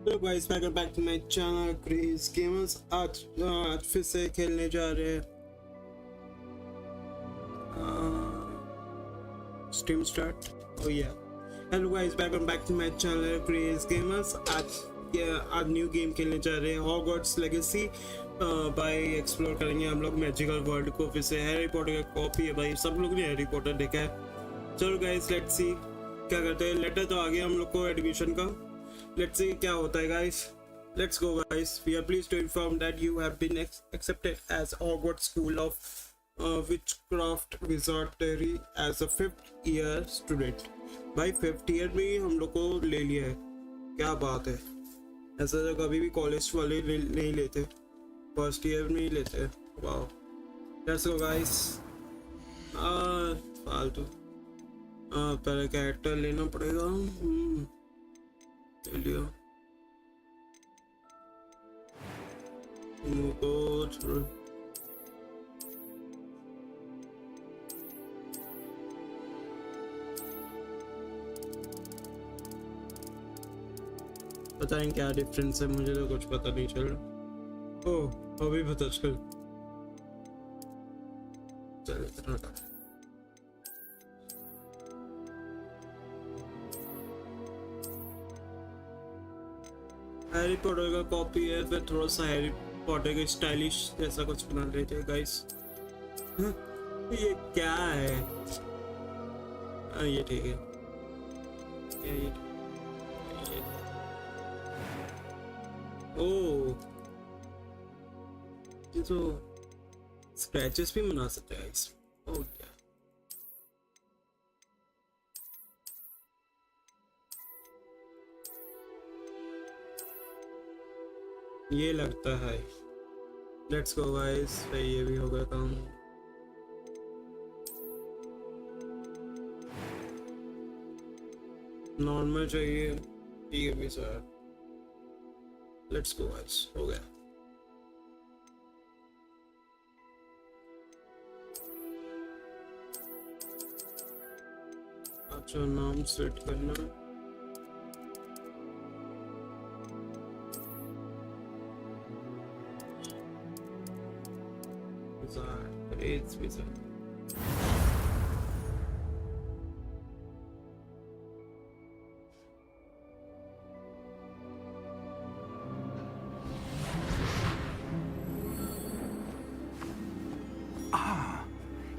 Hello guys, welcome back to my channel craze gamers. आज फिर से खेलने जा रहे हैं stream start. Oh yeah, hello guys, welcome back to my channel craze gamers. आज न्यू गेम खेलने जा रहे हैं, हॉगवर्ट्स लेगेसी। बाय एक्सप्लोर करेंगे हम लोग मैजिकल वर्ल्ड को। फिर से हैरी पॉटर का कॉपी है भाई, सब लोग ने हैरी पॉटर देखा है। चलो गाइस, लेट्स सी क्या करते हैं। लेटर तो आ गया हम लोग को एडमिशन का। Let's see क्या होता है guys. Let's go guys. We are pleased to inform that you have been accepted as Hogwarts School of Witchcraft Wizardry as a 5th year student. भाई 5th year में ही हम लोग को ले लिया है, क्या बात है। ऐसा तो कभी भी कॉलेज वाले नहीं लेते, फर्स्ट ईयर में ही लेते। Wow, let's go guys. फालतू पहले कैरेक्टर लेना पड़ेगा। लिया पता नहीं क्या डिफरेंस है, मुझे तो कुछ पता नहीं चल रहा। ओह, अभी पता चल। चल इतना हैरी पॉटर का कॉपी है, फिर थोड़ा सा हैरी पॉटर का स्टाइलिश जैसा कुछ बना लेते हैं गाइस। ये क्या है? ये ठीक है। ये ओह, ये तो स्क्रैचेस भी बना सकते हैं गाइस। ओह क्या, ये लगता है। लेट्स गो गाइस, ये भी हो गया काम। नॉर्मल चाहिए, ठीक है भी सर। लेट्स गो गाइस, हो गया। अच्छा, नाम सेट करना। It's wizard.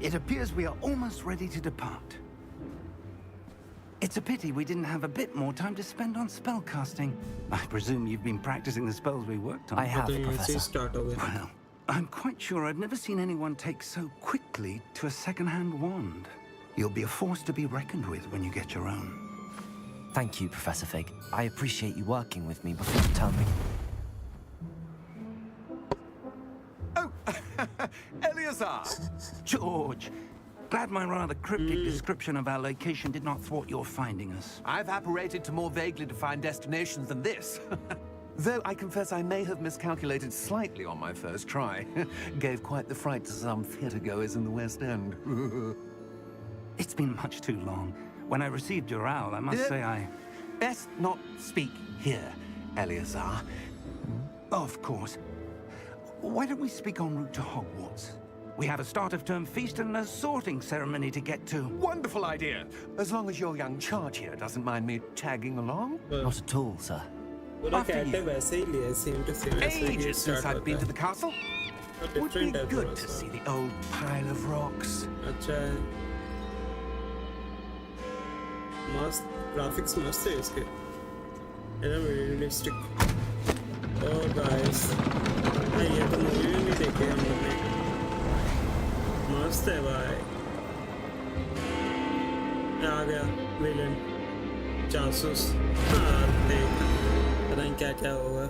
It appears we are almost ready to depart. It's a pity we didn't have a bit more time to spend on spellcasting. I presume you've been practicing the spells we worked on. I have, Professor. Well, I'm quite sure I've never seen anyone take so quickly to a second-hand wand. You'll be a force to be reckoned with when you get your own. Thank you, Professor Fig. I appreciate you working with me before you tell me. Oh, Eleazar! George, glad my rather cryptic description of our location did not thwart your finding us. I've apparated to more vaguely defined destinations than this. Though I confess I may have miscalculated slightly on my first try. Gave quite the fright to some theatregoers in the West End. It's been much too long. When I received your owl, I must say I... Best not speak here, Eleazar. Of course. Why don't we speak en route to Hogwarts? We have a start-of-term feast and a sorting ceremony to get to. Wonderful idea! As long as your young charge here doesn't mind me tagging along. Not at all, sir. Ages since I've been to the castle. Would be good to see the old pile of rocks. अच्छा, मस्त graphics मस्त है इसके, एकदम realistic. ओह guys, ये तो movie में भी देखे हम लोग ने। मस्त है भाई। आ गया विलन, जासूस। हाँ देख, पता नहीं क्या क्या होगा।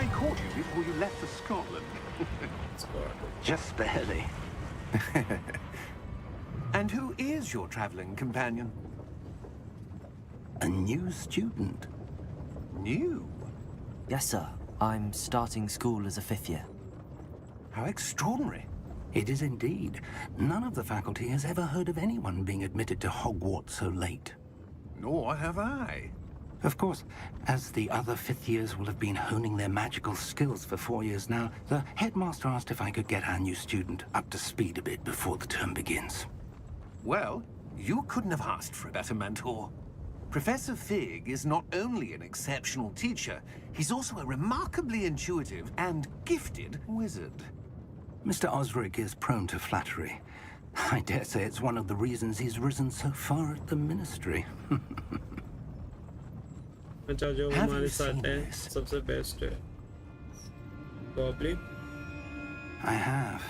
I caught you before you left for Scotland. Just barely. And who is your traveling companion? A new student. New? Yes, sir. I'm starting school as a 5th year. How extraordinary. It is indeed. None of the faculty has ever heard of anyone being admitted to Hogwarts so late. Nor have I. Of course, as the other 5th years will have been honing their magical skills for 4 years now, the headmaster asked if I could get our new student up to speed a bit before the term begins. Well, you couldn't have asked for a better mentor. Professor Fig is not only an exceptional teacher, he's also a remarkably intuitive and gifted wizard. Mr. Osric is prone to flattery. I dare say it's one of the reasons he's risen so far at the ministry. अच्छा जो Have हमारे you साथ seen है this? सबसे best है Probably. I have.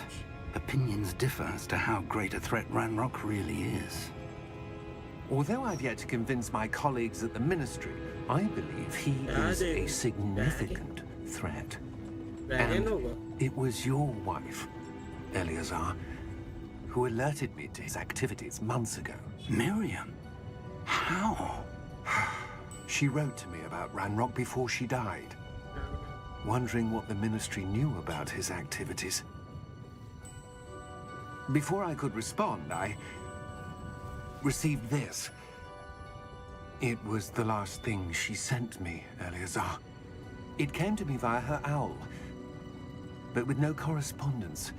Opinions differ as to how great a threat Ranrock really is. Although I've yet to convince my colleagues at the ministry, I believe he is Daddy. a significant threat. Dragon And होगा it was your wife, Eleazar, who alerted me to his activities months ago. Miriam? How? She wrote to me about Ranrock before she died, wondering what the ministry knew about his activities. Before I could respond, I received this. It was the last thing she sent me, Eleazar. It came to me via her owl, but with no correspondence.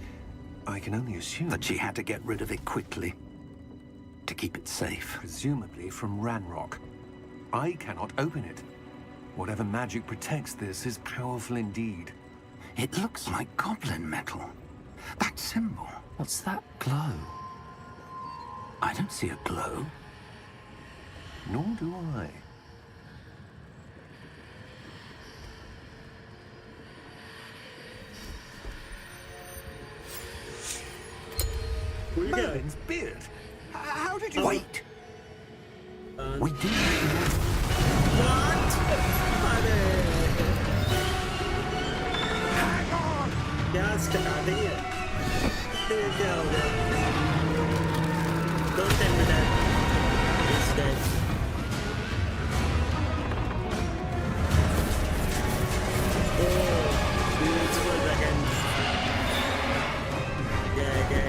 I can only assume That she had to get rid of it quickly. To keep it safe. presumably from Ranrock. I cannot open it. Whatever magic protects this is powerful indeed. It looks like goblin metal. That symbol. What's that glow? I don't see a glow. Nor do I. भूल गया Merlin's beard. How did you... Wait! We do. What अरे क्या starting है ये क्या हो गया Don't tell me that he's dead Oh beautiful dragon yeah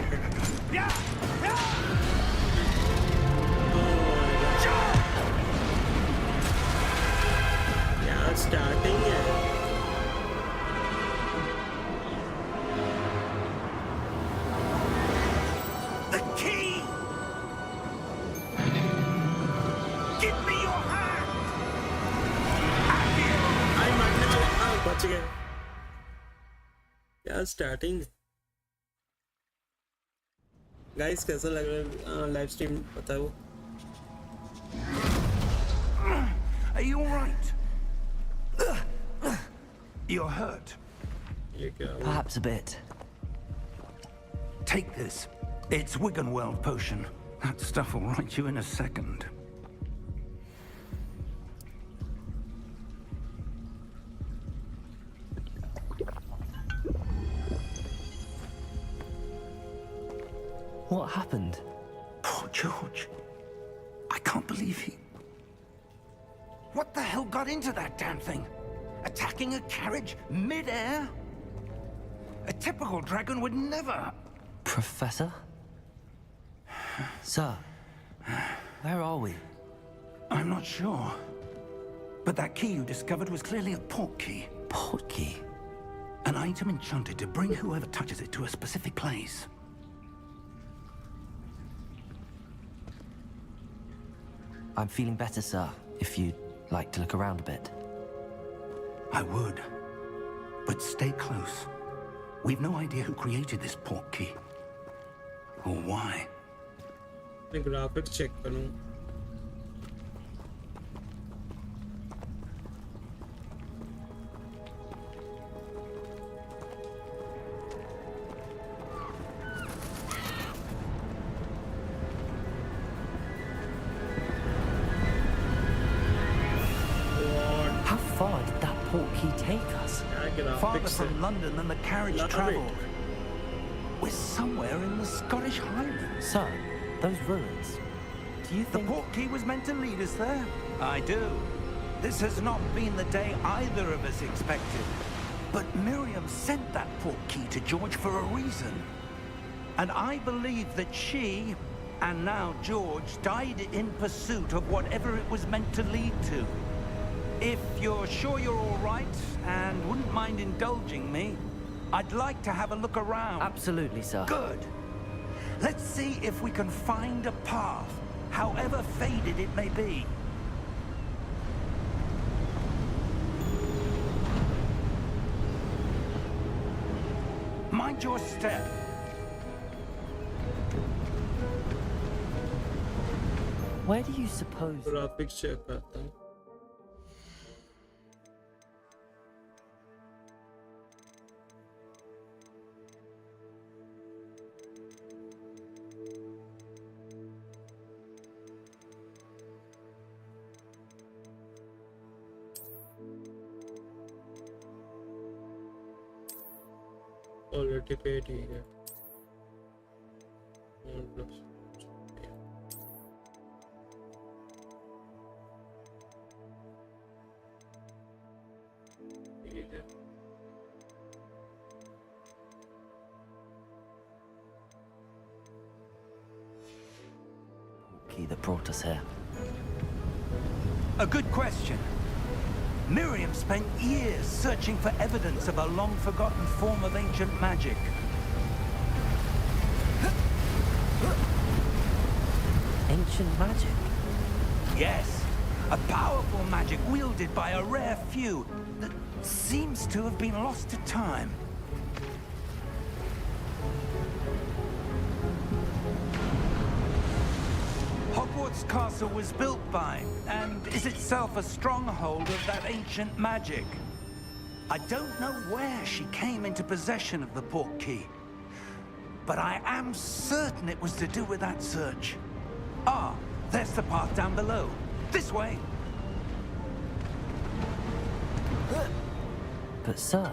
क्या स्टार्टिंग है The key! Give me your hand! आई मरने वाला बच गए क्या स्टार्टिंग गाइस कैसा लग रहा है लाइव स्ट्रीम बताओ Are you alright? You're hurt. ये क्या हुआ Perhaps a bit. Take this. It's Wiggenweld potion. That stuff will right you in a second. What happened? Poor George. I can't believe he... What the hell got into that damn thing? Attacking a carriage mid-air? A typical dragon would never... Professor? Sir, where are we? I'm not sure. But that key you discovered was clearly a port key. Port key? An item enchanted to bring whoever touches it to a specific place. I'm feeling better, sir, if you'd like to look around a bit. I would. But stay close. We've no idea who created this port key. Or why. मैं graphics check करूं How far did that portkey take us? Farther from London than the carriage travelled. We're somewhere in the Scottish Highlands. Sir, those ruins. Do you The think... portkey was meant to lead us there? I do. This has not been the day either of us expected. But Miriam sent that portkey to George for a reason. And I believe that she, and now George, died in pursuit of whatever it was meant to lead to. If you're sure you're all right, and wouldn't mind indulging me, I'd like to have a look around. Absolutely, sir. Good. Let's see if we can find a path, however faded it may be. Mind your step. Where do you suppose... graphics check करता हूँ. Already paid here. Key that brought us here. A good question. Miriam spent years searching for evidence of a long-forgotten form of ancient magic. Ancient magic? Yes, a powerful magic wielded by a rare few that seems to have been lost to time. Hogwarts Castle was built by, and is itself a stronghold of that ancient magic. I don't know where she came into possession of the portkey, but I am certain it was to do with that search. Ah, there's the path down below. This way. But sir,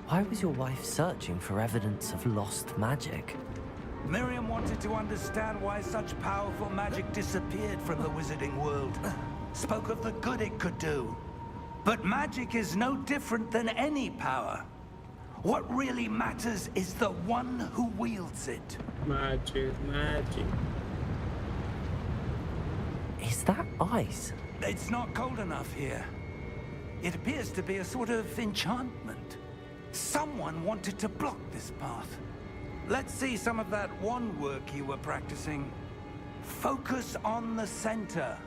why was your wife searching for evidence of lost magic? Miriam wanted to understand why such powerful magic disappeared from the wizarding world. Spoke of the good it could do. But magic is no different than any power. What really matters is the one who wields it. Magic. Is that ice? It's not cold enough here. It appears to be a sort of enchantment. Someone wanted to block this path. Let's see some of that wand work you were practicing. Focus on the center.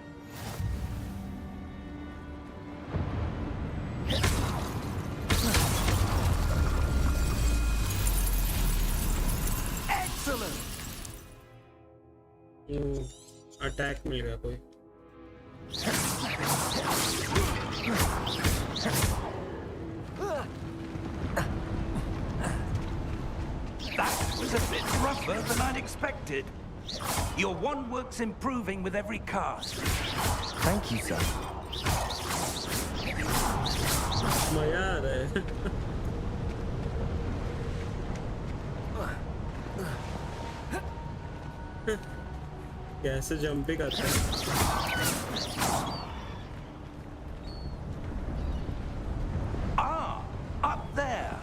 Excellent! Attack मिल गया कोई. That was a bit rougher than I'd expected. Your wand work's improving with every cast. Thank you, sir. मजा आ रहा है. कैसे jump भी करता है. Ah, up there.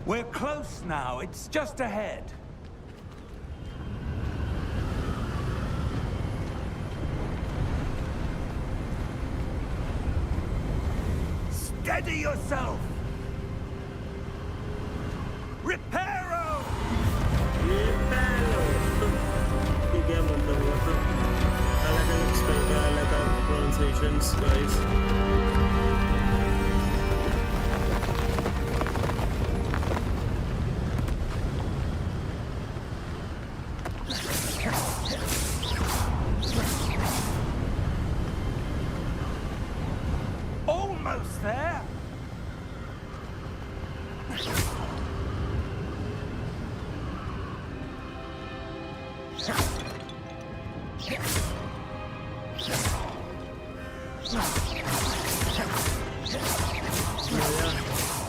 We're close now. It's just ahead. Steady yourself. Reparo! ठीक है मतलब अलग-अलग स्पेल का अलग pronunciations guys. Almost there.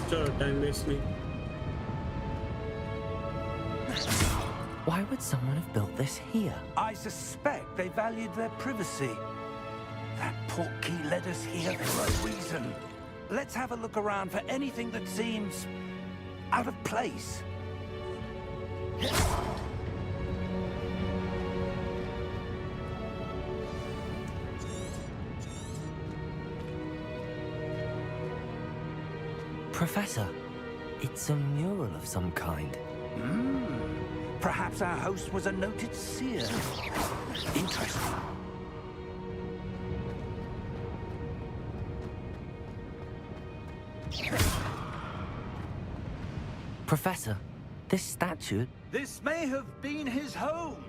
चलो टाइम वेस्ट नहीं. Why would someone have built this here? I suspect they valued their privacy. That portkey led us here for a reason. Let's have a look around for anything that seems out of place. Professor, it's a mural of some kind. Perhaps our host was a noted seer. Interesting. Professor, this statue... This may have been his home.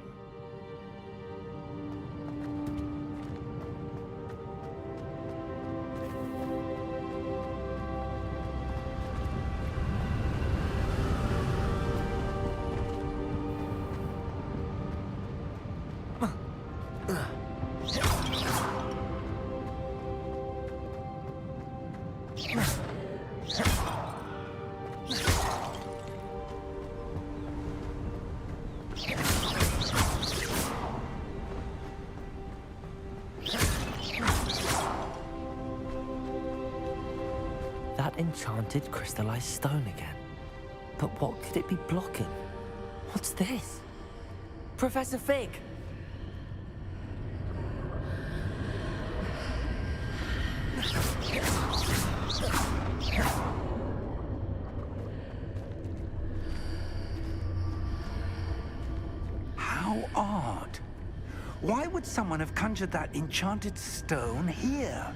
That enchanted crystallized stone again. But what could it be blocking? What's this? Professor Fig! How odd. Why would someone have conjured that enchanted stone here?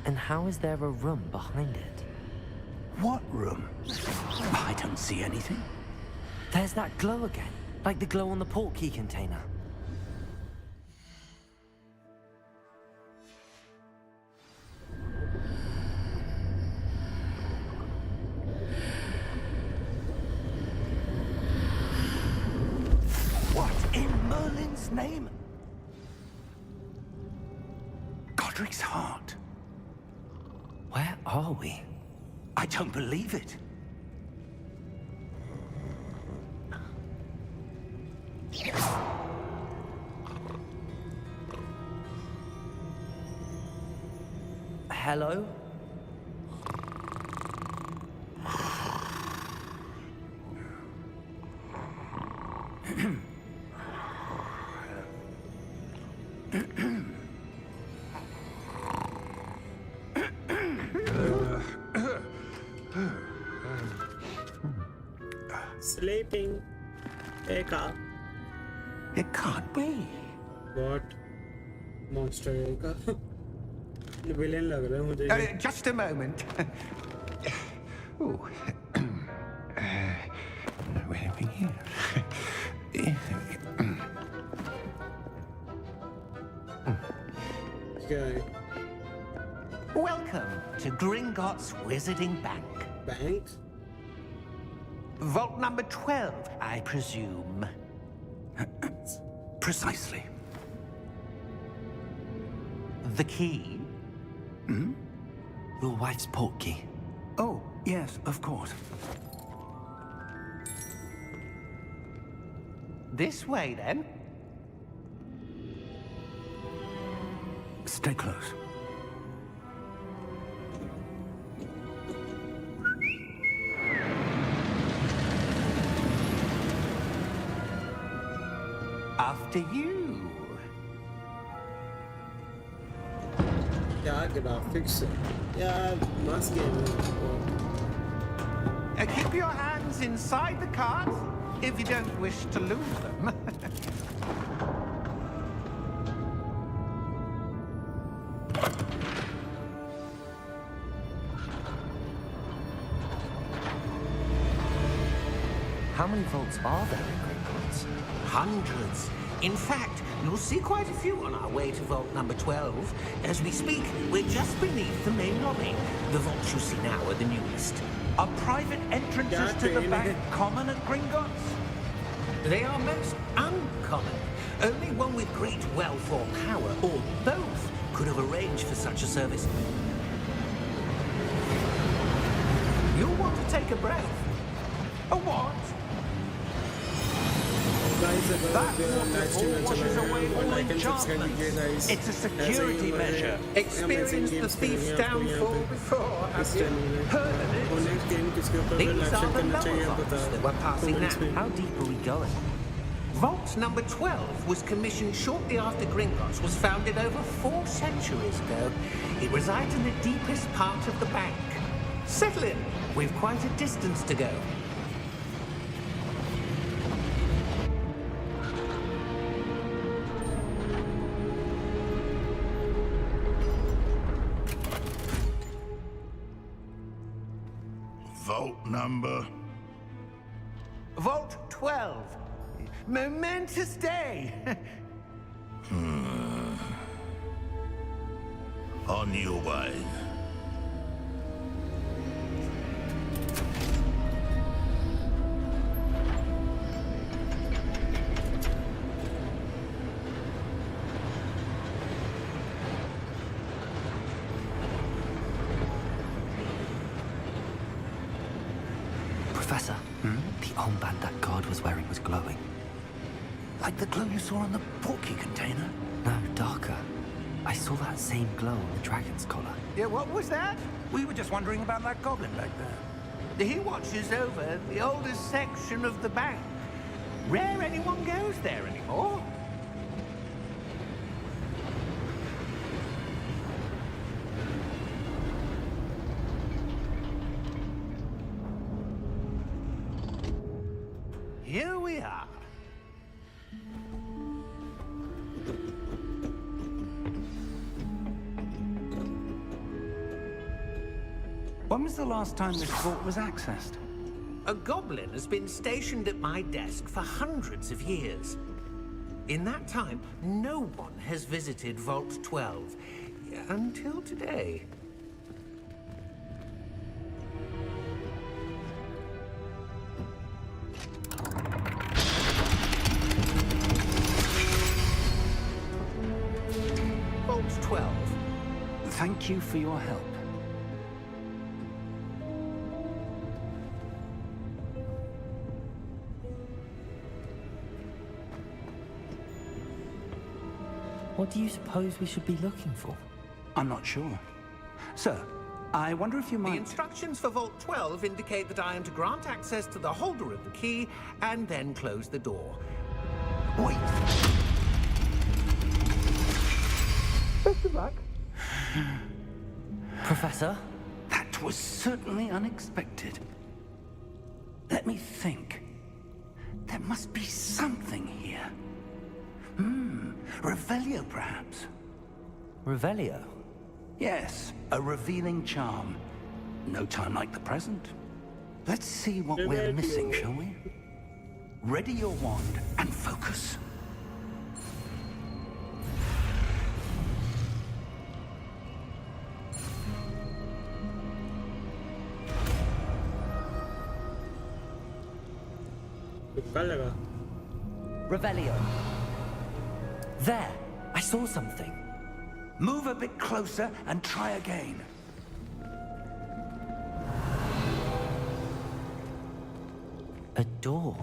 And how is there a room behind it? What room? I don't see anything. There's that glow again, like the glow on the portkey container. What in Merlin's name? Godric's heart. Where are we? I don't believe it. Hello? Sleeping. Wake up. It can't be. What? Monster का villain लग रहा है मुझे. Just a moment. Ooh. Where are we here? क्या है? Welcome to Gringotts Wizarding Bank. Bank? Vault number 12, I presume. Precisely. The key? Your wife's portkey. Oh, yes, of course. This way, then. Stay close. After you. क्या graphics है यार, मस्त game है. Keep your hands inside the cart if you don't wish to lose them. How many vaults are there in Gringotts? Hundreds. In fact, you'll see quite a few on our way to vault number 12. As we speak, we're just beneath the main lobby. The vaults you see now are the newest. Are private entrances to the train bank है? common at Gringotts? They are most uncommon. Only one with great wealth or power, or both, could have arranged for such a service. You'll want to take a breath. A what? Guys, अगर That आप live stream में washes चला away गया और all like and subscribe enchantments. कीजिए guys. It's a security measure. Experienced the thief's downfall before, have you? Heard of it? और next game किसके ऊपर These live are stream the करना चाहिए lower आप vaults that बता we're passing comments now. में। How deep are we going? Vault number 12 was commissioned shortly after Gringotts was founded over 4 centuries ago. It resides in the deepest part of the bank. Settle in. We've quite a distance to go. Vault number. Vault 12. Momentous day. On your way. Professor, the armband that guard was wearing was glowing. Like the glow you saw on the porky container? No, darker. I saw that same glow on the dragon's collar. Yeah, what was that? We were just wondering about that goblin back there. He watches over the oldest section of the bank. Rare anyone goes there anymore. Here we are. When was the last time this vault was accessed? A goblin has been stationed at my desk for hundreds of years. In that time, no one has visited Vault 12 until today. Vault 12. Thank you for your help. What do you suppose we should be looking for? I'm not sure. Sir, I wonder if you The might... instructions for Vault 12 indicate that I am to grant access to the holder of the key and then close the door. Wait! Best of luck. Professor? That was certainly unexpected. Let me think. There must be something here. Revelio, perhaps? Revelio? Yes, a revealing charm. No time like the present. Let's see what we're missing, shall we? Ready your wand and focus. तुक्का लगा। Revelio. There! I saw something. Move a bit closer and try again. A door.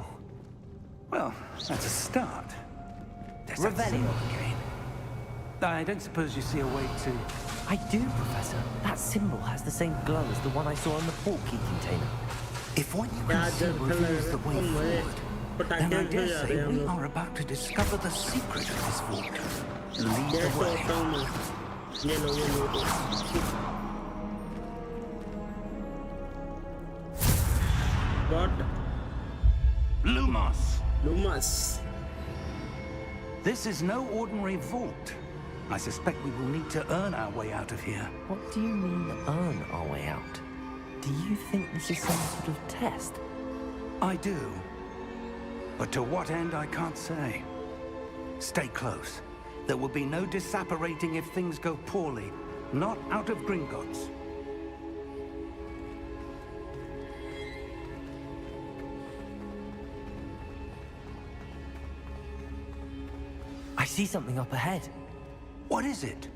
Well, that's a start. There's that Revelio. symbol again. I don't suppose you see a way to... I do, Professor. That symbol has the same glow as the one I saw on the portkey container. If what you Yeah, can see just reveals the way come away. forward, then I dare say we are about to discover the secret of this vault. Lead कैसे the way. होता हूँ मैं? ये लो तो। What? Lumos! Lumos. This is no ordinary vault. I suspect we will need to earn our way out of here. What do you mean, earn our way out? Do you think this is some sort of test? I do. But to what end, I can't say. Stay close. There will be no disapparating if things go poorly. Not out of Gringotts. see something up ahead. What is it?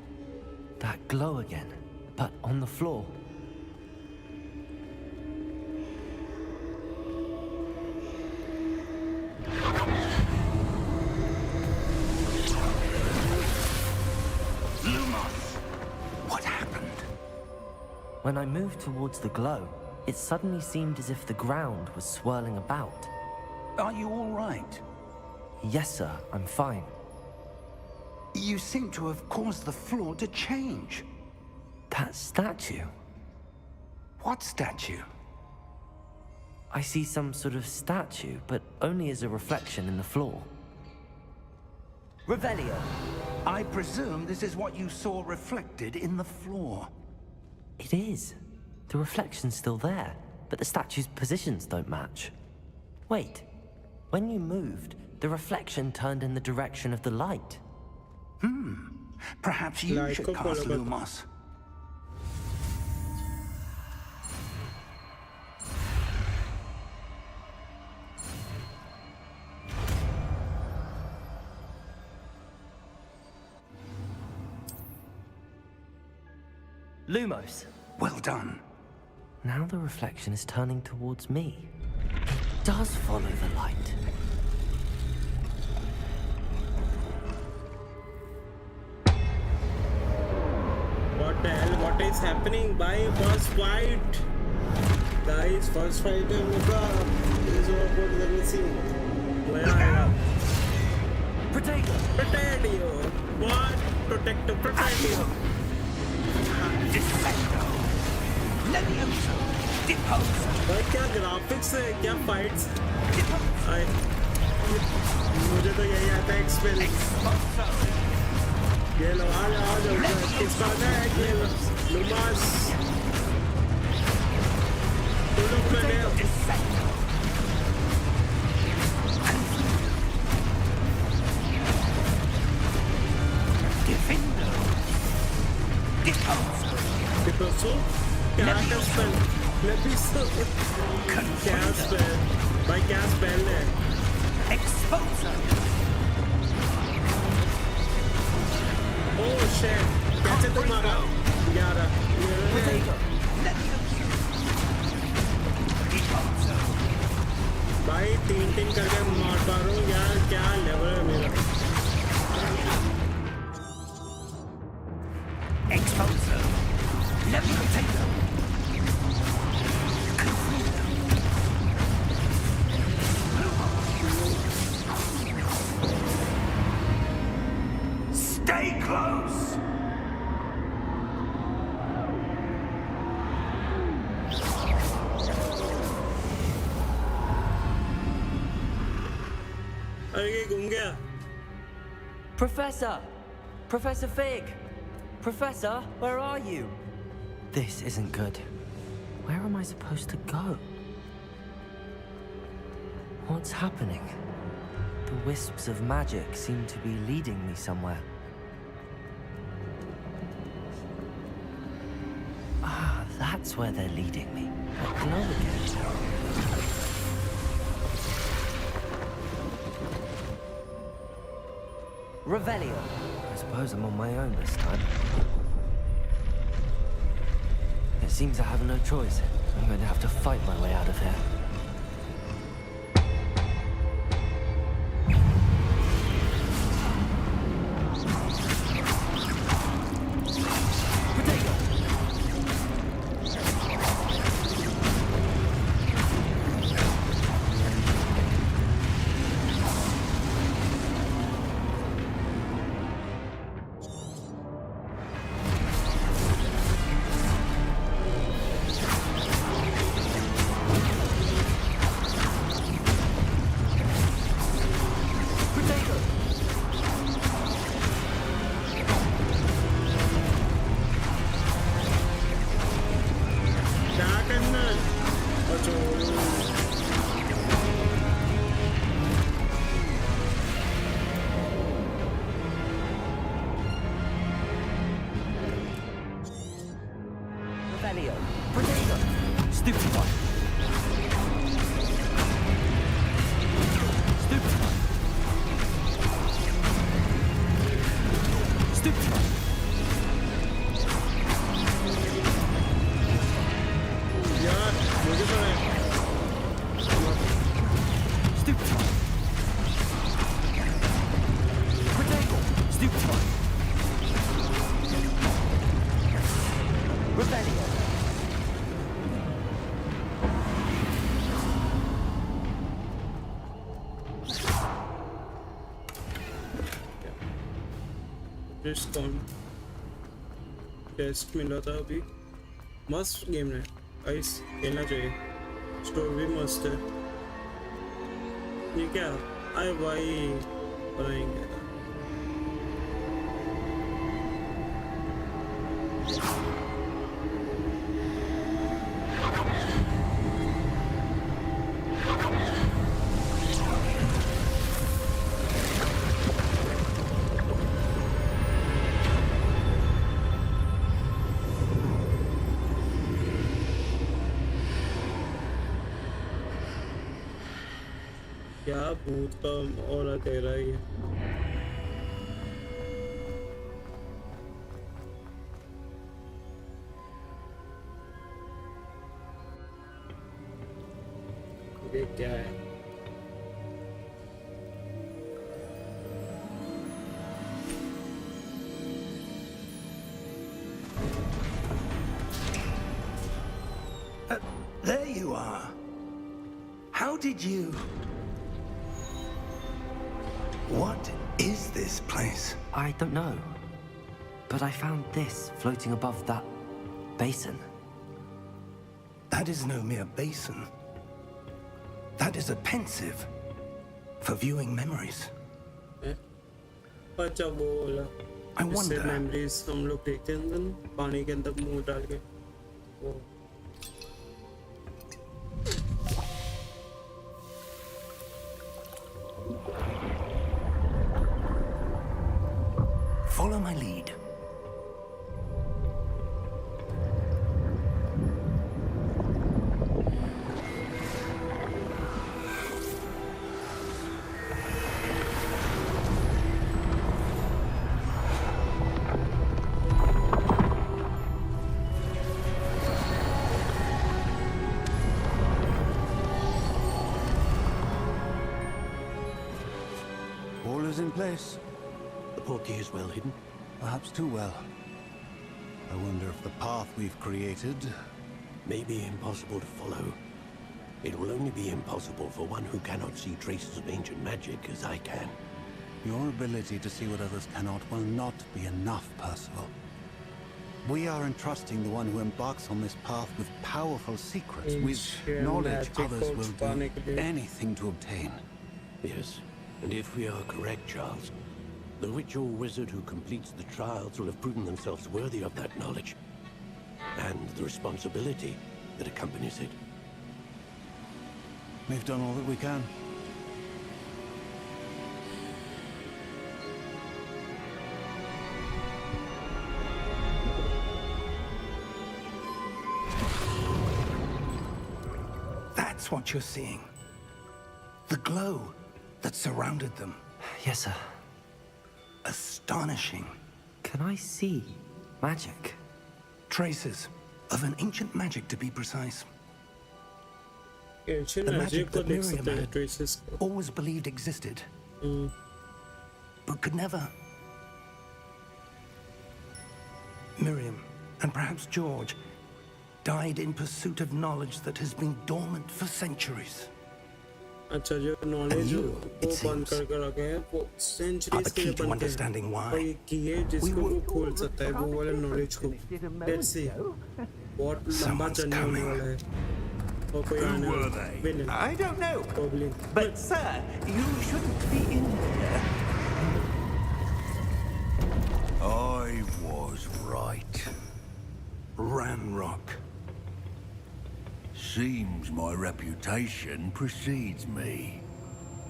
That glow again, but on the floor. What happened? When I moved towards the glow, it suddenly seemed as if the ground was swirling about. Are you all right? Yes, sir, I'm fine. You seem to have caused the floor to change. That statue. What statue? I see some sort of statue, but only as a reflection in the floor. Revelio. I presume this is what you saw reflected in the floor. It is. The reflection's still there, but the statue's positions don't match. Wait. When you moved, the reflection turned in the direction of the light. Perhaps you Like should a cast follow- Lumos. Lumos. Well done. Now the reflection is turning towards me. It does follow the light. What the hell? What is happening? By first fight, guys. First fight होगा. This is what we will see. Where? Potato. Potato. What? Protector. Potato. Defendo. Levioso. Deposo. भाई क्या graphics है, क्या fights? मुझे तो यही आता है एक्सपेल. ये लो आ जाओ किसका है ये लुमास. तुम लोग मैंने Defendo. Deposo. डिपोसो क्या स्पेल? लेविसो क्या स्पेल? भाई क्या स्पेल है? Exposo. ओह शिट, कैसे तुम मारा? 11 Potato. Levioso. Deposo. भाई 3 करके मार पा रहा हूँ यार, क्या लेवल है मेरा? Exposo. Levioso. Stay close. अरे ये घूम गया. Professor! Professor Fig! Professor, where are you? This isn't good. Where am I supposed to go? What's happening? The wisps of magic seem to be leading me somewhere. Ah, that's where they're leading me. That glow again. Revelio. I suppose I'm on my own this time. It seems I have no choice. I'm going to have to fight my way out of here. Potato! क्या करना? अच्छा Revelio. Potato! Stupid one. Stupid one. Stupid one. Potato. Stupid one. Rebellion. Discount test मिला था अभी मस्त game है guys खेलना चाहिए स्टोरी भी मस्त है ये क्या आए भाई बनाएंगे क्या भूत का और कह रहा है ये क्या है There you are. How did you... What is this place? I don't know. But I found this floating above that basin. That is no mere basin. That is a pensive for viewing memories. अच्छा वो वाला I wonder... memories हम लोग देखते हैं अंदर पानी के अंदर मुंह डाल के वो Follow my lead. All is in place. The portkey is well hidden. Perhaps too well. I wonder if the path we've created... May be impossible to follow. It will only be impossible for one who cannot see traces of ancient magic as I can. Your ability to see what others cannot will not be enough, Percival. We are entrusting the one who embarks on this path with powerful secrets, with Ancient knowledge magic others codes will पाने do के लिए। anything to obtain. Yes, and if we are correct, Charles, the witch or wizard who completes the trials will have proven themselves worthy of that knowledge. And the responsibility that accompanies it. We've done all that we can. That's what you're seeing. The glow that surrounded them. Yes, sir. Astonishing. Can I see magic? Traces of an ancient magic, to be precise. Ancient The magic magic को that देख Miriam सकते हैं had traces को always believed existed, but could never. Miriam, and perhaps George, died in pursuit of knowledge that has been dormant for centuries. अच्छा जो knowledge you, वो it बंद seems, कर रखे हैं वो are सेंचुरीज the के लिए key to बनते understanding हैं why और ये की है जिसको वो खोल सकता है वो वाले नॉलेज को लेट्स सी बहुत लंबा Someone's जर्नी होने coming. वाला है और कोई आने वाला है villain I don't know. Goblin But, sir, you shouldn't be in here. I was right. Ranrock. Seems my reputation precedes me.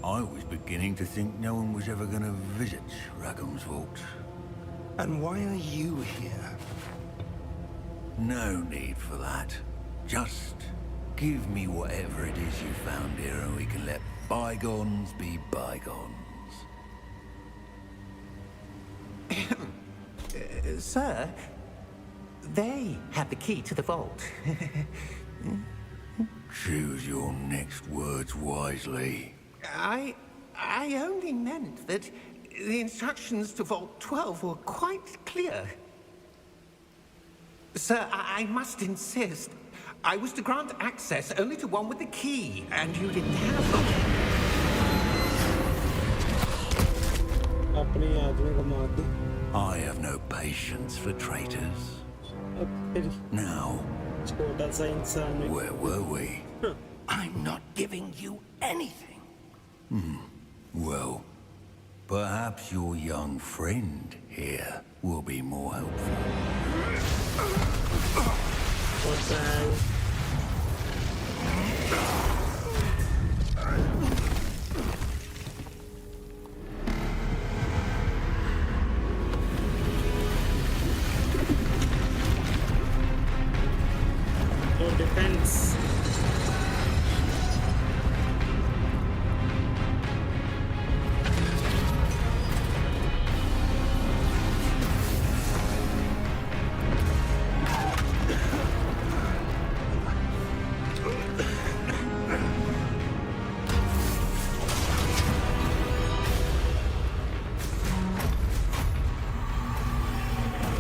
I was beginning to think no one was ever going to visit Rackham's Vault. And why are you here? No need for that. Just give me whatever it is you found here and we can let bygones be bygones. Sir, they have the key to the vault. Choose your next words wisely. I only meant that the instructions to Vault 12 were quite clear. Sir, I must insist. I was to grant access only to one with the key, and you didn't have them. अपने आदमी को मार दे। I have no patience for traitors. अब फिर Now, छोटा सा इंसान है। where were we? I'm not giving you anything. Well, perhaps your young friend here will be more helpful. What the hell? No defense.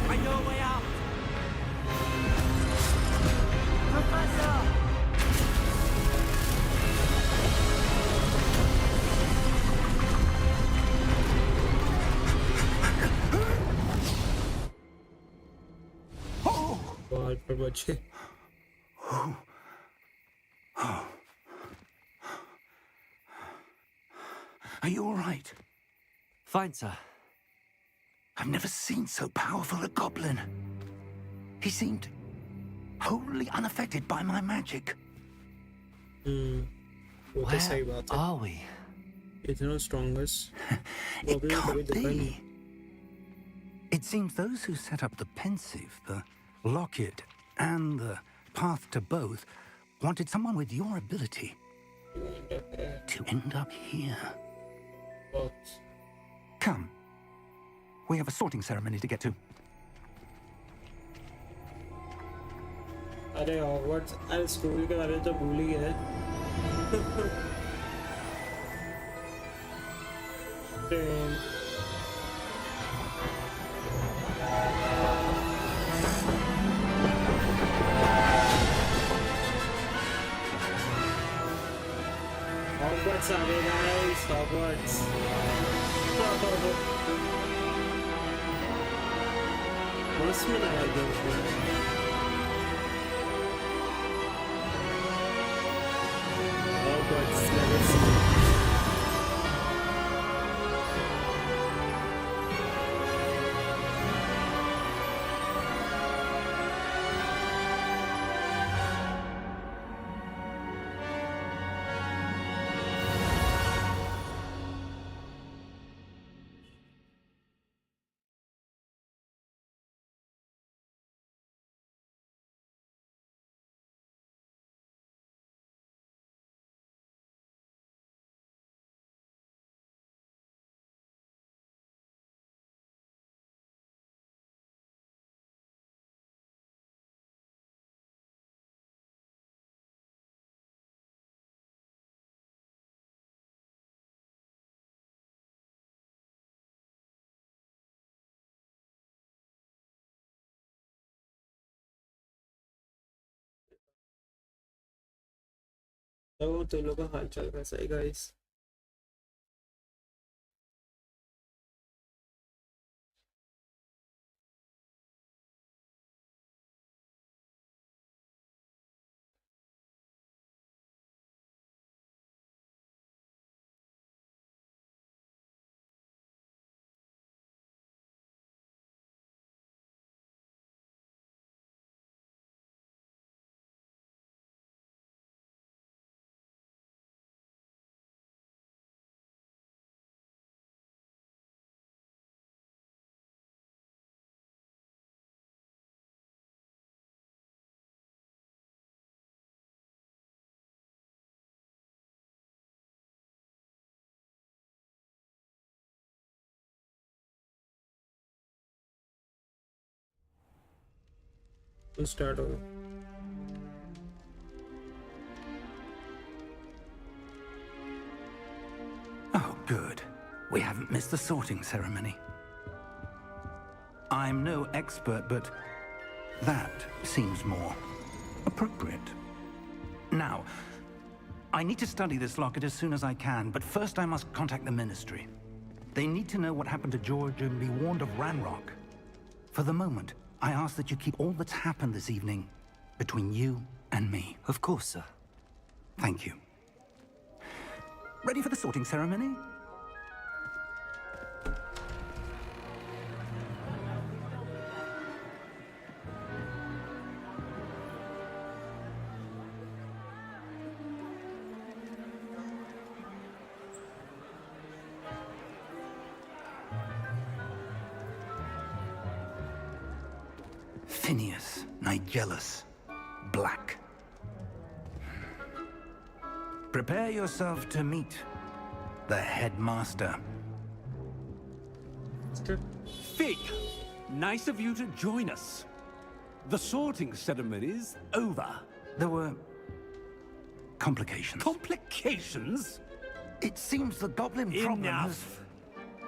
Find your way out! Professor! बाहर पर बचे। Are you all right? Fine, sir. I've never seen so powerful a goblin. He seemed wholly unaffected by my magic. वो तो सही Where बात है। are we? इतना strongest। It goblin कभी can't दिखा नहीं। be. It seems those who set up the pensive, the locket, and the path to both wanted someone with your ability to end up here. बहुत। Come. We have a sorting ceremony to get to. अरे Hogwarts, अरे school के बारे में तो भूल ही गए। Train. Hogwarts आ गए गाइस, हॉगवर्ट्स। मस्त बनाया गया उसको। Hogwarts Legacy. तो लोगों का हाल चाल कैसा है गाइस? स्टार्ट हो गया। Good. We haven't missed the sorting ceremony. I'm no expert, but that seems more appropriate. Now, I need to study this locket as soon as I can, but first I must contact the Ministry. They need to know what happened to George and be warned of Ranrock. For the moment, I ask that you keep all that's happened this evening between you and me. Of course, sir. Thank you. Ready for the sorting ceremony? Phineas, Nigellus, Black. Prepare yourself to meet the headmaster. Fig, nice of you to join us. The sorting ceremony's over. There were complications. Complications? It seems the goblin problem has... Enough!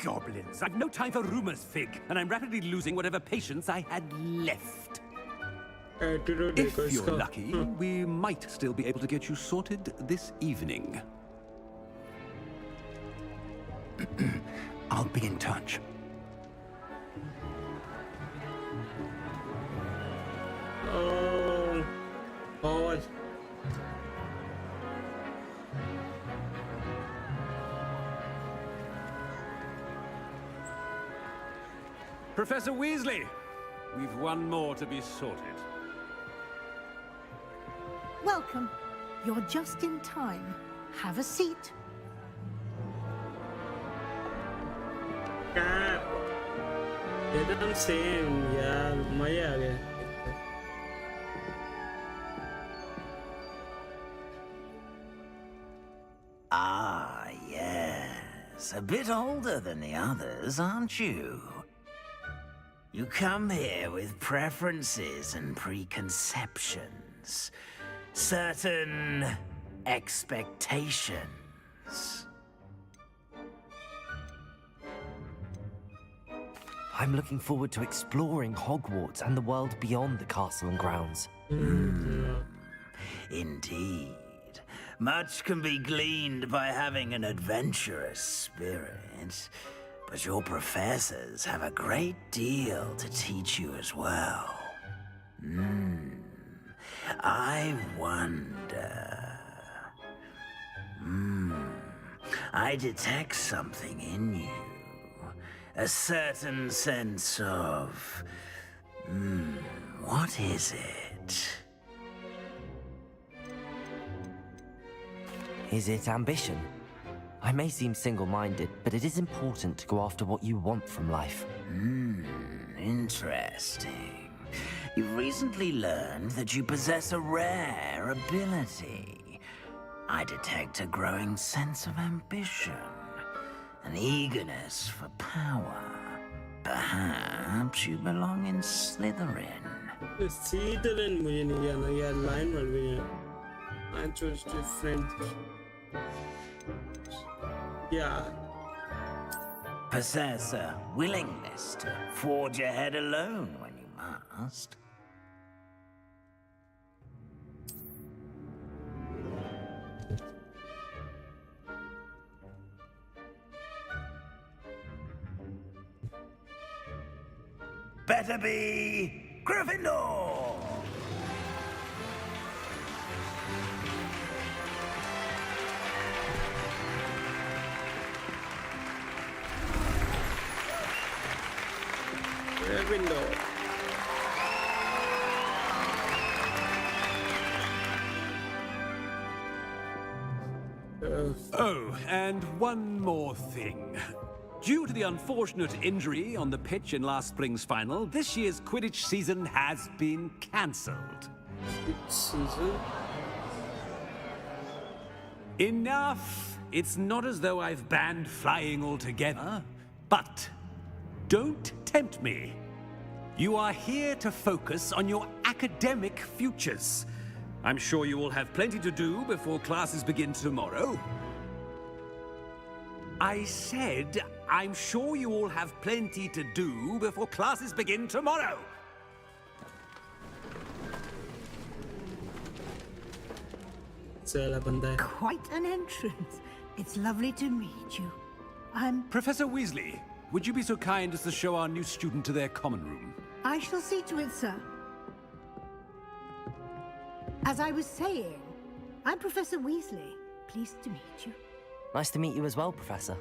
Goblins. I've no time for rumors, Fig, and I'm rapidly losing whatever patience I had left. If you're lucky, we might still be able to get you sorted this evening. I'll be in touch. Oh, God. Professor Weasley, we've one more to be sorted. Welcome. You're just in time. Have a seat. ये तो same यार मजा आ गया Ah, yes. A bit older than the others, aren't you? You come here with preferences and preconceptions. Certain expectations. I'm looking forward to exploring Hogwarts and the world beyond the castle and grounds. Indeed. Much can be gleaned by having an adventurous spirit, but your professors have a great deal to teach you as well. I wonder... I detect something in you. A certain sense of... what is it? Is it ambition? I may seem single-minded, but it is important to go after what you want from life. Interesting. You've recently learned that you possess a rare ability. I detect a growing sense of ambition, an eagerness for power. Perhaps you belong in Slytherin. Slytherin मुझे नहीं जाना यार line मर गई है I chose different yeah Possess a willingness to forge ahead alone when you must. Better be Gryffindor! Gryffindor Oh, and one more thing. Due to the unfortunate injury on the pitch in last spring's final, this year's Quidditch season has been cancelled. season Enough! It's not as though I've banned flying altogether, but don't tempt me. You are here to focus on your academic futures. I'm sure you will have plenty to do before classes begin tomorrow. I said, I'm sure you all have plenty to do before classes begin tomorrow. चला बंदा है. Quite an entrance. It's lovely to meet you. I'm... Professor Weasley, would you be so kind as to show our new student to their common room? I shall see to it, sir. As I was saying, I'm Professor Weasley. Pleased to meet you. Nice to meet you as well, Professor.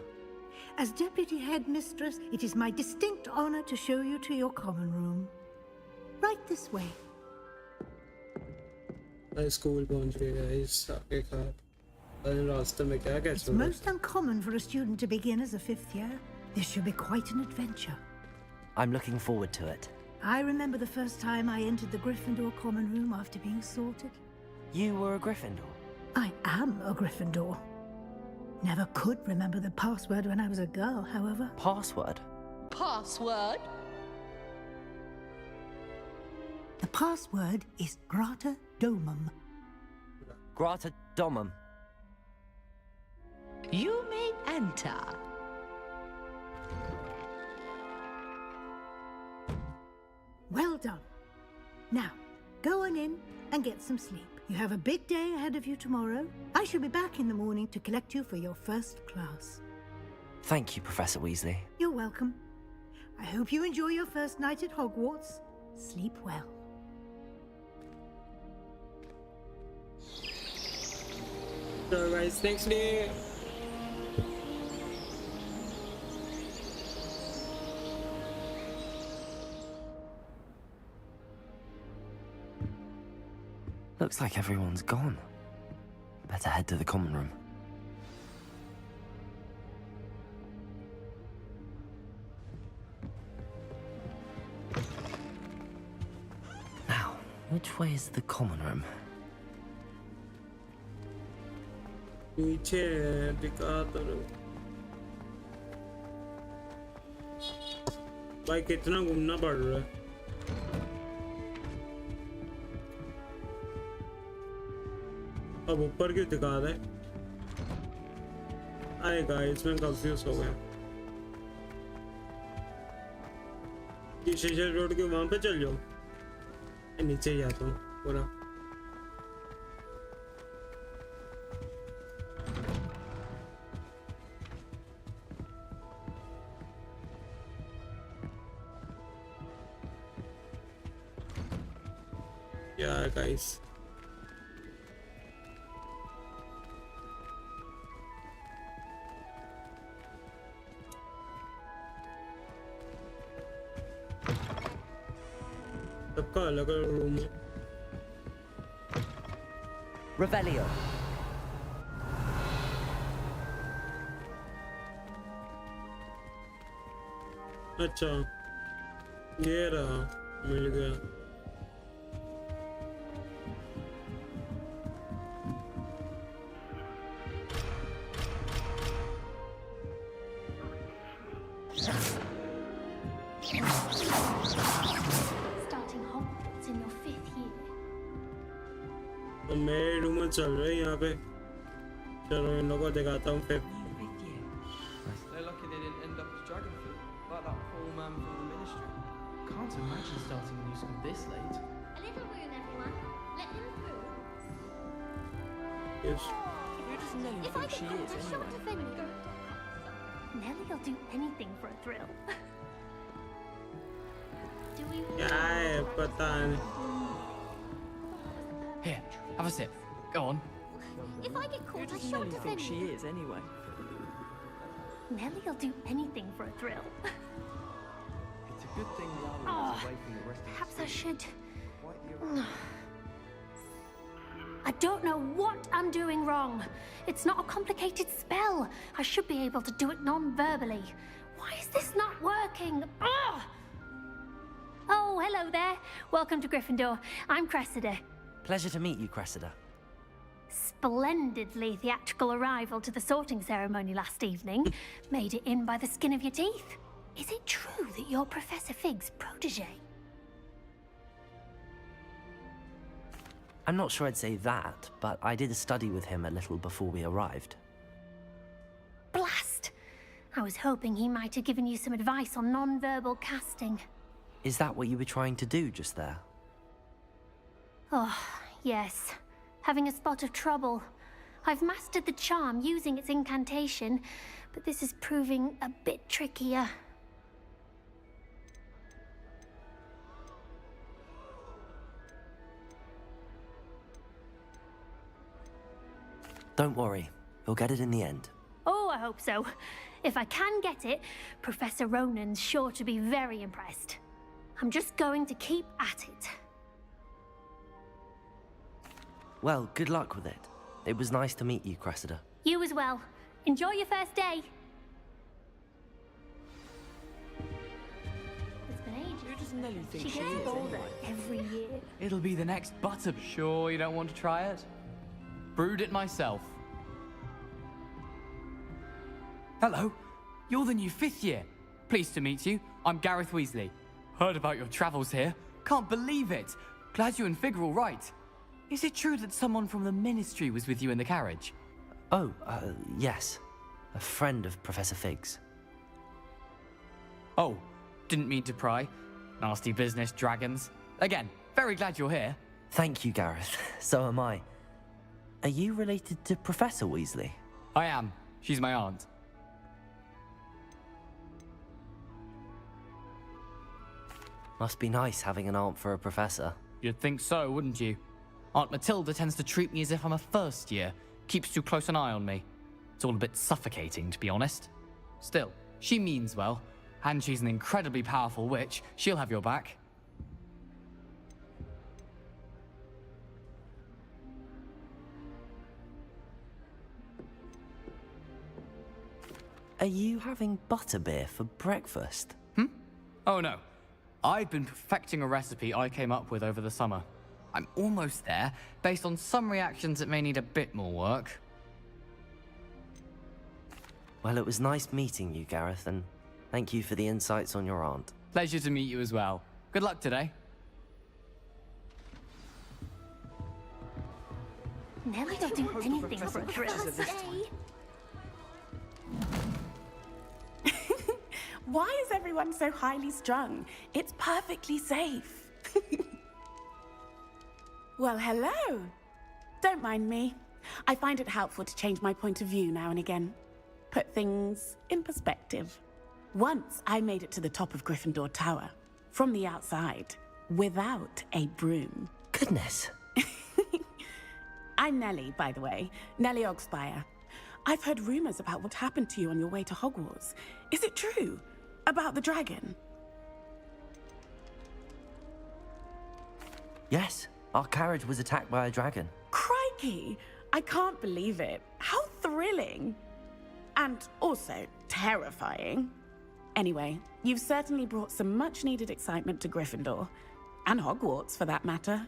As Deputy Headmistress, it is my distinct honor to show you to your common room. Right this way. School पहुंच गए guys. आगे का रास्ते में क्या It's most uncommon for a student to begin as a fifth year. This should be quite an adventure. I'm looking forward to it. I remember the first time I entered the Gryffindor common room after being sorted. You were a Gryffindor? I am a Gryffindor. Never could remember the password when I was a girl, however. Password? Password? The password is Grata Domum. Grata Domum. You may enter. Well done. Now, go on in and get some sleep. You have a big day ahead of you tomorrow. I shall be back in the morning to collect you for your first class. Thank you, Professor Weasley. You're welcome. I hope you enjoy your first night at Hogwarts. Sleep well. So guys, next day. Looks like everyone's gone. Better head to the common room. Now, which way is the common room? पीछे दिखा तो भाई कितना घूमना पड़ रहा है. अब ऊपर क्यों दिखा रहा है? अरे गाइस मैं कंफ्यूज हो गया. ये शीशे रोड के वहां पे चल जाओ. नीचे ही जाता हूँ पूरा. Yeah, guys. सबका अलग अलग रूम है. Revelio. अच्छा ये रहा, मिल गया. Starting Hogwarts in your 5th year. तो मेरे रूम में चल रहे हैं यहाँ पे. चलो इन लोगों को दिखाता हूँ फिर. They're lucky they didn't end up as dragon fruit, like that poor man from the ministry. Can't imagine starting a new school this late. A little room, everyone. Let them through. Yes. Who does Nelly If I think get she caught, is I anyway? shan't offend you. Nellie'll do anything for a thrill. Do we want क्या है पता नहीं. Here, have a sip. Go on. If I get Who caught, I does Nelly shan't think offend she you. is anyway? Nellie'll do anything for a thrill. It's a good thing the owl Oh, is away from the rest of perhaps the I should. Quite the I don't know what I'm doing wrong. It's not a complicated spell. I should be able to do it non-verbally. Why is this not working? Ugh! Oh, hello there. Welcome to Gryffindor. I'm Cressida. Pleasure to meet you, Cressida. Splendidly theatrical arrival to the sorting ceremony last evening. Made it in by the skin of your teeth. Is it true that you're Professor Fig's protege? I'm not sure I'd say that, but I did study with him a little before we arrived. Blast! I was hoping he might have given you some advice on non-verbal casting. Is that what you were trying to do just there? Oh, yes. Having a spot of trouble. I've mastered the charm using its incantation, but this is proving a bit trickier. Don't worry, you'll get it in the end. Oh, I hope so. If I can get it, Professor Ronan's sure to be very impressed. I'm just going to keep at it. Well, good luck with it. It was nice to meet you, Cressida. You as well. Enjoy your first day. It's been ages. Who does Nelly think She she gets is bolder anyway? every year. It'll be the next butter. Sure you don't want to try it? Brewed it myself. Hello, you're the new 5th year. Pleased to meet you. I'm Gareth Weasley. Heard about your travels here. Can't believe it. Glad you and Fig are all right. Is it true that someone from the Ministry was with you in the carriage? Oh, yes. A friend of Professor Fig's. Oh, didn't mean to pry. Nasty business, dragons. Again, very glad you're here. Thank you, Gareth. So am I. Are you related to Professor Weasley? I am. She's my aunt. Must be nice having an aunt for a professor. You'd think so, wouldn't you? Aunt Matilda tends to treat me as if I'm a first year. Keeps too close an eye on me. It's all a bit suffocating, to be honest. Still, she means well, and she's an incredibly powerful witch. She'll have your back. Are you having butterbeer for breakfast? Oh no. I've been perfecting a recipe I came up with over the summer. I'm almost there, based on some reactions that may need a bit more work. Well, it was nice meeting you, Gareth, and thank you for the insights on your aunt. Pleasure to meet you as well. Good luck today. Nelly will do anything for a first day. Why is everyone so highly strung? It's perfectly safe. Well, hello. Don't mind me. I find it helpful to change my point of view now and again. Put things in perspective. Once I made it to the top of Gryffindor Tower, from the outside, without a broom. Goodness. I'm Nelly, by the way. Nelly Ogspire. I've heard rumors about what happened to you on your way to Hogwarts. Is it true? About the dragon? Yes, our carriage was attacked by a dragon. Crikey! I can't believe it. How thrilling! And also terrifying. Anyway, you've certainly brought some much-needed excitement to Gryffindor. And Hogwarts, for that matter.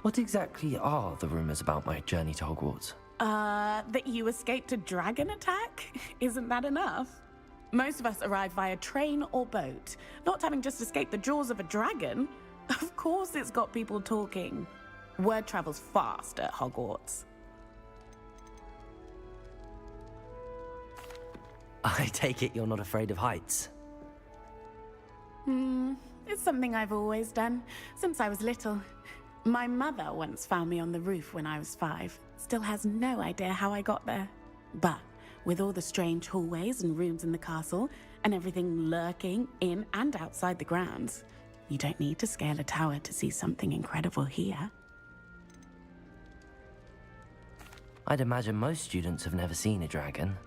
What exactly are the rumors about my journey to Hogwarts? That you escaped a dragon attack? Isn't that enough? Most of us arrive via train or boat, not having just escaped the jaws of a dragon. Of course it's got people talking. Word travels fast at Hogwarts. I take it you're not afraid of heights. It's something I've always done, since I was little. My mother once found me on the roof when I was 5. Still has no idea how I got there. But with all the strange hallways and rooms in the castle, and everything lurking in and outside the grounds, you don't need to scale a tower to see something incredible here. I'd imagine most students have never seen a dragon.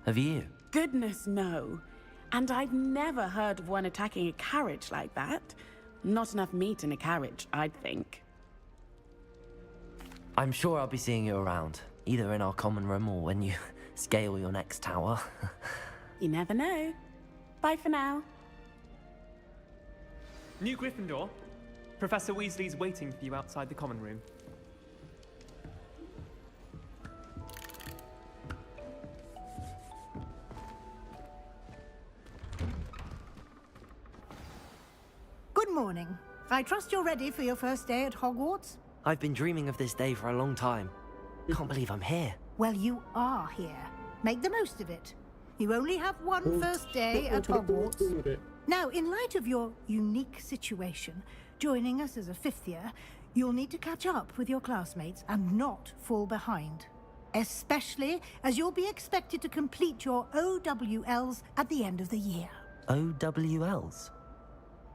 Have you? Goodness, no. And I've never heard of one attacking a carriage like that. Not enough meat in a carriage, I'd think. I'm sure I'll be seeing you around, either in our common room or when you scale your next tower. You never know. Bye for now. New Gryffindor. Professor Weasley's waiting for you outside the common room. Good morning. I trust you're ready for your first day at Hogwarts? I've been dreaming of this day for a long time. Can't believe I'm here. Well, you are here. Make the most of it. You only have one first day at Hogwarts. Now, in light of your unique situation, joining us as a 5th year, you'll need to catch up with your classmates and not fall behind. Especially as you'll be expected to complete your OWLs at the end of the year. OWLs?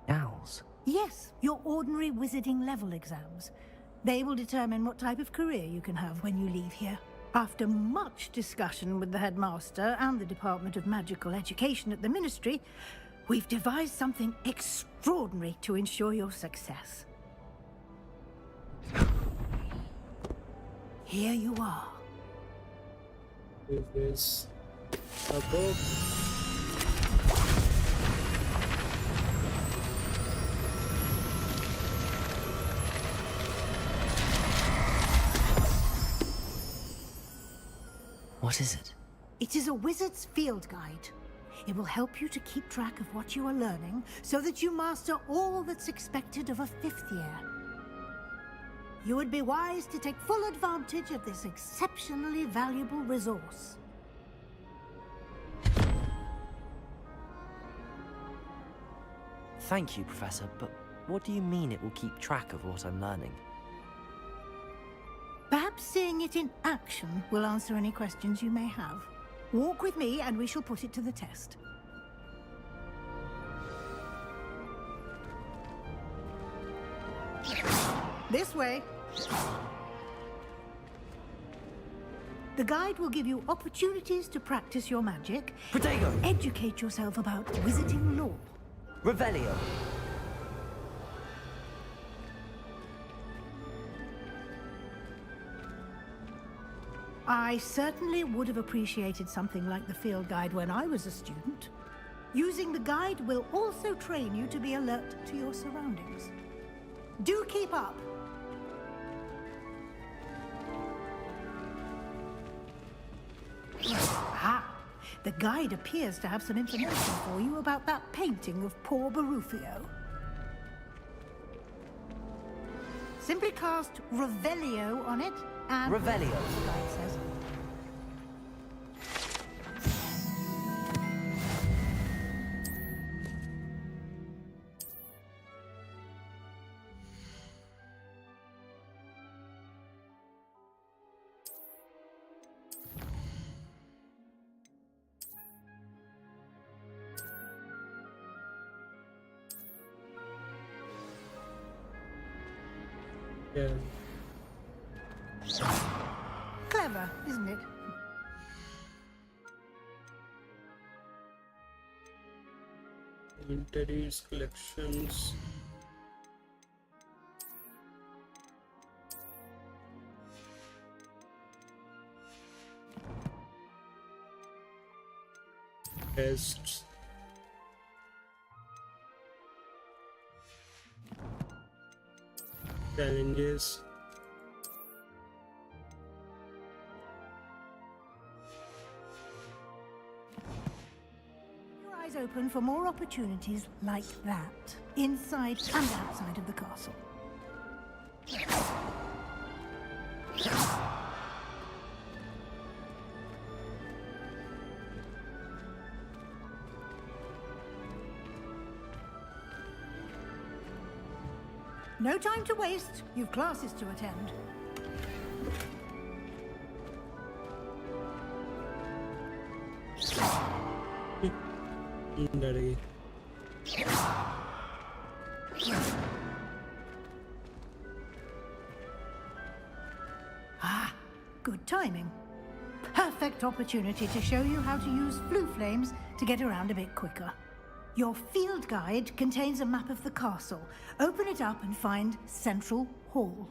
Owls? Yes, your ordinary wizarding level exams. They will determine what type of career you can have when you leave here. After much discussion with the headmaster and the Department of Magical Education at the Ministry, we've devised something extraordinary to ensure your success. Here you are. This is a book. What is it? It is a wizard's field guide. It will help you to keep track of what you are learning so that you master all that's expected of a 5th year. You would be wise to take full advantage of this exceptionally valuable resource. Thank you, Professor, but what do you mean it will keep track of what I'm learning? Perhaps seeing it in action will answer any questions you may have. Walk with me and we shall put it to the test. This way. The guide will give you opportunities to practice your magic. Protego! Educate yourself about wizarding lore. Revelio! I certainly would have appreciated something like the field guide when I was a student. Using the guide will also train you to be alert to your surroundings. Do keep up! Ah, the guide appears to have some information for you about that painting of poor Barufio. Simply cast Revelio on it and... Revelio, the guide says. Yeah. Clever, isn't it? Inventories, collections. Tests. Challenges. Your eyes open for more opportunities like that, inside and outside of the castle. No time to waste. You've classes to attend. Daddy. Ah, good timing. Perfect opportunity to show you how to use flue flames to get around a bit quicker. Your field guide contains a map of the castle. Open it up and find Central Hall.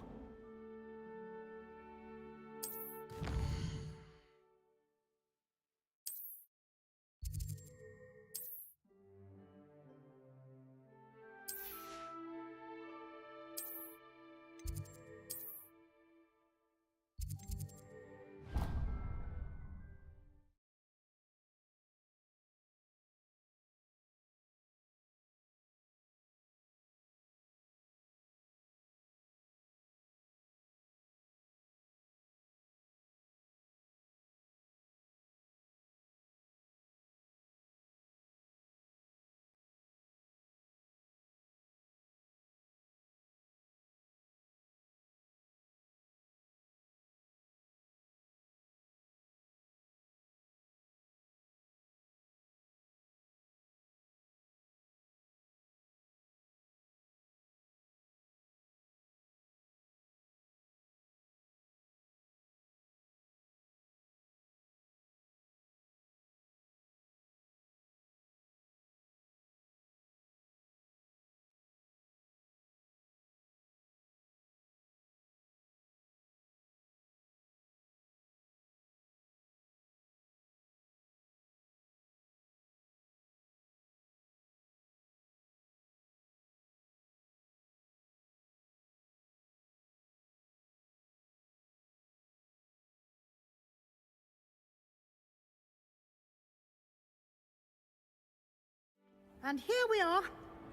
And here we are.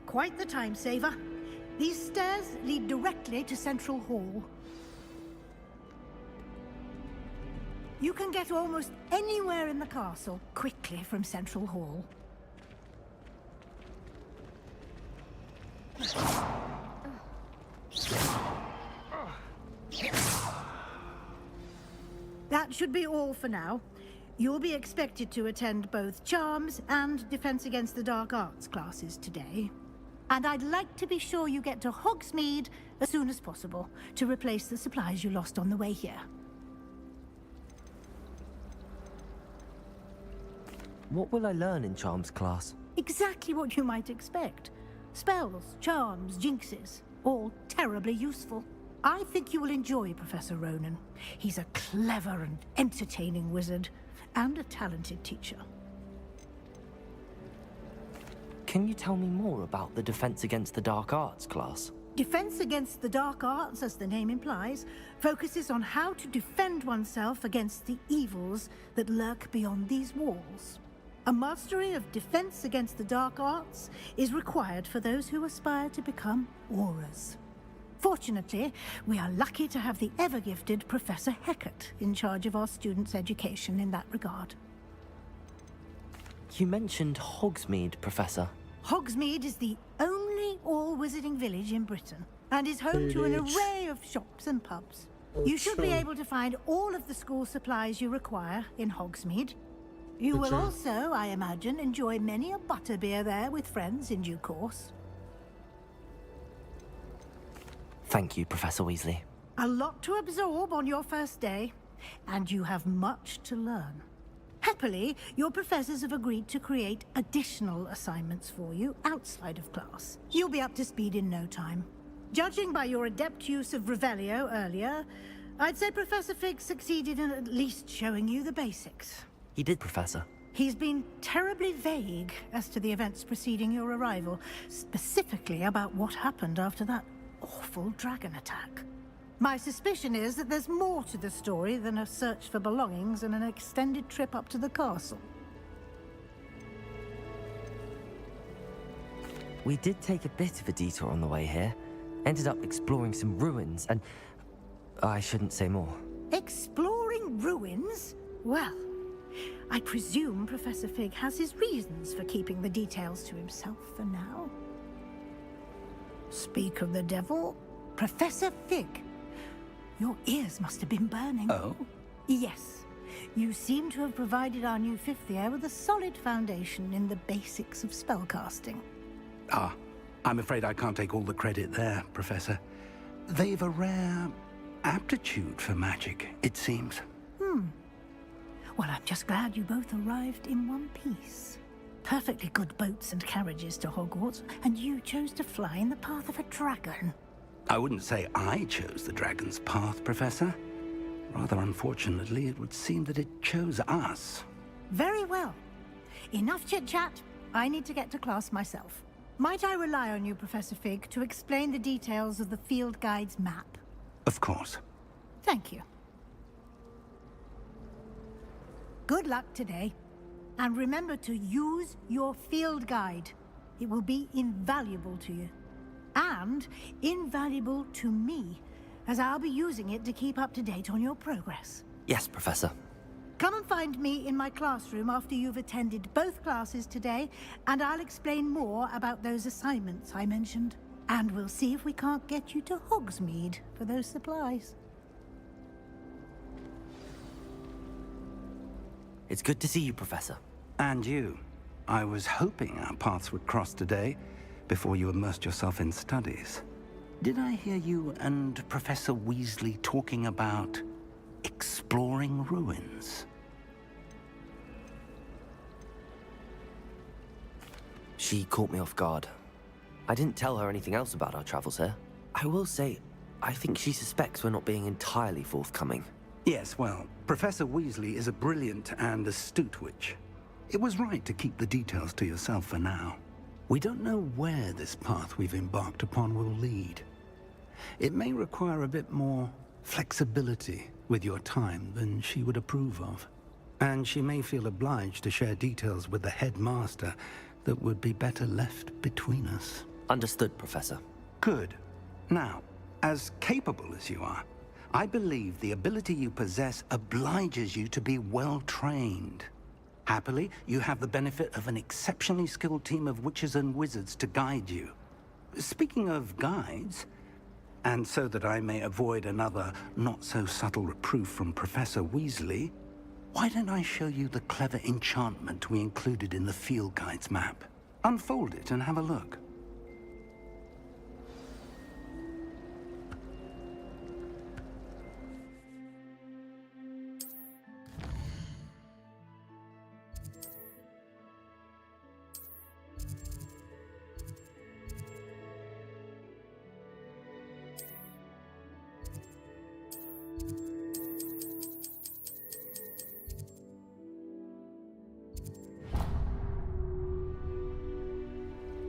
Quite the time saver. These stairs lead directly to Central Hall. You can get almost anywhere in the castle quickly from Central Hall. That should be all for now. You'll be expected to attend both Charms and Defense Against the Dark Arts classes today. And I'd like to be sure you get to Hogsmeade as soon as possible to replace the supplies you lost on the way here. What will I learn in Charms class? Exactly what you might expect. Spells, charms, jinxes, all terribly useful. I think you will enjoy Professor Ronan. He's a clever and entertaining wizard, and a talented teacher. Can you tell me more about the Defense Against the Dark Arts class? Defense Against the Dark Arts, as the name implies, focuses on how to defend oneself against the evils that lurk beyond these walls. A mastery of Defense Against the Dark Arts is required for those who aspire to become Aurors. Fortunately, we are lucky to have the ever-gifted Professor Hecat in charge of our students' education in that regard. You mentioned Hogsmeade, Professor. Hogsmeade is the only all-wizarding village in Britain, and is home to an array of shops and pubs. You should be able to find all of the school supplies you require in Hogsmeade. You will also, I imagine, enjoy many a butterbeer there with friends in due course. Thank you, Professor Weasley. A lot to absorb on your first day, and you have much to learn. Happily, your professors have agreed to create additional assignments for you outside of class. You'll be up to speed in no time. Judging by your adept use of Revelio earlier, I'd say Professor Fig succeeded in at least showing you the basics. He did, Professor. He's been terribly vague as to the events preceding your arrival, specifically about what happened after that awful dragon attack. My suspicion is that there's more to the story than a search for belongings and an extended trip up to the castle. We did take a bit of a detour on the way here. Ended up exploring some ruins and... I shouldn't say more. Exploring ruins? Well, I presume Professor Fig has his reasons for keeping the details to himself for now. Speak of the devil, Professor Fig. Your ears must have been burning. Oh? Yes. You seem to have provided our new fifth year with a solid foundation in the basics of spellcasting. Ah, I'm afraid I can't take all the credit there, Professor. They've a rare aptitude for magic, it seems. Well, I'm just glad you both arrived in one piece. Perfectly good boats and carriages to Hogwarts, and you chose to fly in the path of a dragon. I wouldn't say I chose the dragon's path, Professor. Rather unfortunately, it would seem that it chose us. Very well. Enough chit-chat. I need to get to class myself. Might I rely on you, Professor Fig, to explain the details of the field guide's map? Of course. Thank you. Good luck today. And remember to use your field guide. It will be invaluable to you. And invaluable to me, as I'll be using it to keep up to date on your progress. Yes, Professor. Come and find me in my classroom after you've attended both classes today, and I'll explain more about those assignments I mentioned. And we'll see if we can't get you to Hogsmeade for those supplies. It's good to see you, Professor. And you. I was hoping our paths would cross today, before you immersed yourself in studies. Did I hear you and Professor Weasley talking about exploring ruins? She caught me off guard. I didn't tell her anything else about our travels here. I will say, I think she suspects we're not being entirely forthcoming. Yes, well, Professor Weasley is a brilliant and astute witch. It was right to keep the details to yourself for now. We don't know where this path we've embarked upon will lead. It may require a bit more flexibility with your time than she would approve of. And she may feel obliged to share details with the headmaster that would be better left between us. Understood, Professor. Good. Now, as capable as you are, I believe the ability you possess obliges you to be well trained. Happily, you have the benefit of an exceptionally skilled team of witches and wizards to guide you. Speaking of guides, and so that I may avoid another not-so-subtle reproof from Professor Weasley, why don't I show you the clever enchantment we included in the field guide's map? Unfold it and have a look.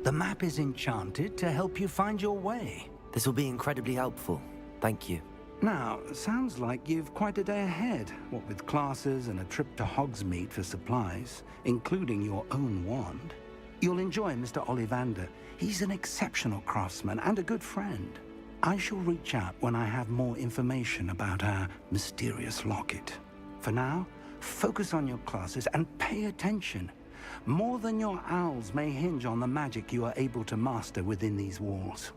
The map is enchanted to help you find your way. This will be incredibly helpful. Thank you. Now, sounds like you've quite a day ahead, what with classes and a trip to Hogsmeade for supplies, including your own wand. You'll enjoy Mr. Ollivander. He's an exceptional craftsman and a good friend. I shall reach out when I have more information about our mysterious locket. For now, focus on your classes and pay attention. More than your owls may hinge on the magic you are able to master within these walls.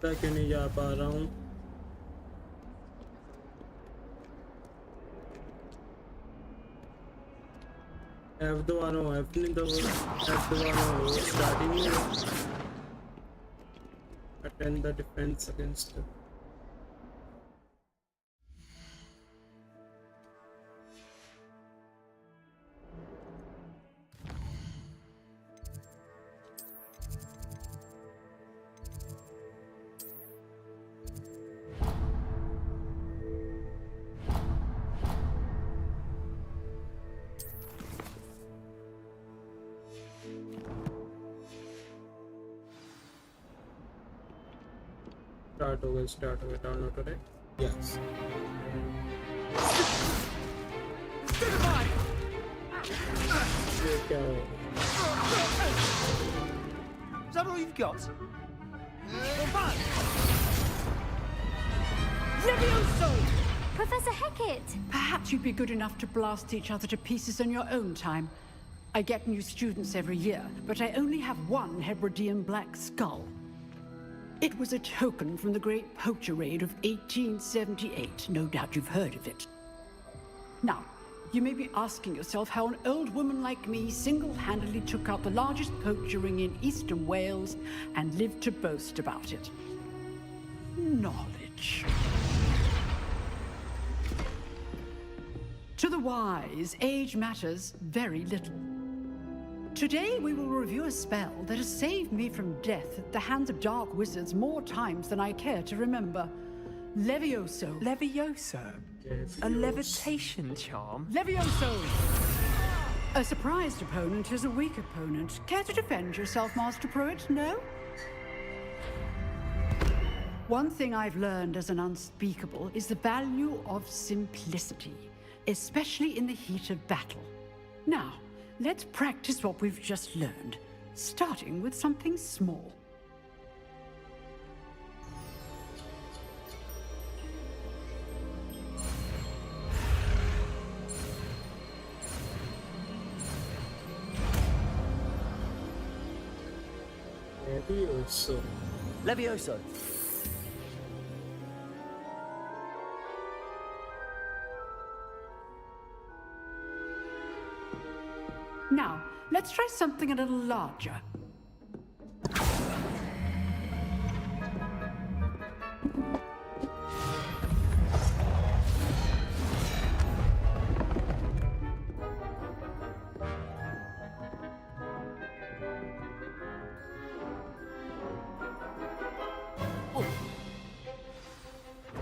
क्यों नहीं जा पा रहा हूँ F दबा रहा हूँ F नहीं दबा F दबा रहा हूँ स्टार्टिंग नहीं attend the defense against it. Start over, download today. Yes. Is that all you've got? Levioso! Professor Hecat! Perhaps you'd be good enough to blast each other to pieces in your own time. I get new students every year, but I only have one Hebridean black skull. It was a token from the Great Poacher Raid of 1878. No doubt you've heard of it. Now, you may be asking yourself how an old woman like me single-handedly took out the largest poacher ring in eastern Wales and lived to boast about it. Knowledge. To the wise, age matters very little. Today we will review a spell that has saved me from death at the hands of dark wizards more times than I care to remember. Levioso. Levioso? A levitation charm? Levioso! A surprised opponent is a weak opponent. Care to defend yourself, Master Pruitt? No? One thing I've learned as an unspeakable is the value of simplicity, especially in the heat of battle. Now, let's practice what we've just learned, starting with something small. Levioso. Levioso. Now, let's try something a little larger.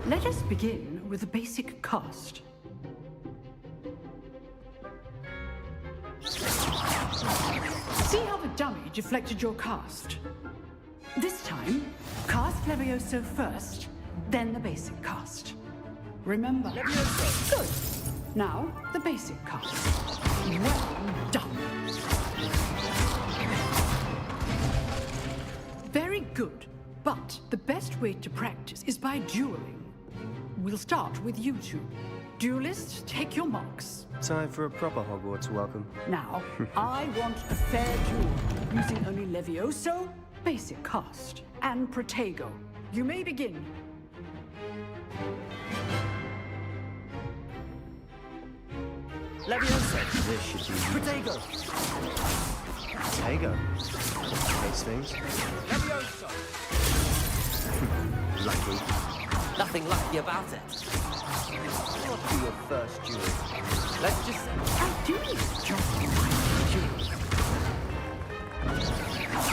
Let us begin with a basic cast. See how the dummy deflected your cast? This time, cast Levioso first, then the basic cast. Remember. Levioso. Good. Now, the basic cast. Well done. Very good. But the best way to practice is by dueling. We'll start with you two. Duelists, take your marks. Time for a proper Hogwarts welcome. Now, I want a fair duel, using only Levioso, basic cast, and Protego. You may begin. Levioso. This should be Protego. Protego. Those things. Levioso. Lucky. Nothing lucky about it. What be your first duel? Let's just say I do enjoy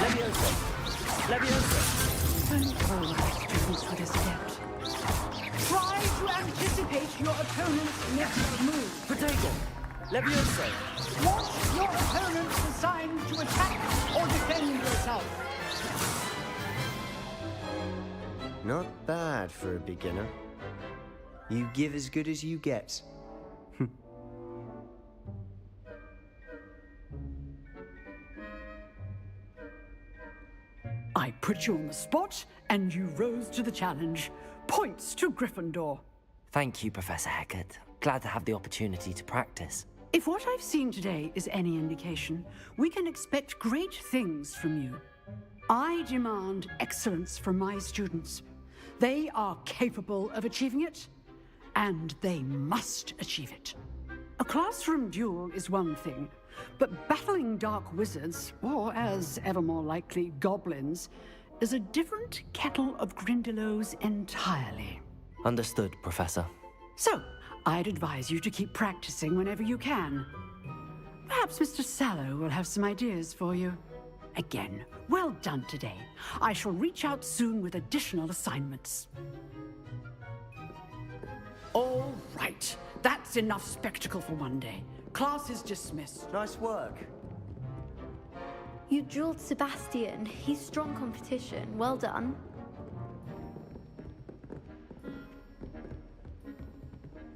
Levioso. Levioso. Don't all our students would have stepped. Try to anticipate your opponent's next move. Protego. Levioso. Watch your opponent decide to attack or defend yourself. Not bad for a beginner. You give as good as you get. I put you on the spot, and you rose to the challenge. Points to Gryffindor. Thank you, Professor Hecat. Glad to have the opportunity to practice. If what I've seen today is any indication, we can expect great things from you. I demand excellence from my students. They are capable of achieving it, and they must achieve it. A classroom duel is one thing, but battling dark wizards, or as ever more likely, goblins, is a different kettle of Grindylows entirely. Understood, Professor. So, I'd advise you to keep practicing whenever you can. Perhaps Mr. Sallow will have some ideas for you. Again, well done today. I shall reach out soon with additional assignments. All right. That's enough spectacle for one day. Class is dismissed. Nice work. You dueled Sebastian. He's strong competition. Well done.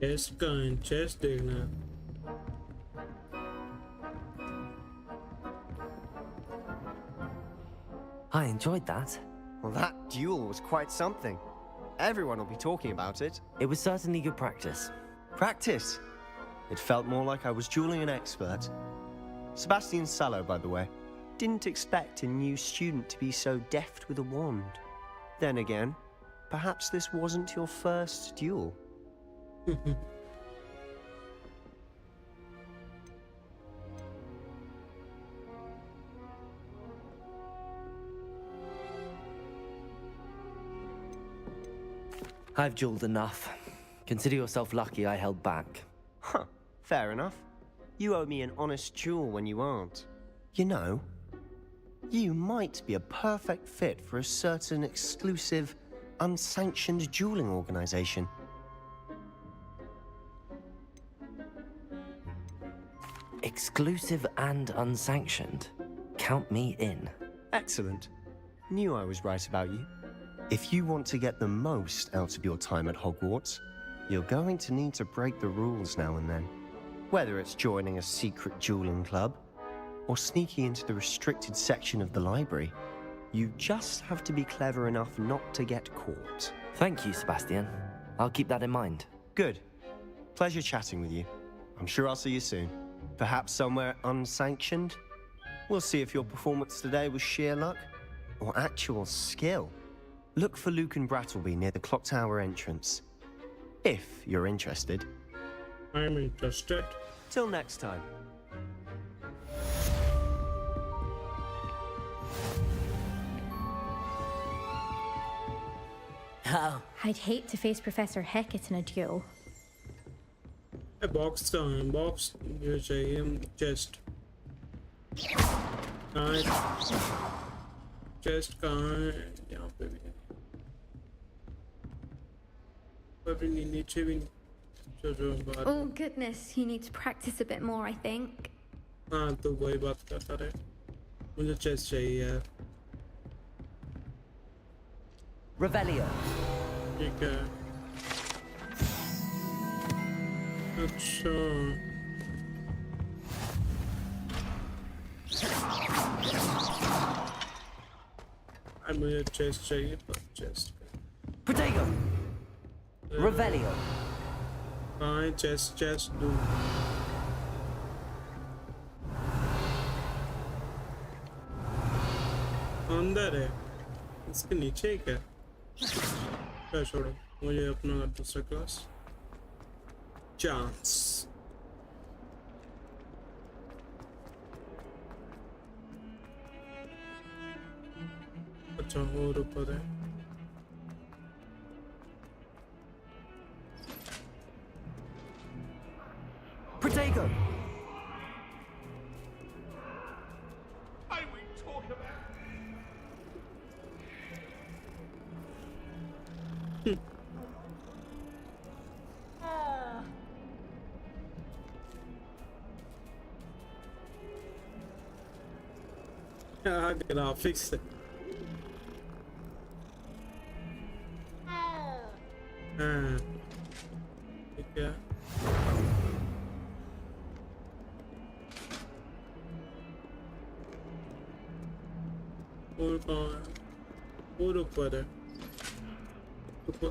Chest का chest देखना. I enjoyed that. Well, that duel was quite something. Everyone will be talking about it. It was certainly good practice. Practice? It felt more like I was dueling an expert. Sebastian Sallow, by the way. Didn't expect a new student to be so deft with a wand. Then again, perhaps this wasn't your first duel. I've dueled enough. Consider yourself lucky I held back. Huh, fair enough. You owe me an honest duel when you aren't. You know, you might be a perfect fit for a certain exclusive, unsanctioned dueling organization. Exclusive and unsanctioned. Count me in. Excellent. Knew I was right about you. If you want to get the most out of your time at Hogwarts, you're going to need to break the rules now and then. Whether it's joining a secret dueling club, or sneaking into the restricted section of the library, you just have to be clever enough not to get caught. Thank you, Sebastian. I'll keep that in mind. Good. Pleasure chatting with you. I'm sure I'll see you soon. Perhaps somewhere unsanctioned? We'll see if your performance today was sheer luck, or actual skill, look for Luke and Brattleby near the clock tower entrance. If you're interested. I'm interested. Till next time. Oh. I'd hate to face Professor Hecat in a duel. A box time, box ये चाहिए chest. Chest कहाँ है? यहाँ पे भी नहीं, नीचे भी नहीं. Oh goodness, you need to practice a bit more, I think. हाँ तो वही बात करता रहे. मुझे chest चाहिए यार. Revelio. ठीक है. अच्छा. मुझे chest चाहिए पर chest. Protego. Revelio. कहाँ है chest do. अंदर है. इसके नीचे ही क्या? क्या छोड़ो. मुझे अपना दूसरा क्लास. Chance. अच्छा और ऊपर है. Protego. I will talk about. हाँ ग्राफिक्स है. हाँ ठीक है. और कहाँ है? और ऊपर है. ऊपर.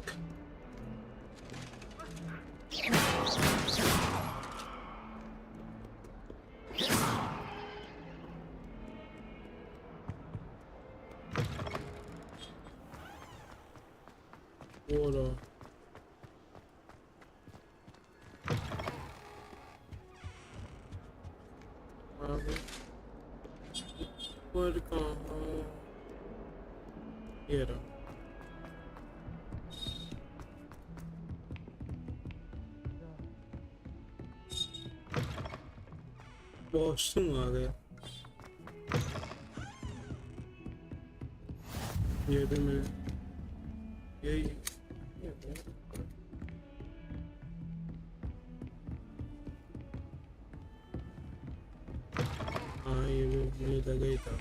और आगे. ऊपर कहाँ? ये रहा. वॉशरूम आ गया. ये भी मैं यही. हाँ ये भी मुझे लगा ही था.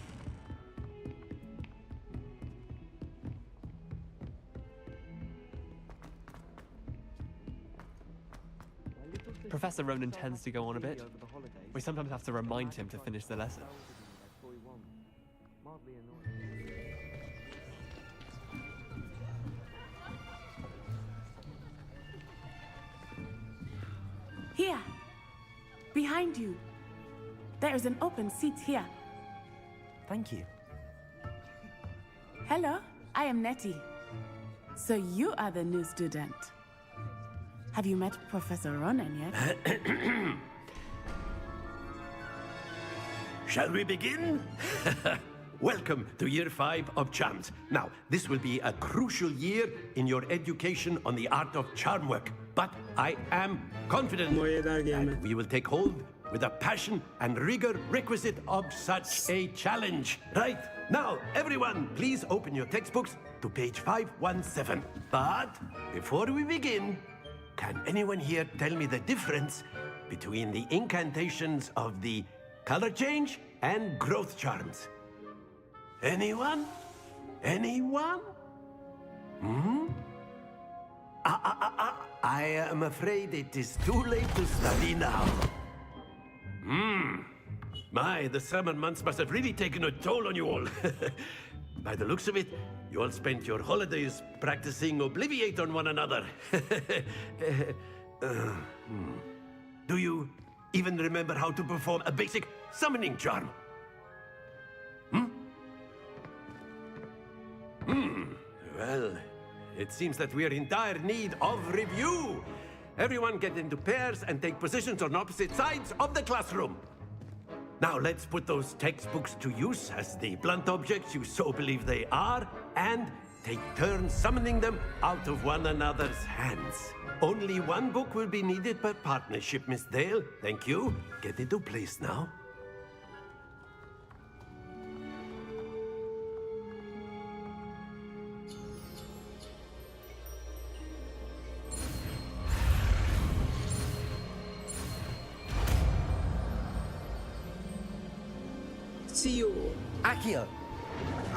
Professor Ronan tends to go on a bit. We sometimes have to remind him to finish the lesson. Here, behind you. There is an open seat here. Thank you. Hello, I am Nettie. So you are the new student. Have you met Professor Ronan yet? Shall we begin? Welcome to Year 5 of Charms. Now, this will be a crucial year in your education on the art of charm work. But I am confident that we will take hold with the passion and rigor requisite of such a challenge. Right? Now, everyone, please open your textbooks to page 517. But before we begin, can anyone here tell me the difference between the incantations of the color change and growth charms? Anyone? Anyone? Hmm? I am afraid it is too late to study now. My, the summer months must have really taken a toll on you all. By the looks of it, you all spent your holidays practicing Obliviate on one another. Do you even remember how to perform a basic summoning charm? Well, it seems that we're in dire need of review. Everyone get into pairs and take positions on opposite sides of the classroom. Now let's put those textbooks to use as the blunt objects you so believe they are, and take turns summoning them out of one another's hands. Only one book will be needed per partnership, Miss Dale. Thank you. Get into place now.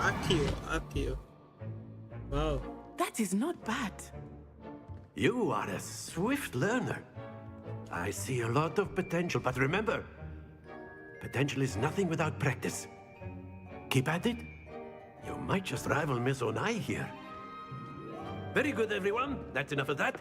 Accio. Accio. Wow. That is not bad. You are a swift learner. I see a lot of potential, but remember, potential is nothing without practice. Keep at it. You might just rival Miss Onai here. Very good, everyone. That's enough of that.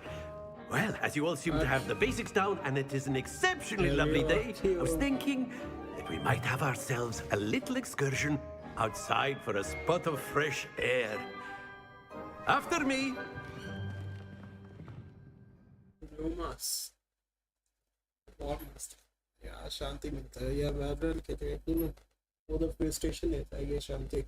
Well, as you all seem to have the basics down, and it is an exceptionally lovely day, I was thinking that we might have ourselves a little excursion outside for a spot of fresh air. After me. Romas. बहुत मस्त यार शांति मिलता है यार background के देखने में वो तो प्ले स्टेशन है ये शांति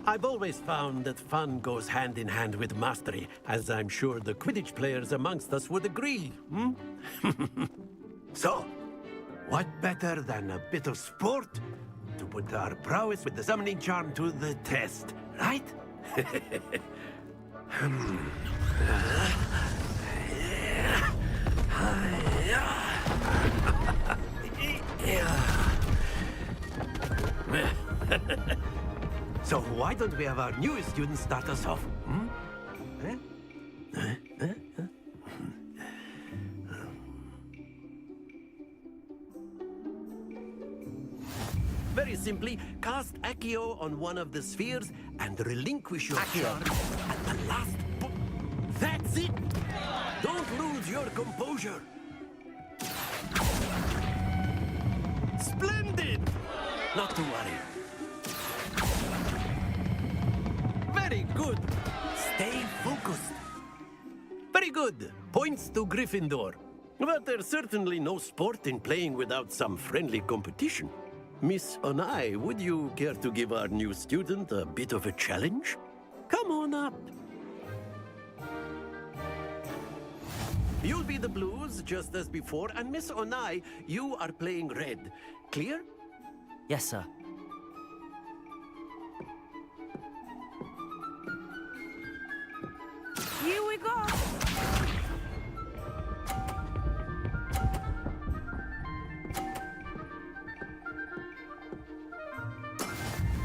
I've always found that fun goes hand in hand with mastery, as I'm sure the Quidditch players amongst us would agree, So, what better than a bit of sport to put our prowess with the summoning charm to the test, right? So why don't we have our newest student start us off? Very simply, cast Accio on one of the spheres and relinquish your charm at the last That's it! Don't lose your composure! Splendid! Not to worry. Very good. Stay focused. Very good. Points to Gryffindor. But there's certainly no sport in playing without some friendly competition. Miss Onai, would you care to give our new student a bit of a challenge? Come on up. You'll be the blues, just as before, and Miss Onai, you are playing red. Clear? Yes, sir. Here we go.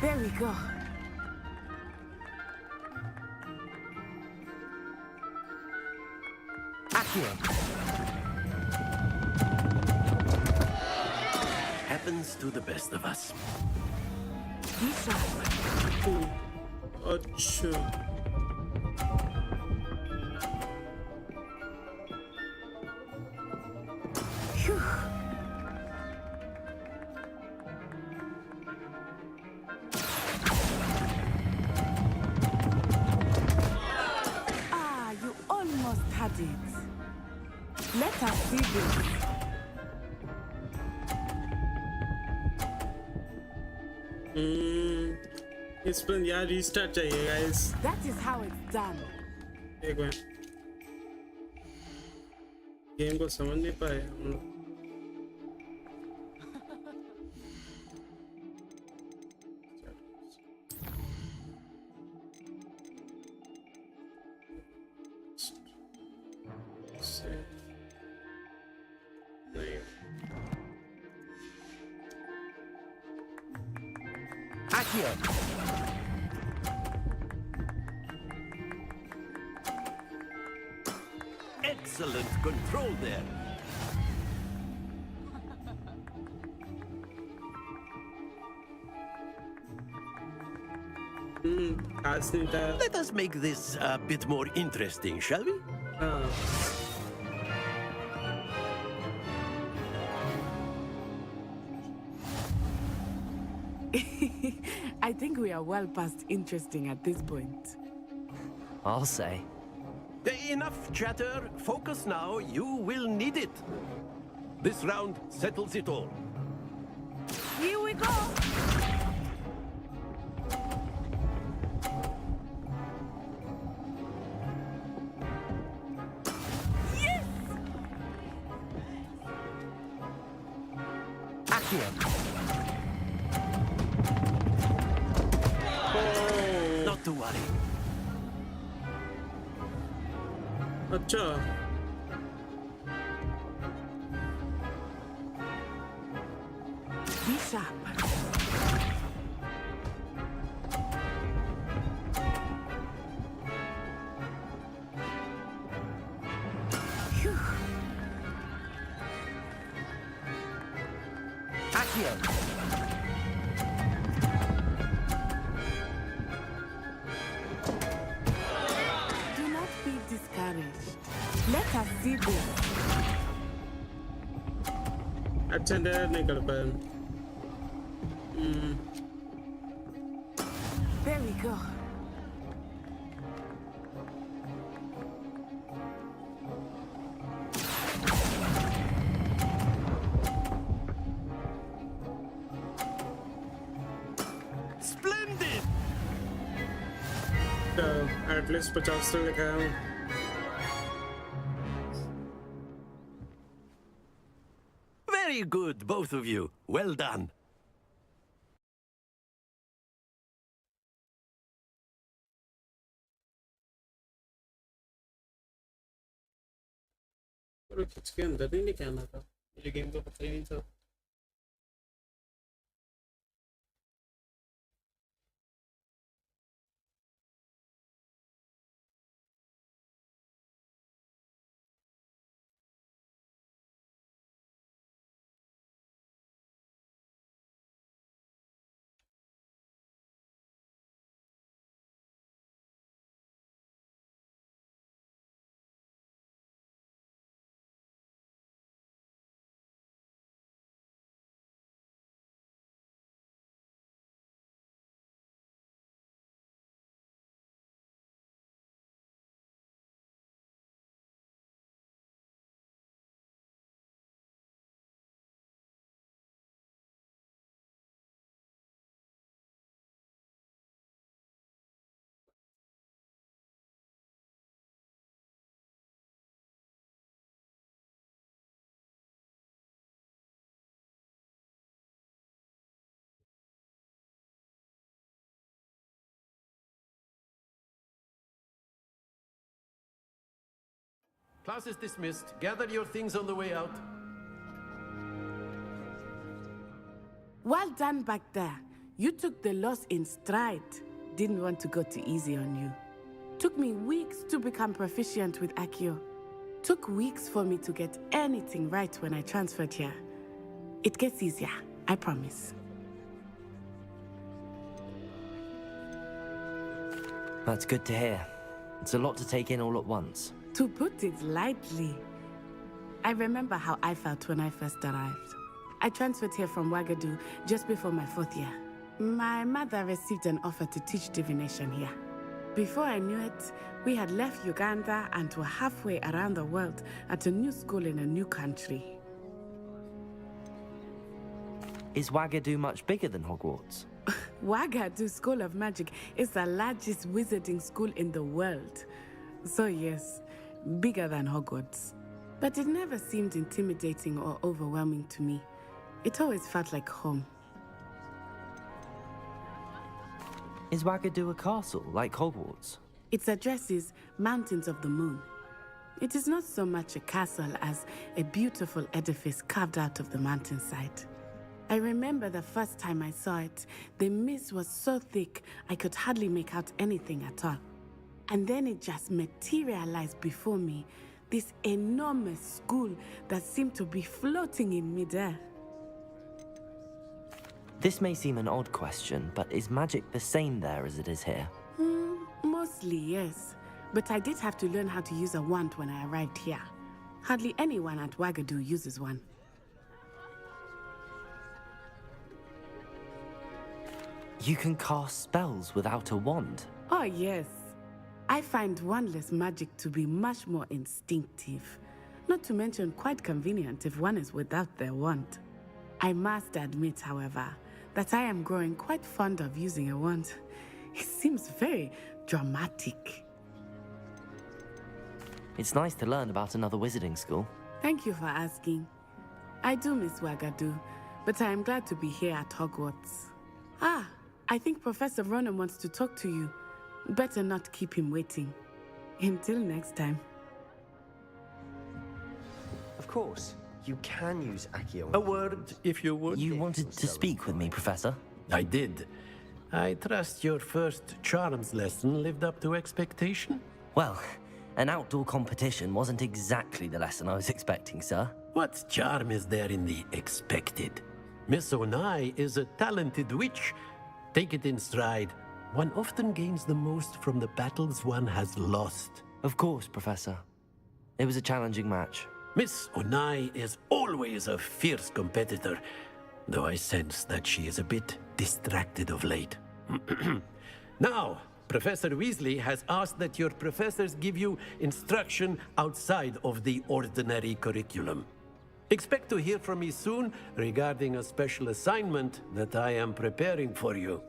There we go. Happens to the best of us. अच्छा at it. Let us see this. इस पर यार restart चाहिए guys. That is how it's done. एक minute. Game को समझ नहीं पाए हम लोग. Excellent control there. Let us make this a bit more interesting, shall we? I think we are well past interesting at this point. I'll say. Enough chatter. Focus now. You will need it. This round settles it all. Here we go. Yes! Not to worry. अच्छा. Be sharp. Phew. Accio. Do not be discouraged. Let us see this. अच्छा डर नहीं कर पाया. There we go. Splendid! At least 50 तो लिखा है. Very good, both of you. Well done. और इसके अंदर नहीं निकालना था. मुझे गेम का पता ही नहीं था. Class is dismissed. Gather your things on the way out. Well done back there. You took the loss in stride. Didn't want to go too easy on you. Took me weeks to become proficient with Accio. Took weeks for me to get anything right when I transferred here. It gets easier, I promise. That's good to hear. It's a lot to take in all at once. To put it lightly, I remember how I felt when I first arrived. I transferred here from Wagadu just before my 4th year. My mother received an offer to teach divination here. Before I knew it, we had left Uganda and were halfway around the world at a new school in a new country. Is Wagadu much bigger than Hogwarts? Wagadu School of Magic is the largest wizarding school in the world. So yes, bigger than Hogwarts. But it never seemed intimidating or overwhelming to me. It always felt like home. Is Wagadu a castle, like Hogwarts? Its address is Mountains of the Moon. It is not so much a castle as a beautiful edifice carved out of the mountainside. I remember the first time I saw it, the mist was so thick I could hardly make out anything at all. And then it just materialized before me, this enormous school that seemed to be floating in midair. This may seem an odd question, but is magic the same there as it is here? Mostly, yes. But I did have to learn how to use a wand when I arrived here. Hardly anyone at Wagadu uses one. You can cast spells without a wand? Oh, yes. I find wandless magic to be much more instinctive. Not to mention quite convenient if one is without their wand. I must admit, however, that I am growing quite fond of using a wand. It seems very dramatic. It's nice to learn about another wizarding school. Thank you for asking. I do miss Wagadu, but I am glad to be here at Hogwarts. Ah, I think Professor Ronan wants to talk to you. Better not keep him waiting. Until next time. Of course, you can use Accio. A word, if you would. You wanted to speak with me, Professor? I did. I trust your first charms lesson lived up to expectation? Well, an outdoor competition wasn't exactly the lesson I was expecting, sir. What charm is there in the expected? Miss Onai is a talented witch. Take it in stride. One often gains the most from the battles one has lost. Of course, Professor. It was a challenging match. Miss Onai is always a fierce competitor, though I sense that she is a bit distracted of late. Now, Professor Weasley has asked that your professors give you instruction outside of the ordinary curriculum. Expect to hear from me soon regarding a special assignment that I am preparing for you.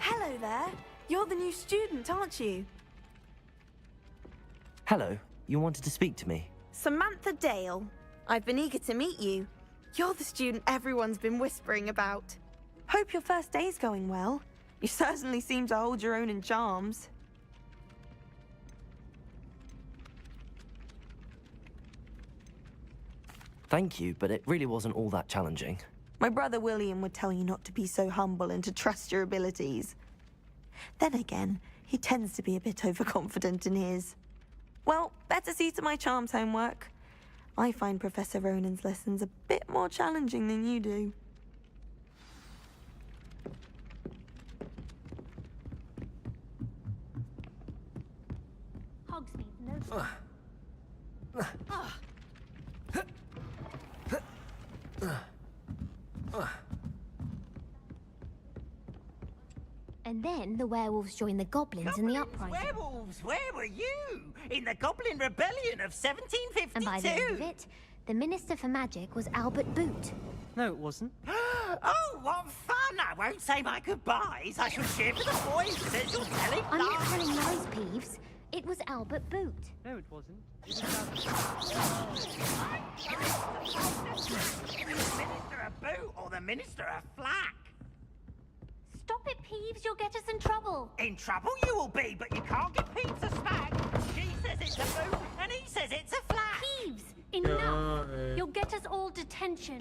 Hello there. You're the new student, aren't you? Hello, you wanted to speak to me? Samantha Dale. I've been eager to meet you. You're the student everyone's been whispering about. Hope your first day's going well. You certainly seem to hold your own in charms. Thank you, but it really wasn't all that challenging. My brother William would tell you not to be so humble and to trust your abilities. Then again, he tends to be a bit overconfident in his. Well, better see to my charms homework. I find Professor Ronan's lessons a bit more challenging than you do. Hogsmeade, no. And then the werewolves joined the goblins in the uprising. Werewolves, where were you? In the Goblin Rebellion of 1752? And by the end of it, the Minister for Magic was Albert Boot. No, it wasn't. Oh, what fun! I won't say my goodbyes. I shall cheer for the boy who says you're telling I'm not lies. telling lies, Peeves. It was Albert Boot. No, it wasn't. The Minister of Boot or the Minister of Flack? Stop it, Peeves. You'll get us in trouble. In trouble you will be, but you can't give Peeves a smack. She says it's a boot, and he says it's a flack. Peeves, enough. You'll get us all detention.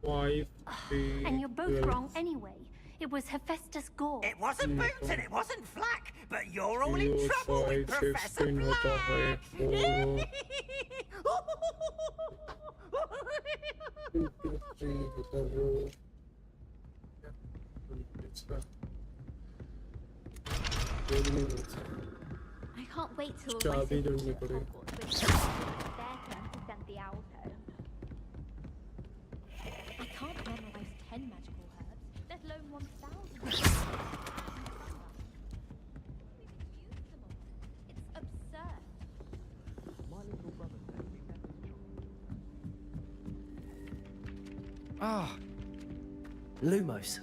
And you're both wrong anyway. It was Hephaestus Gore. It wasn't Boot and it wasn't Flack, but you're all in trouble with Professor Flack. I can't wait till my siblings get to Hogwarts. It's their turn to send the owl home. can't memorize 10 magical herbs, let alone 1,000. It's absurd. My little brother said we met this job. Ah, Lumos.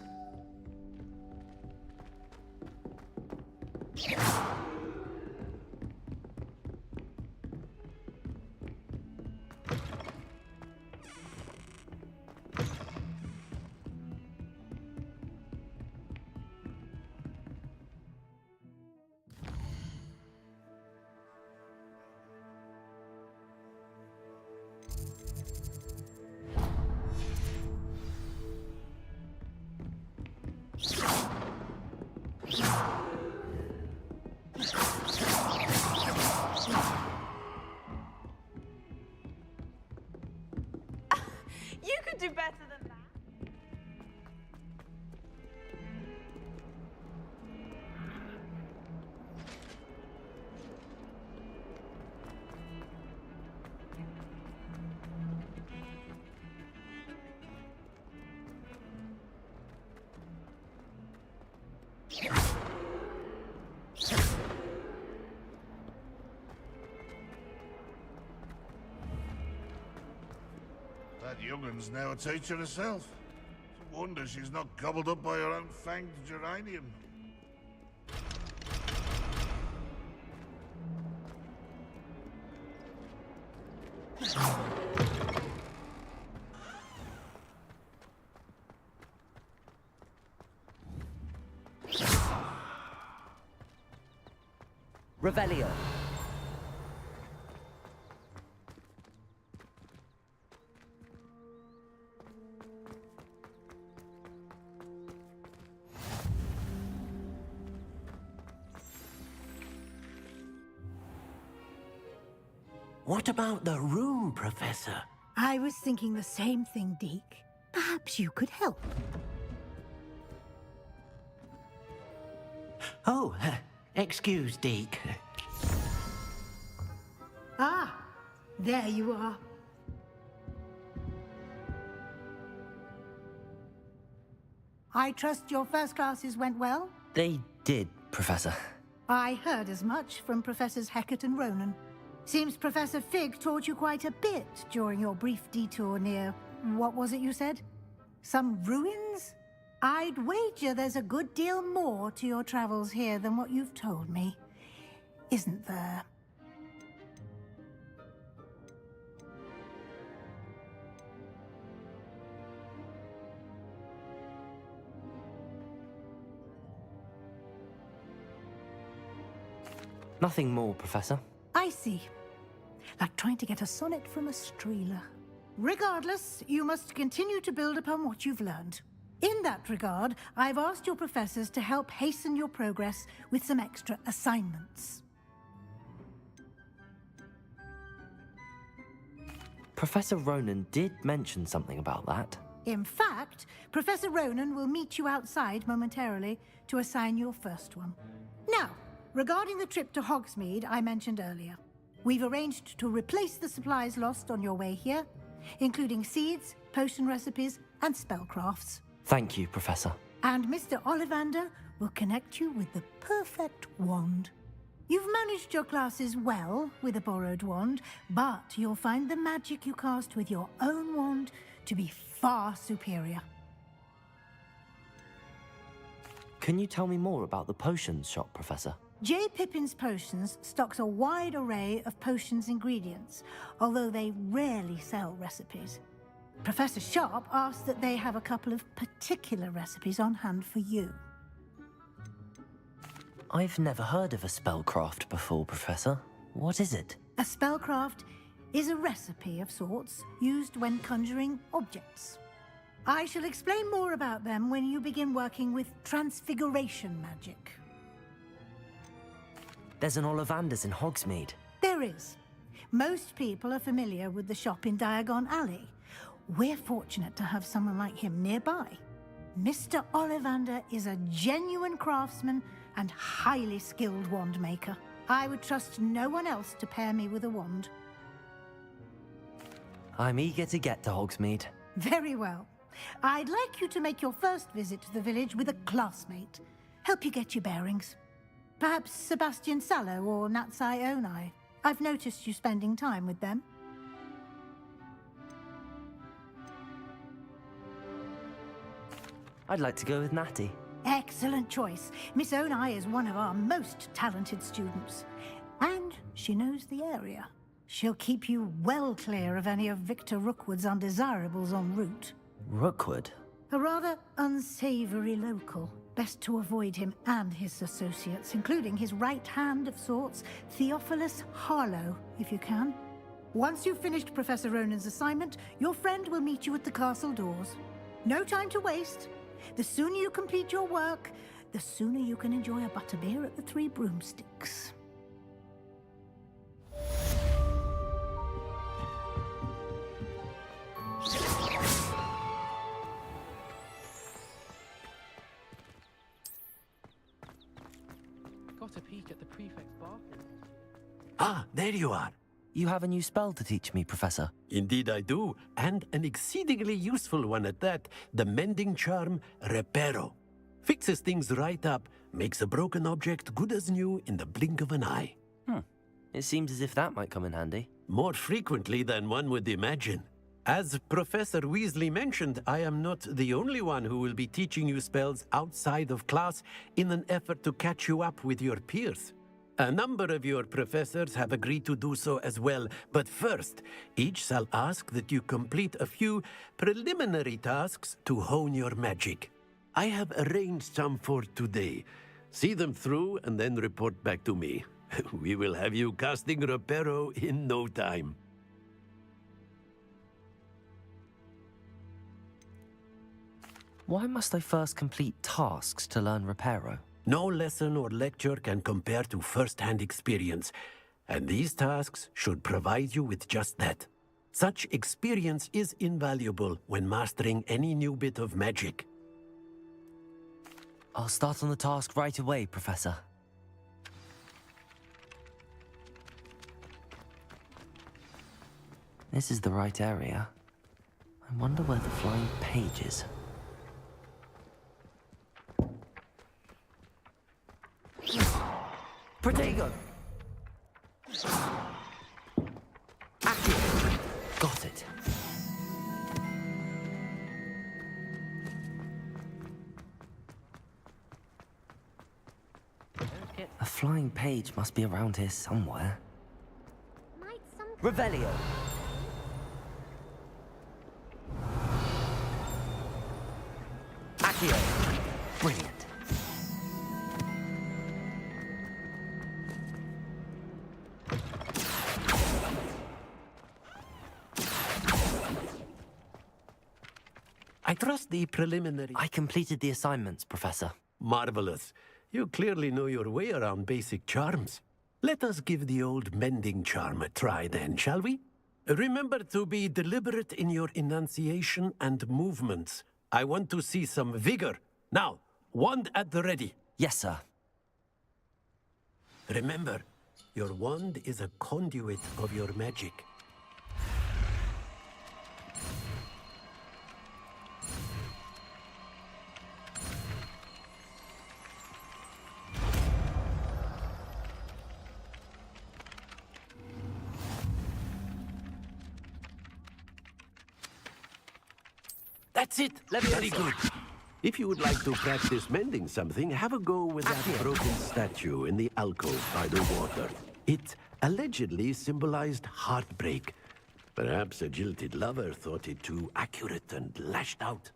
You could do better than that. That youngun's now a teacher herself. It's a wonder she's not gobbled up by her own fanged geranium. Revelio. What about the room, Professor? I was thinking the same thing, Deke. Perhaps you could help. Oh, excuse, Deke. Ah, there you are. I trust your first classes went well? They did, Professor. I heard as much from Professors Hecat and Ronan. Seems Professor Fig taught you quite a bit during your brief detour near... what was it you said? Some ruins? I'd wager there's a good deal more to your travels here than what you've told me. Isn't there? Nothing more, Professor. I see. Like trying to get a sonnet from a streeler. Regardless, you must continue to build upon what you've learned. In that regard, I've asked your professors to help hasten your progress with some extra assignments. Professor Ronan did mention something about that. In fact, Professor Ronan will meet you outside momentarily to assign your first one. Now, regarding the trip to Hogsmeade I mentioned earlier, we've arranged to replace the supplies lost on your way here, including seeds, potion recipes, and spellcrafts. Thank you, Professor. And Mr. Ollivander will connect you with the perfect wand. You've managed your classes well with a borrowed wand, but you'll find the magic you cast with your own wand to be far superior. Can you tell me more about the potions shop, Professor? J. Pippin's Potions stocks a wide array of potions ingredients, although they rarely sell recipes. Professor Sharp asked that they have a couple of particular recipes on hand for you. I've never heard of a spellcraft before, Professor. What is it? A spellcraft is a recipe of sorts used when conjuring objects. I shall explain more about them when you begin working with transfiguration magic. There's an Ollivander's in Hogsmeade. There is. Most people are familiar with the shop in Diagon Alley. We're fortunate to have someone like him nearby. Mr. Ollivander is a genuine craftsman and highly skilled wand maker. I would trust no one else to pair me with a wand. I'm eager to get to Hogsmeade. Very well. I'd like you to make your first visit to the village with a classmate. Help you get your bearings. Perhaps Sebastian Sallow or Natsai Onai. I've noticed you spending time with them. I'd like to go with Natty. Excellent choice. Miss Onai is one of our most talented students. And she knows the area. She'll keep you well clear of any of Victor Rookwood's undesirables en route. Rookwood? A rather unsavory local. Best to avoid him and his associates, including his right hand of sorts, Theophilus Harlow, if you can. Once you've finished Professor Ronan's assignment, your friend will meet you at the castle doors. No time to waste. The sooner you complete your work, the sooner you can enjoy a butterbeer at the Three Broomsticks. Got a peek at the prefect's bathroom. Ah, there you are. You have a new spell to teach me, Professor. Indeed I do, and an exceedingly useful one at that. The mending charm, Reparo. Fixes things right up, makes a broken object good as new in the blink of an eye. It seems as if that might come in handy. More frequently than one would imagine. As Professor Weasley mentioned, I am not the only one who will be teaching you spells outside of class in an effort to catch you up with your peers. A number of your professors have agreed to do so as well, but first, each shall ask that you complete a few preliminary tasks to hone your magic. I have arranged some for today. See them through and then report back to me. We will have you casting Reparo in no time. Why must I first complete tasks to learn Reparo? No lesson or lecture can compare to first-hand experience, and these tasks should provide you with just that. Such experience is invaluable when mastering any new bit of magic. I'll start on the task right away, Professor. This is the right area. I wonder where the flying page is. Protego! Accio! Got it. A flying page must be around here somewhere. Revelio! Accio! Brilliant. I trust the preliminary... I completed the assignments, Professor. Marvelous. You clearly know your way around basic charms. Let us give the old mending charm a try then, shall we? Remember to be deliberate in your enunciation and movements. I want to see some vigor. Now, wand at the ready. Yes, sir. Remember, your wand is a conduit of your magic. That's it! Very good. If you would like to practice mending something, have a go with that broken statue in the alcove by the water. It allegedly symbolized heartbreak. Perhaps a jilted lover thought it too accurate and lashed out.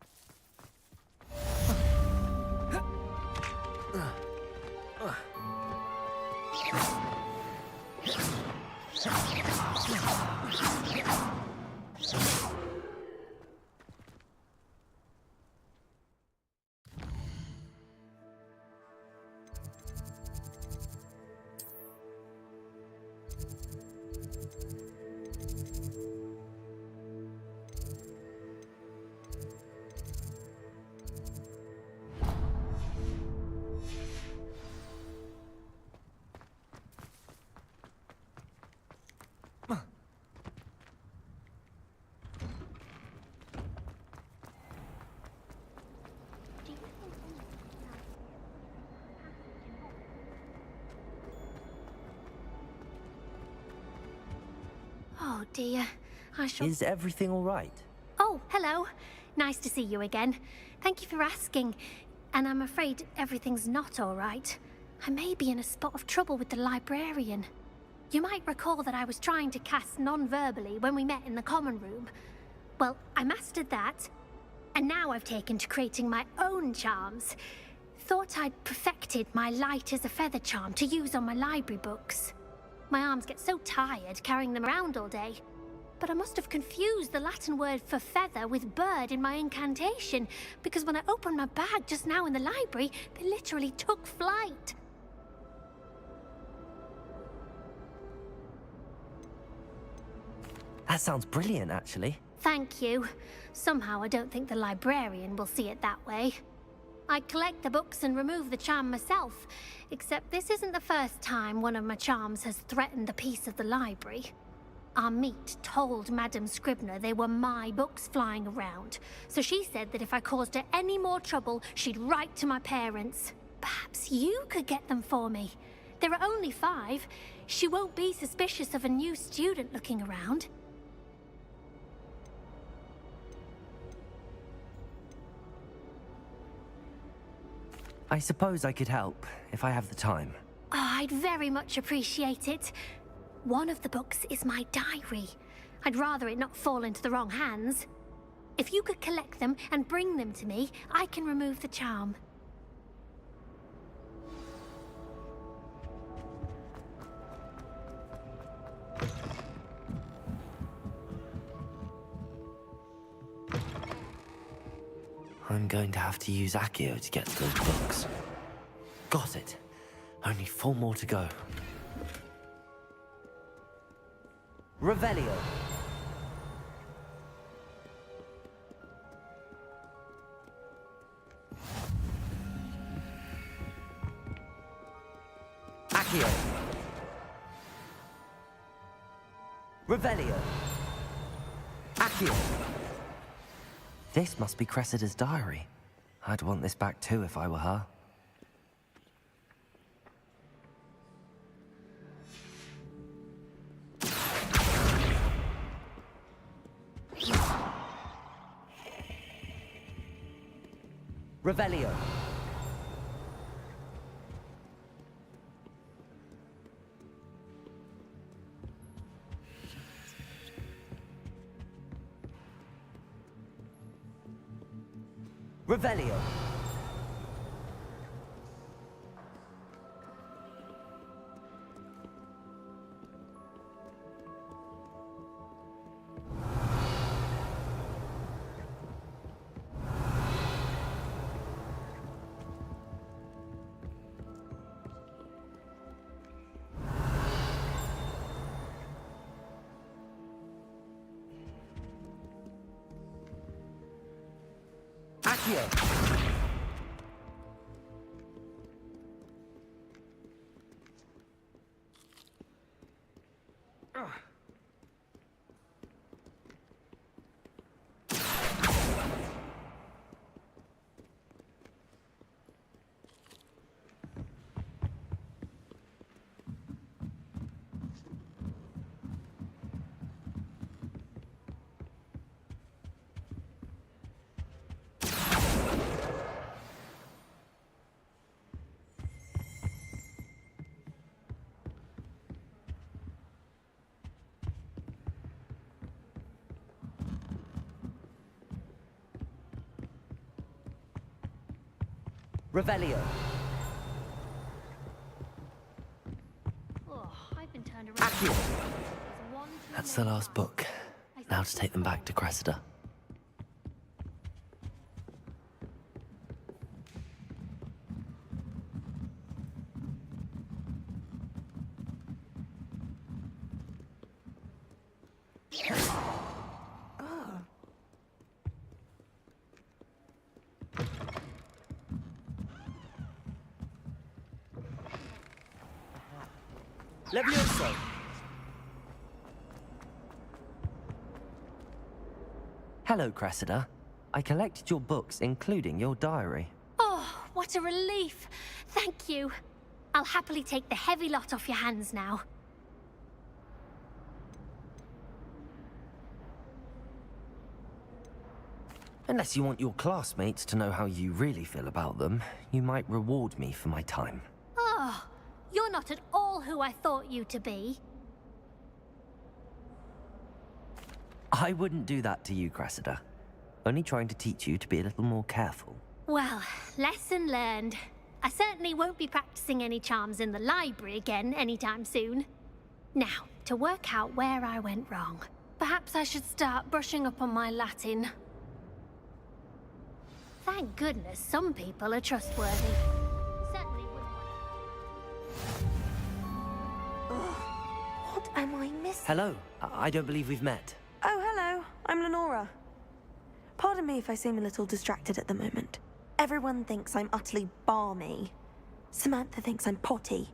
dear. I shall... Is everything all right? Oh, hello. Nice to see you again. Thank you for asking. And I'm afraid everything's not all right. I may be in a spot of trouble with the librarian. You might recall that I was trying to cast non-verbally when we met in the common room. Well, I mastered that, and now I've taken to creating my own charms. Thought I'd perfected my light as a feather charm to use on my library books. My arms get so tired carrying them around all day. But I must have confused the Latin word for feather with bird in my incantation, because when I opened my bag just now in the library, they literally took flight. That sounds brilliant, actually. Thank you. Somehow I don't think the librarian will see it that way. I collect the books and remove the charm myself, except this isn't the first time one of my charms has threatened the peace of the library. Our meet told Madame Scribner they were my books flying around, so she said that if I caused her any more trouble, she'd write to my parents. Perhaps you could get them for me. There are only 5. She won't be suspicious of a new student looking around. I suppose I could help, if I have the time. Oh, I'd very much appreciate it. One of the books is my diary. I'd rather it not fall into the wrong hands. If you could collect them and bring them to me, I can remove the charm. I'm going to have to use Accio to get to those books. Got it. Only 4 more to go. Revelio. Accio. Revelio. Accio. This must be Cressida's diary. I'd want this back too if I were her. Revelio. Revelio. Accio. Revelio. Oh, I've been turned around. Accio. That's the last book. Now to take them back to Cressida. Levioso! Hello, Cressida. I collected your books, including your diary. Oh, what a relief. Thank you. I'll happily take the heavy lot off your hands now. Unless you want your classmates to know how you really feel about them, you might reward me for my time. Oh, you're not at all who I thought you to be. I wouldn't do that to you, Cressida. Only trying to teach you to be a little more careful. Well, lesson learned. I certainly won't be practicing any charms in the library again anytime soon. Now, to work out where I went wrong. Perhaps I should start brushing up on my Latin. Thank goodness some people are trustworthy. Certainly wouldn't want... What am I missing? Hello. I don't believe we've met. Oh, hello. I'm Lenora. Pardon me if I seem a little distracted at the moment. Everyone thinks I'm utterly balmy. Samantha thinks I'm potty.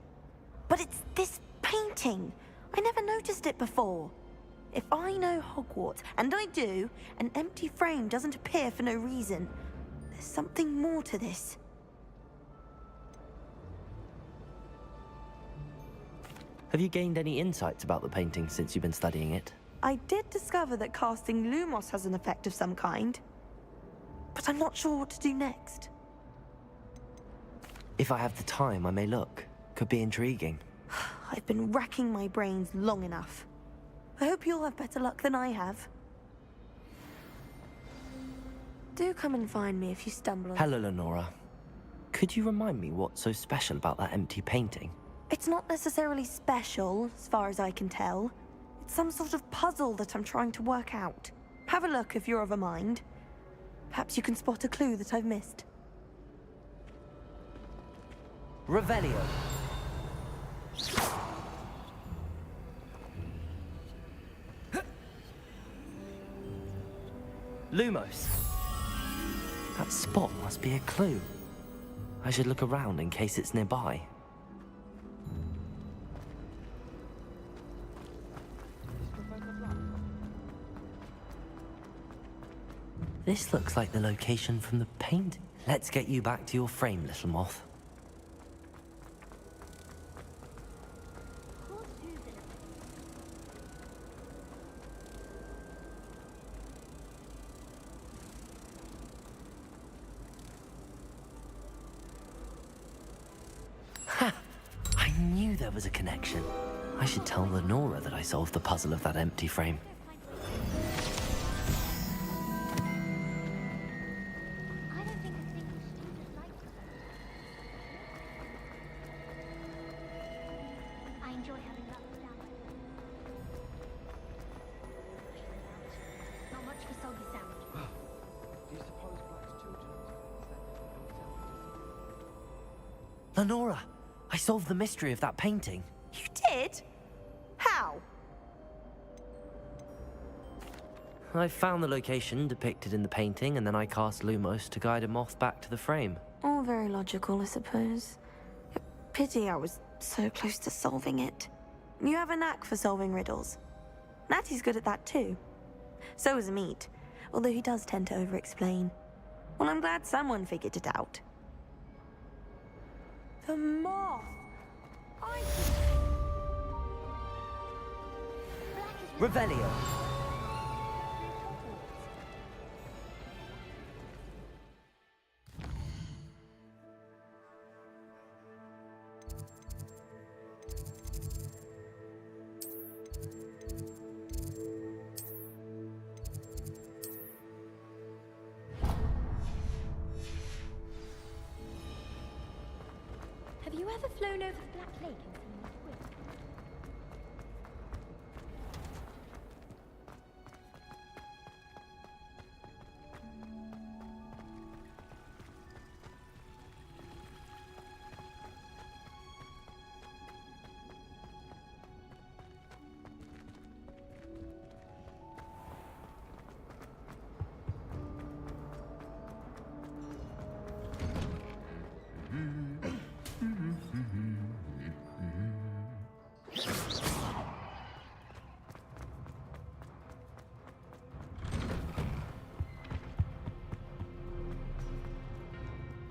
But it's this painting. I never noticed it before. If I know Hogwarts, and I do, an empty frame doesn't appear for no reason. There's something more to this. Have you gained any insights about the painting since you've been studying it? I did discover that casting Lumos has an effect of some kind. But I'm not sure what to do next. If I have the time, I may look. Could be intriguing. I've been racking my brains long enough. I hope you'll have better luck than I have. Do come and find me if you stumble on... Hello, Lenora. Could you remind me what's so special about that empty painting? It's not necessarily special, as far as I can tell. It's some sort of puzzle that I'm trying to work out. Have a look if you're of a mind. Perhaps you can spot a clue that I've missed. Revelio. Lumos. That spot must be a clue. I should look around in case it's nearby. This looks like the location from the paint. Let's get you back to your frame, little moth. Ha! I knew there was a connection. I should tell Lenora that I solved the puzzle of that empty frame. Lenora, I solved the mystery of that painting. You did? How? I found the location depicted in the painting, and then I cast Lumos to guide a moth back to the frame. All very logical, I suppose. Pity I was so close to solving it. You have a knack for solving riddles. Natty's good at that too. So is Amit, although he does tend to over-explain. Well, I'm glad someone figured it out. The moth! Revelio. Have you ever flown over the Black Lake in someone's whip?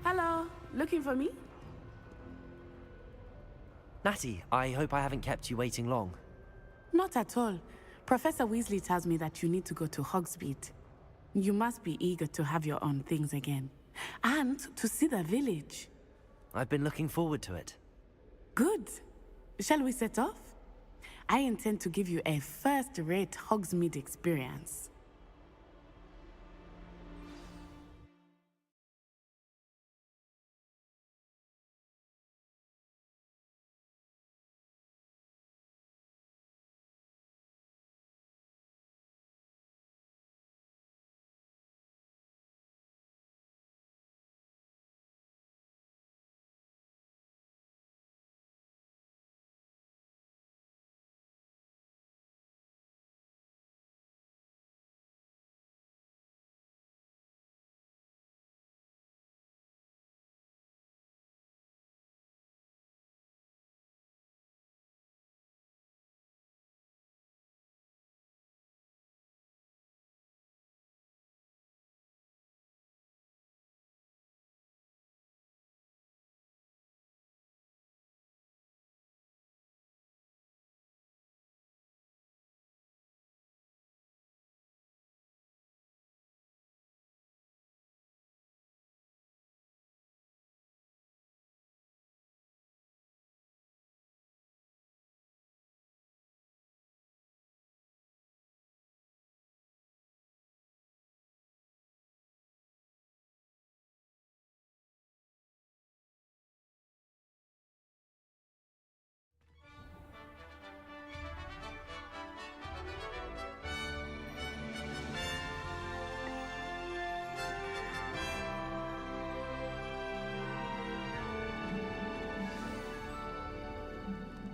Hello, looking for me? Natty, I hope I haven't kept you waiting long. Not at all. Professor Weasley tells me that you need to go to Hogsmeade. You must be eager to have your own things again. And to see the village. I've been looking forward to it. Good. Shall we set off? I intend to give you a first-rate Hogsmeade experience.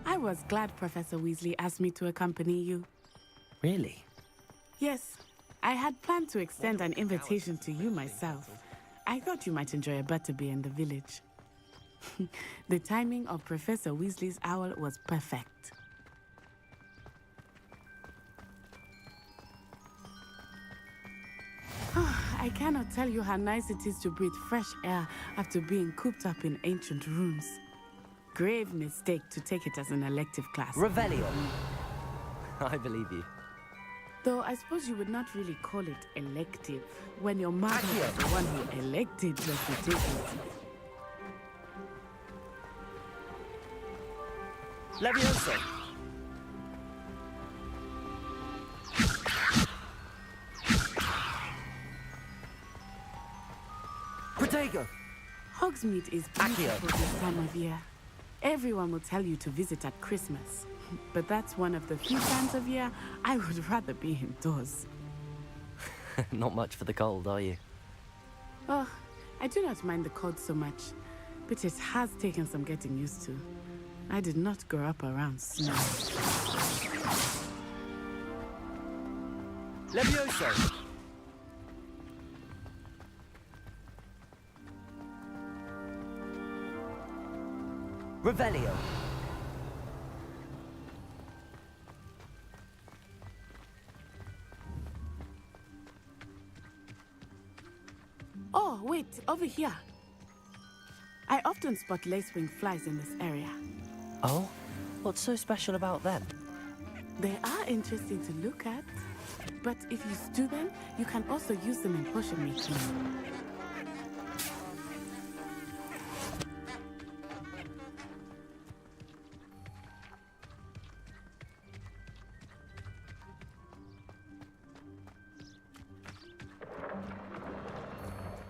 I was glad Professor Weasley asked me to accompany you. Really? Yes, I had planned to extend an invitation to you myself. I thought you might enjoy a butterbeer in the village. The timing of Professor Weasley's owl was perfect. I cannot tell you how nice it is to breathe fresh air after being cooped up in ancient rooms. Grave mistake to take it as an elective class. Revelio. I believe you. Though I suppose you would not really call it elective when your mother was the one who elected you to take it. Levioso. Protego. Hogsmeade is beautiful this time of year. Everyone will tell you to visit at Christmas. But that's one of the few times of year I would rather be indoors. Not much for the cold, are you? Oh, I do not mind the cold so much, but it has taken some getting used to. I did not grow up around snow. Levioso! Revelio! Oh, wait, over here. I often spot lacewing flies in this area. Oh? What's so special about them? They are interesting to look at, but if you stew them, you can also use them in potion making.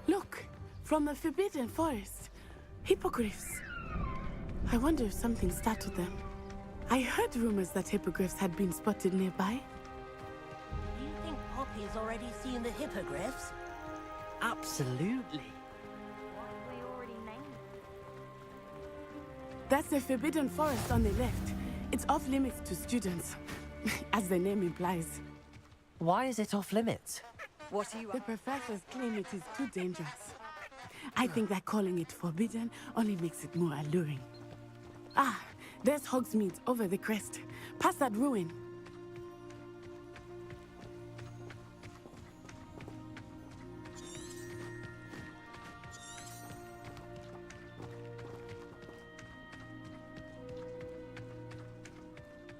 Look, from the Forbidden Forest, hippogriffs. I wonder if something startled them. I heard rumors that hippogriffs had been spotted nearby. Do you think Poppy's already seen the hippogriffs? Absolutely. That's the Forbidden Forest on the left. It's off limits to students, as the name implies. Why is it off limits? What the professors claim it is too dangerous. I think that calling it forbidden only makes it more alluring. Ah, there's Hogsmeade over the crest, past that ruin.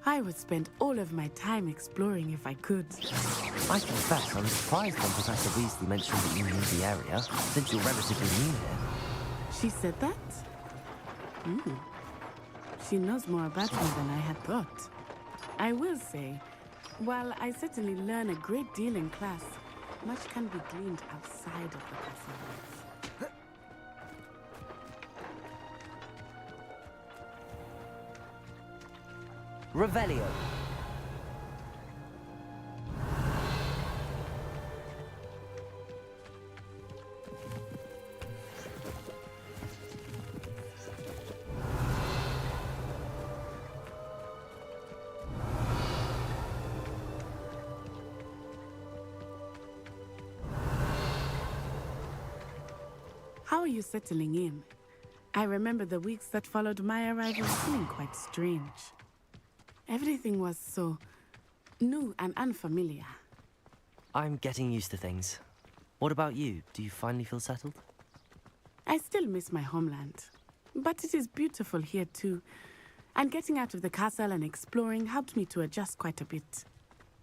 I would spend all of my time exploring if I could. I confess I'm surprised when Professor Weasley mentioned that you knew the area, since you're relatively new here. She said that? She knows more about me than I had thought. I will say, while I certainly learn a great deal in class, much can be gleaned outside of the castle walls. Revelio. How are you settling in? I remember the weeks that followed my arrival feeling quite strange. Everything was so new and unfamiliar. I'm getting used to things. What about you? Do you finally feel settled? I still miss my homeland, but it is beautiful here too. And getting out of the castle and exploring helped me to adjust quite a bit.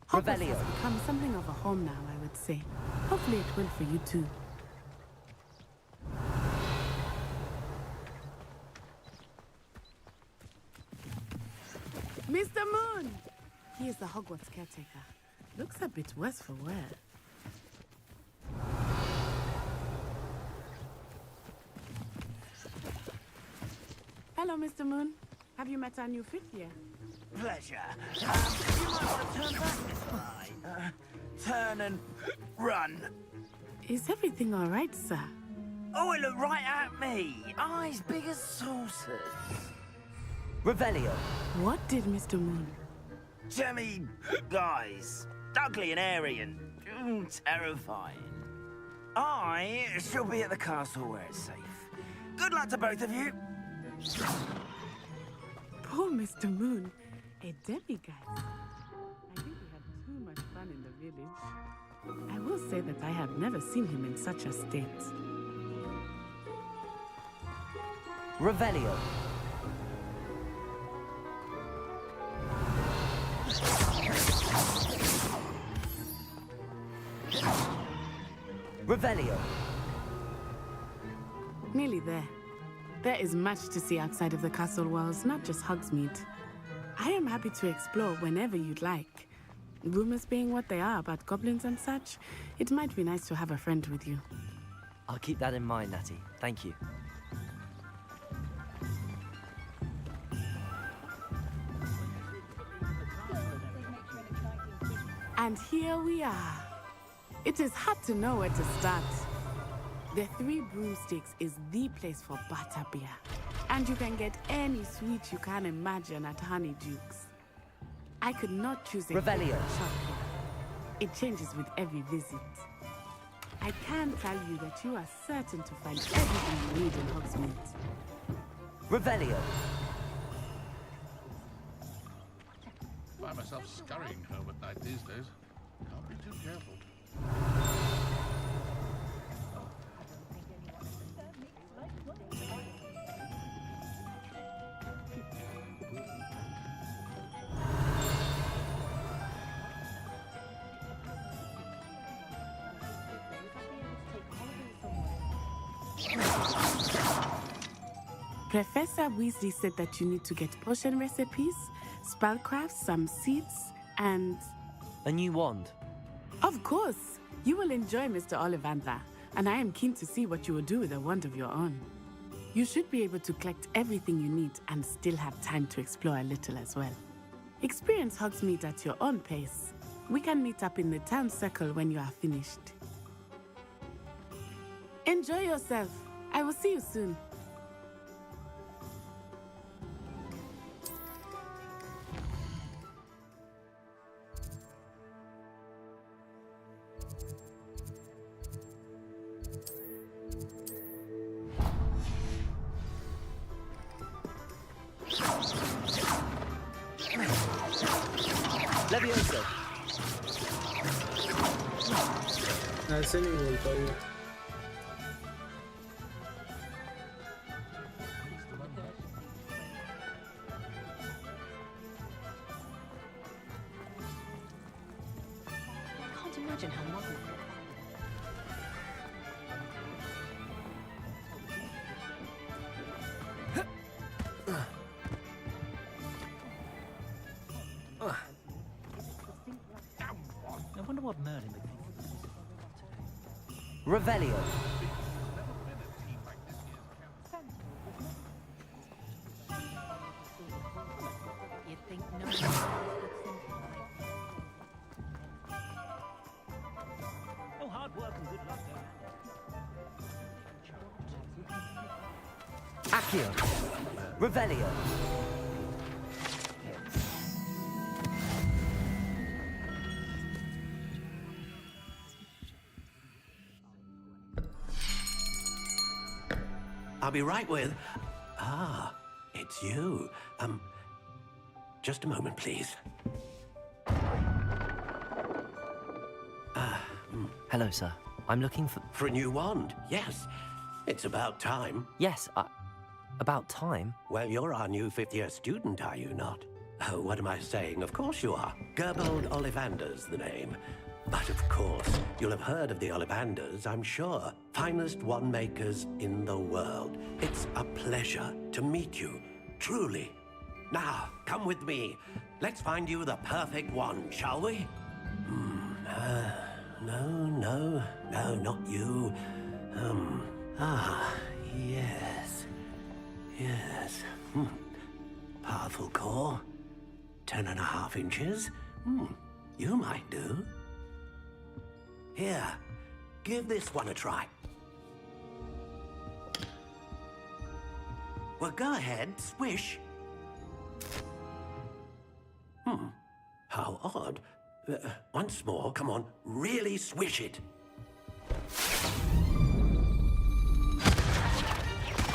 Hogwarts has become something of a home now, I would say. Hopefully it will for you too. Mr. Moon! He is the Hogwarts caretaker. Looks a bit worse for wear. Hello, Mr. Moon. Have you met our new fifth year? Pleasure. You might want to turn back this way. Turn and run. Is everything all right, sir? Oh, it looked right at me. Eyes big as saucers. Revelio. What did Mr. Moon? Jemmy guys. Ugly and airy and terrifying. I shall be at the castle where it's safe. Good luck to both of you. Poor Mr. Moon. A demigod. I think he had too much fun in the village. I will say that I have never seen him in such a state. Revelio. Revelio. Nearly there. There is much to see outside of the castle walls, not just Hogsmeade. I am happy to explore whenever you'd like. Rumors being what they are about goblins and such, it might be nice to have a friend with you. I'll keep that in mind, Natty. Thank you. And here we are. It is hard to know where to start. The Three Broomsticks is the place for butterbeer. And you can get any sweet you can imagine at Honeydukes. I could not choose a favorite shop here. It changes with every visit. I can tell you that you are certain to find everything you need in Hogsmeade. Revelio. Find myself scurrying home at night these days. Can't be too careful. Professor Weasley said that you need to get potion recipes, spellcrafts, some seeds, and... A new wand. Of course! You will enjoy Mr. Ollivander, and I am keen to see what you will do with a wand of your own. You should be able to collect everything you need and still have time to explore a little as well. Experience Hogsmeade at your own pace. We can meet up in the town circle when you are finished. Enjoy yourself. I will see you soon. Levioso. ऐसे नहीं बोलता हूँ. imagine how modern. I wonder what Merlin would think. Revelio. You'd think no one Oh, hard work and good luck, though. Accio. Revelio. I'll be right with... Ah, it's you. Just a moment, please. Hello, sir. I'm looking for... For a new wand, yes. It's about time. Yes, about time? Well, you're our new fifth-year student, are you not? Oh, what am I saying? Of course you are. Gerbold Ollivander's the name. But of course, you'll have heard of the Ollivanders, I'm sure. Finest wand makers in the world. It's a pleasure to meet you, truly. Now, come with me. Let's find you the perfect wand, shall we? No, not you. Yes. Yes. Powerful core. 10.5 inches. You might do. Here, give this one a try. Well, go ahead, swish. How odd. Once more, come on, really swish it.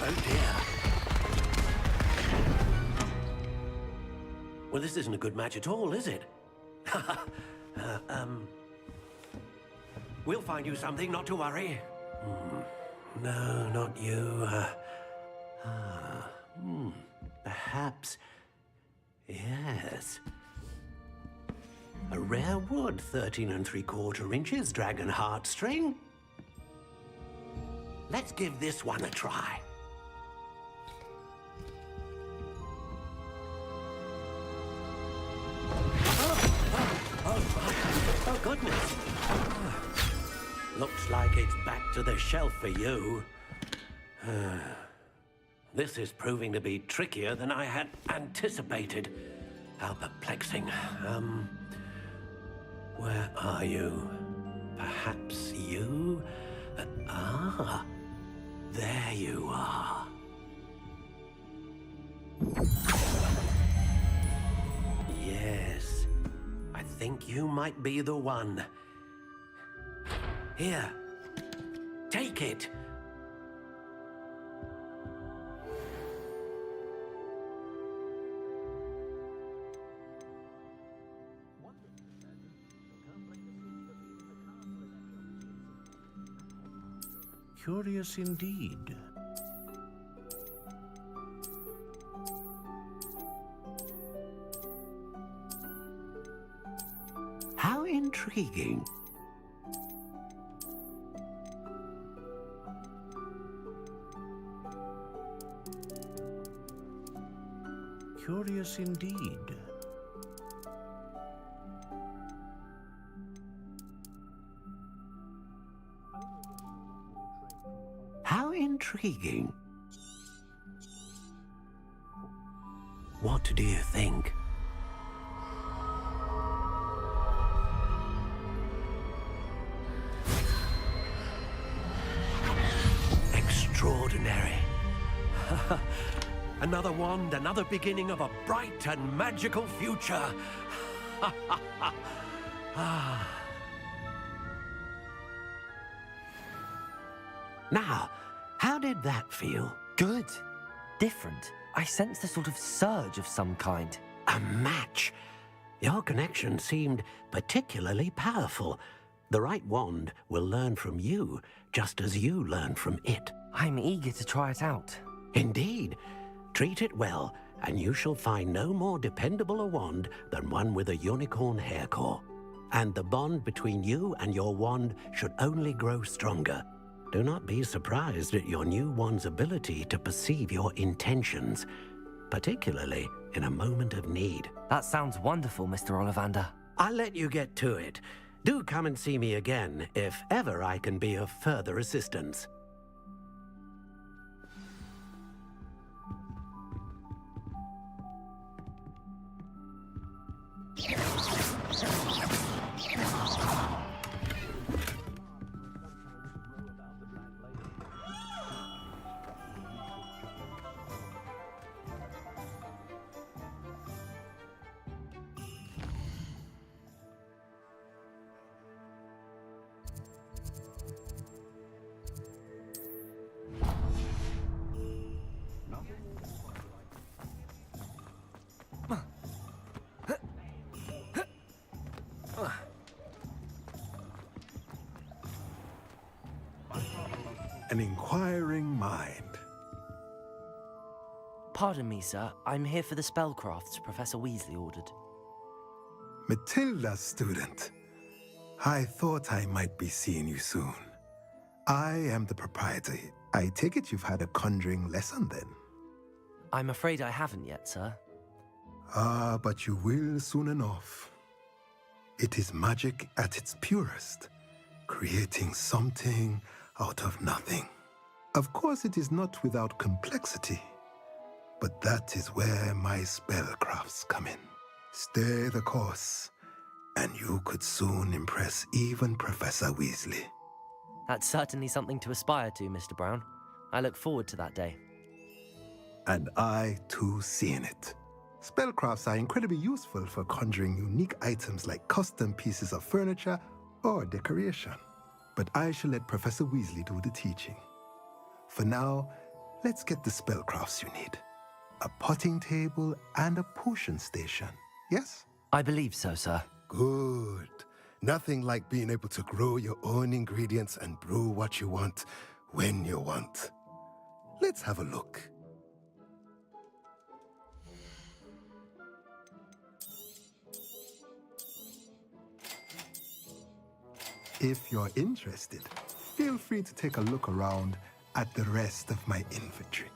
Oh dear. Well, this isn't a good match at all, is it? We'll find you something, not to worry. No, not you. Perhaps... Yes. A rare wood, 13 3/4 inches, dragon heartstring. Let's give this one a try. Oh, goodness. Looks like it's back to the shelf for you. This is proving to be trickier than I had anticipated. How perplexing. Where are you? Perhaps you? There you are. Yes, I think you might be the one. Here, take it. Curious indeed. How intriguing. Curious indeed. How intriguing. What do you think? Extraordinary. Another wand, another beginning of a bright and magical future. Now, how did that feel? Good. Different. I sensed a sort of surge of some kind. A match. Your connection seemed particularly powerful. The right wand will learn from you, just as you learn from it. I'm eager to try it out. Indeed. Treat it well, and you shall find no more dependable a wand than one with a unicorn hair core. and the bond between you and your wand should only grow stronger. Do not be surprised at your new wand's ability to perceive your intentions, particularly in a moment of need. That sounds wonderful, Mr. Ollivander. I'll let you get to it. Do come and see me again if ever I can be of further assistance. An inquiring mind. Pardon me, sir. I'm here for the spellcrafts Professor Weasley ordered. Matilda, student. I thought I might be seeing you soon. I am the proprietor. I take it you've had a conjuring lesson then? I'm afraid I haven't yet, sir. Ah, but you will soon enough. It is magic at its purest, creating something out of nothing. Of course, it is not without complexity, but that is where my spellcrafts come in. Stay the course, and you could soon impress even Professor Weasley. That's certainly something to aspire to, Mr. Brown. I look forward to that day. And I, too, seeing it. Spellcrafts are incredibly useful for conjuring unique items like custom pieces of furniture or decoration. But I shall let Professor Weasley do the teaching. For now, let's get the spellcrafts you need. A potting table and a potion station, yes? I believe so, sir. Good. Nothing like being able to grow your own ingredients and brew what you want when you want. Let's have a look. If you're interested, feel free to take a look around at the rest of my inventory.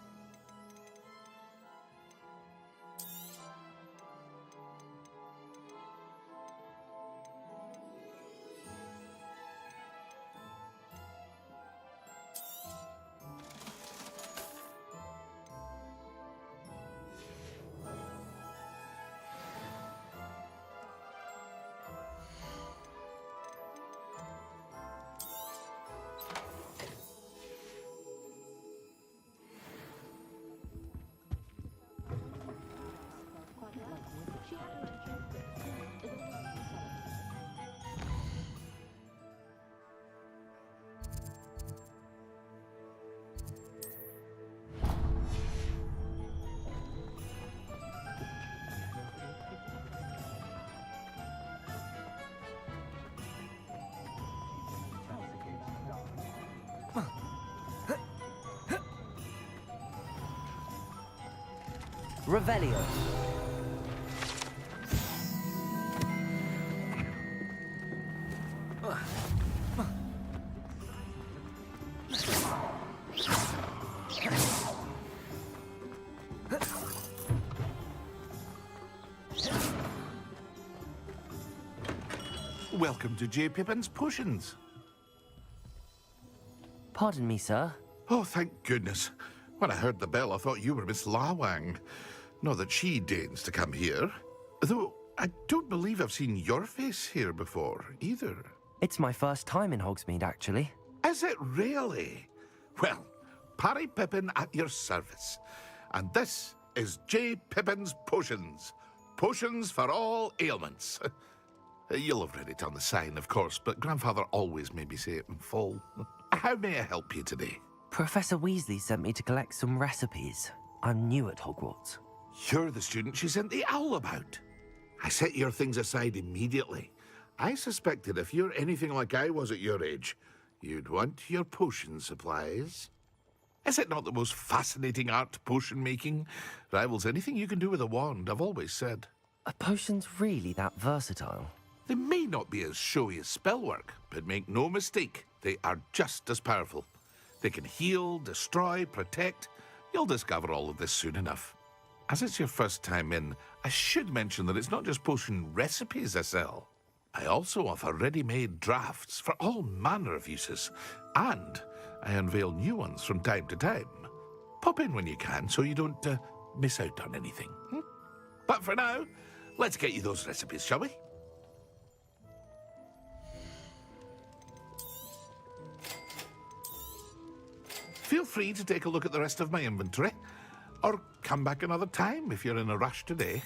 Revelio. Welcome to J. Pippin's Potions. Pardon me, sir. Oh, thank goodness. When I heard the bell, I thought you were Miss Lawang. Not that she deigns to come here. Though I don't believe I've seen your face here before, either. It's my first time in Hogsmeade, actually. Is it really? Well, Parry Pippin at your service. And this is J. Pippin's Potions. Potions for all ailments. You'll have read it on the sign, of course, but Grandfather always made me say it in full. How may I help you today? Professor Weasley sent me to collect some recipes. I'm new at Hogwarts. You're the student she sent the owl about. I set your things aside immediately. I suspected if you're anything like I was at your age, you'd want your potion supplies. Is it not the most fascinating art, potion making? Rivals anything you can do with a wand, I've always said. Are potions really that versatile? They may not be as showy as spellwork, but make no mistake, they are just as powerful. They can heal, destroy, protect. You'll discover all of this soon enough. As it's your first time in, I should mention that it's not just potion recipes I sell. I also offer ready-made drafts for all manner of uses, and I unveil new ones from time to time. Pop in when you can so you don't miss out on anything. But for now, let's get you those recipes, shall we? Feel free to take a look at the rest of my inventory, or come back another time if you're in a rush today.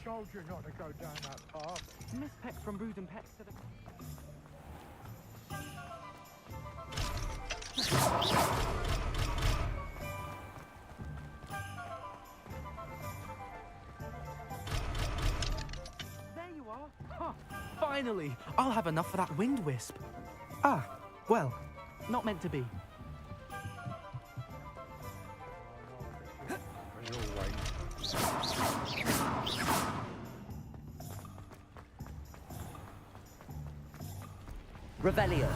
Told you not to go down that path. Miss Peck from Brood and Peck to the... There you are. Huh. Finally! I'll have enough for that wind wisp. Ah, well, not meant to be. Revelio.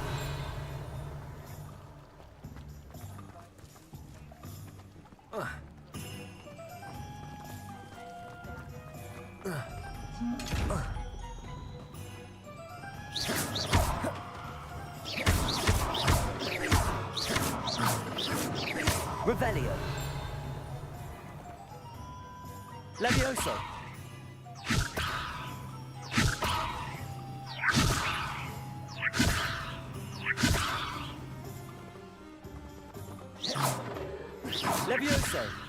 Revelio. Levioso. Levioso!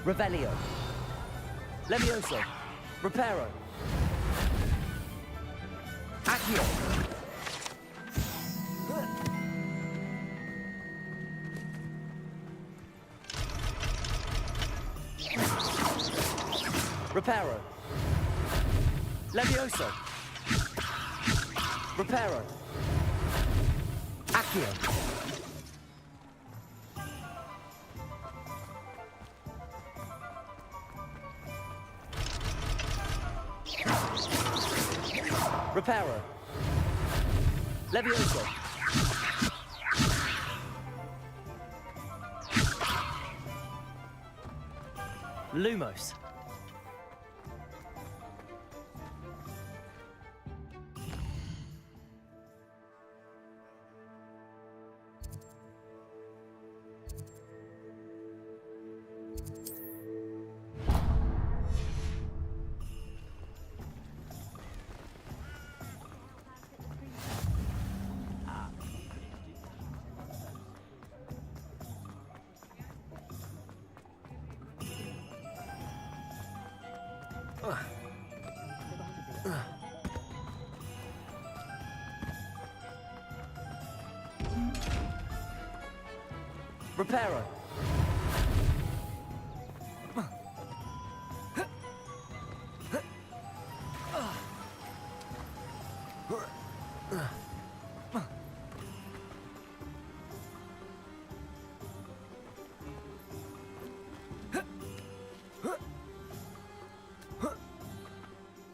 Revelio. Levioso. Reparo. Accio. Reparo. Levioso. Reparo. Accio. Reparo. Levioso. Lumos. Reparo.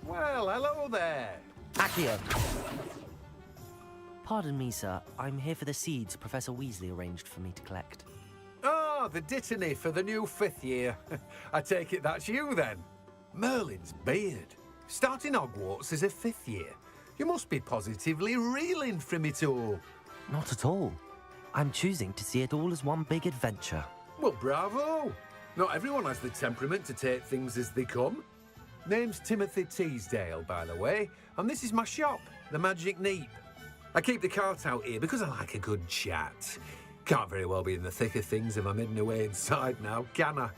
Well, hello there. Accio. Pardon me, sir. I'm here for the seeds Professor Weasley arranged for me to collect. Oh, the dittany for the new 5th year. I take it that's you, then. Merlin's beard. Starting Hogwarts as a 5th year. You must be positively reeling from it all. Not at all. I'm choosing to see it all as one big adventure. Well, bravo. Not everyone has the temperament to take things as they come. Name's Timothy Teasdale, by the way, and this is my shop, the Magic Neep. I keep the cart out here because I like a good chat. Can't very well be in the thick of things if I'm hidden away inside now, can I?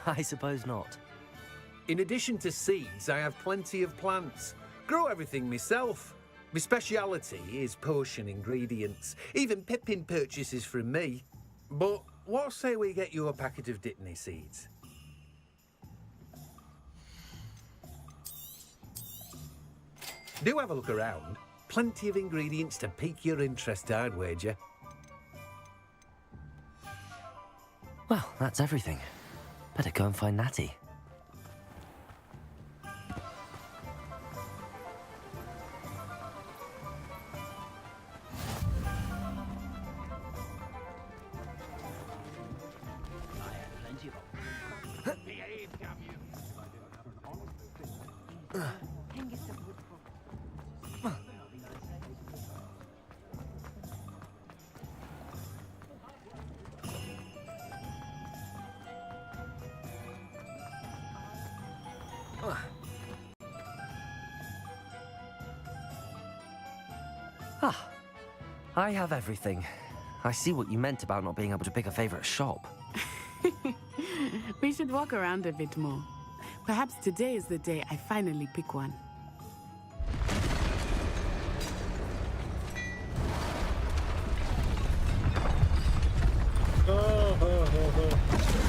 I suppose not. In addition to seeds, I have plenty of plants. Grow everything myself. My speciality is potion ingredients. Even Pippin purchases from me. But what say we get you a packet of Dittany seeds? Do have a look around. Plenty of ingredients to pique your interest, I'd wager. Well, that's everything. Better go and find Natty. Ah, I have everything. I see what you meant about not being able to pick a favorite shop. We should walk around a bit more. Perhaps today is the day I finally pick one. Oh, ho, ho, ho.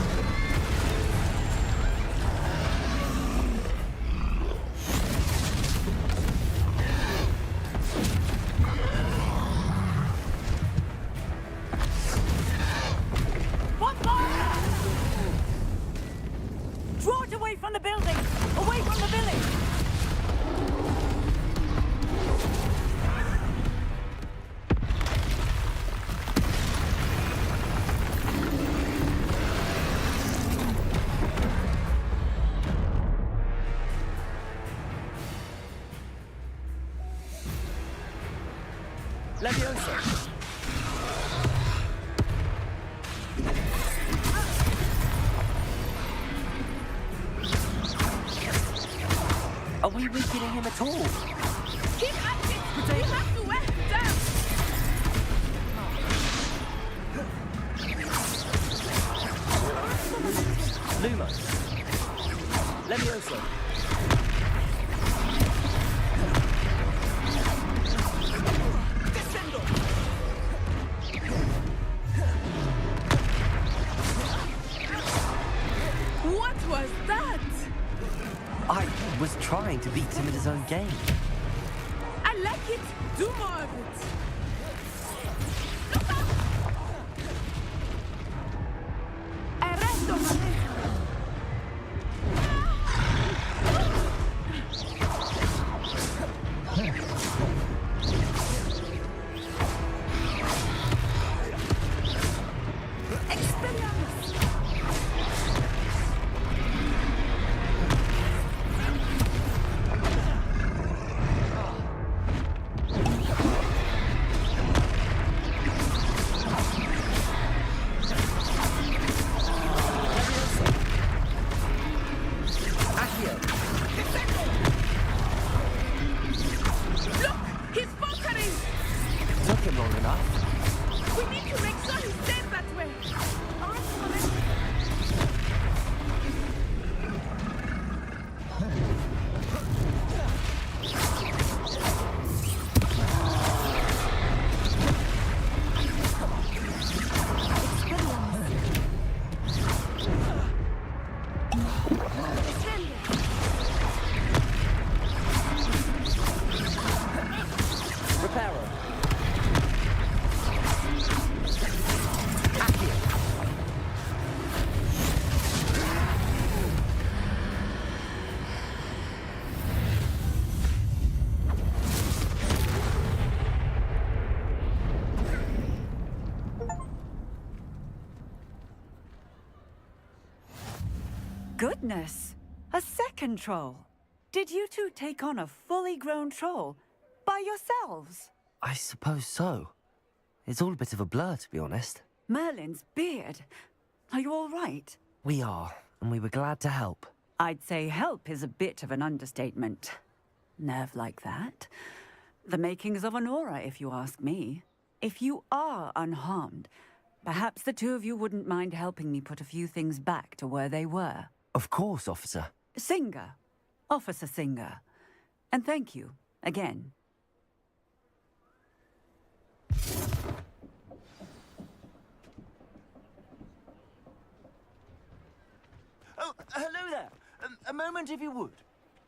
the building! Away from the village! Leviosa! Are we weakening him at all? Keep at it! We have to wear him down! Lumos! Leviosa! What was that? I was trying to beat him at his own game. I like it. Do more of it. Arresto, Valencia. Goodness! A second troll! Did you two take on a fully grown troll by yourselves? I suppose so. It's all a bit of a blur, to be honest. Merlin's beard. Are you all right? We are, and we were glad to help. I'd say help is a bit of an understatement. Nerve like that. The makings of an aura, if you ask me. If you are unharmed, perhaps the two of you wouldn't mind helping me put a few things back to where they were. Of course, officer. Singer. Officer Singer. And thank you, again. Oh, hello there. A moment, if you would.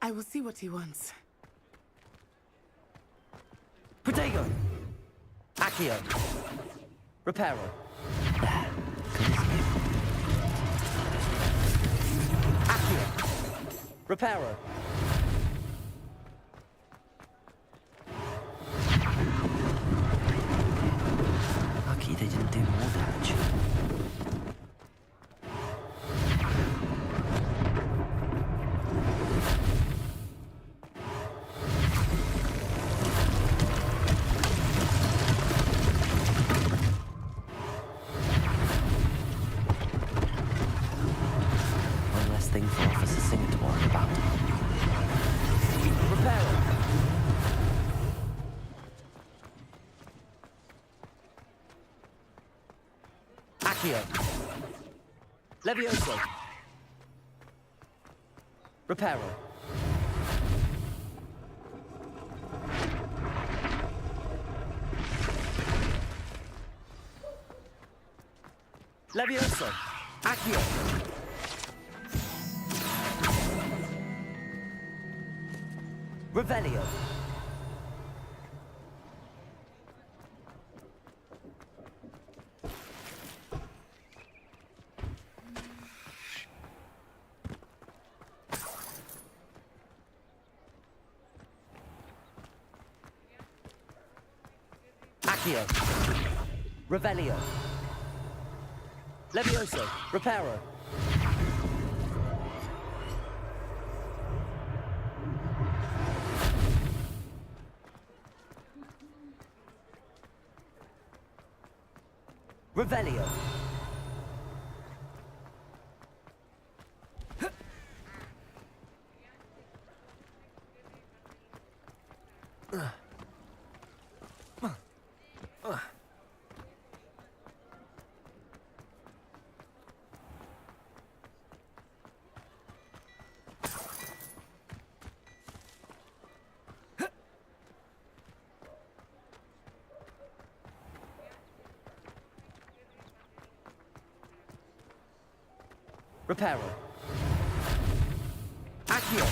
I will see what he wants. Protego! Accio! Reparo. Accio! Reparo. Lucky they didn't do more damage. One less thing for Officer Singer to worry about. Reparo. Accio. Levioso. Reparo. Levioso. Accio. Revelio. Accio. Revelio. Levioso. Reparo. Revelio. Reparo. Accio.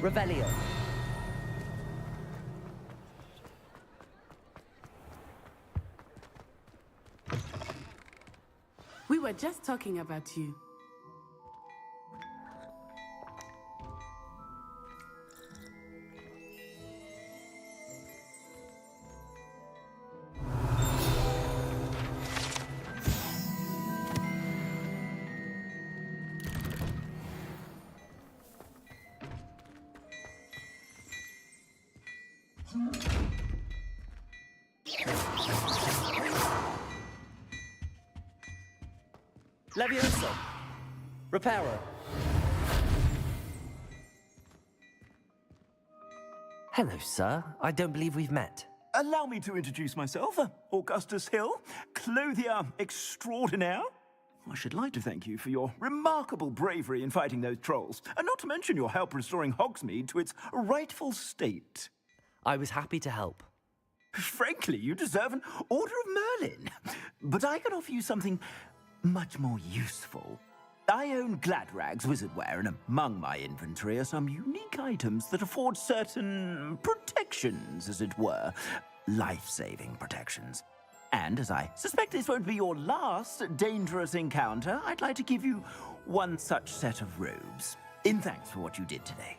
Revelio. We were just talking about you. Levioso. Reparo. Hello, sir. I don't believe we've met. Allow me to introduce myself, Augustus Hill, clothier extraordinaire. I should like to thank you for your remarkable bravery in fighting those trolls, and not to mention your help restoring Hogsmeade to its rightful state. I was happy to help. Frankly, you deserve an Order of Merlin. But I can offer you something much more useful. I own Gladrag's wizardware, and among my inventory are some unique items that afford certain protections, as it were. Life-saving protections. And as I suspect this won't be your last dangerous encounter, I'd like to give you one such set of robes, in thanks for what you did today.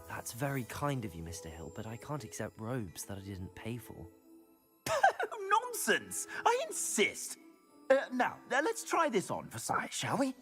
That's very kind of you, Mr. Hill, but I can't accept robes that I didn't pay for. Nonsense! I insist! Now, let's try this on for size, shall we?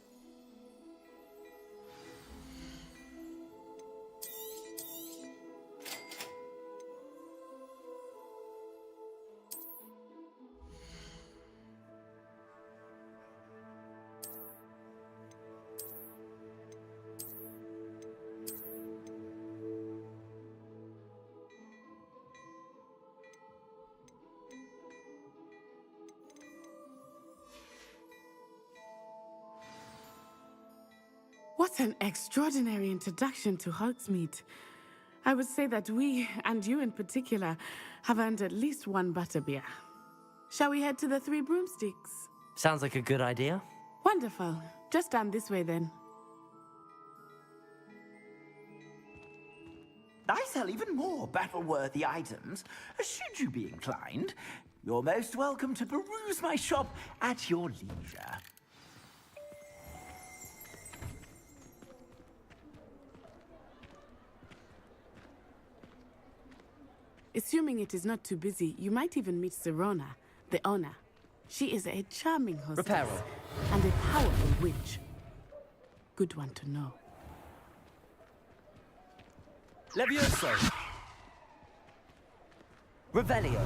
What an extraordinary introduction to Hogsmeade. I would say that we, and you in particular, have earned at least one butterbeer. Shall we head to the Three Broomsticks? Sounds like a good idea. Wonderful. Just down this way then. I sell even more battle-worthy items. Should you be inclined, you're most welcome to peruse my shop at your leisure. Assuming it is not too busy, you might even meet Serona, the owner. She is a charming hostess. Reparo. And a powerful witch. Good one to know. Levioso. Revelio.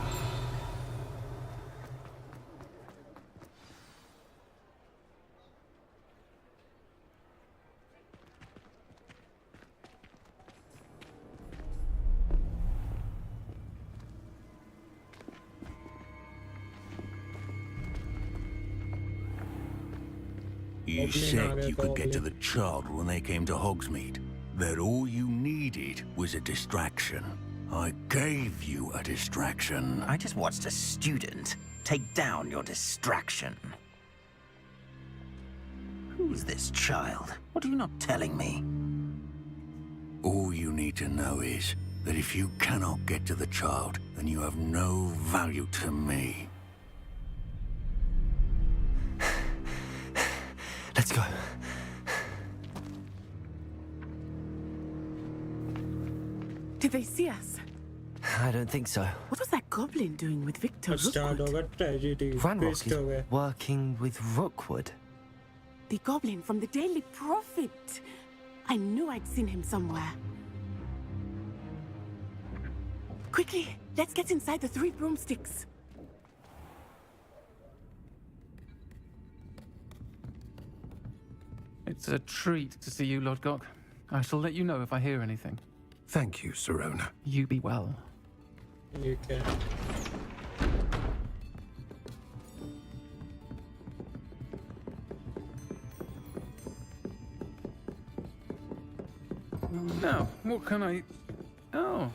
You said you could get to the child when they came to Hogsmeade. That all you needed was a distraction. I gave you a distraction. I just watched a student take down your distraction. Who's this child? What are you not telling me? All you need to know is that if you cannot get to the child, then you have no value to me. Let's go. Did they see us? I don't think so. What was that goblin doing with Victor Start Rookwood? over tragedy. Ranrock Twist is over. working with Rookwood. The goblin from the Daily Prophet. I knew I'd seen him somewhere. Quickly, let's get inside the 3 broomsticks. It's a treat to see you, Lodgok. I shall let you know if I hear anything. Thank you, Sirona. You be well. You can. Now, what can I... Oh,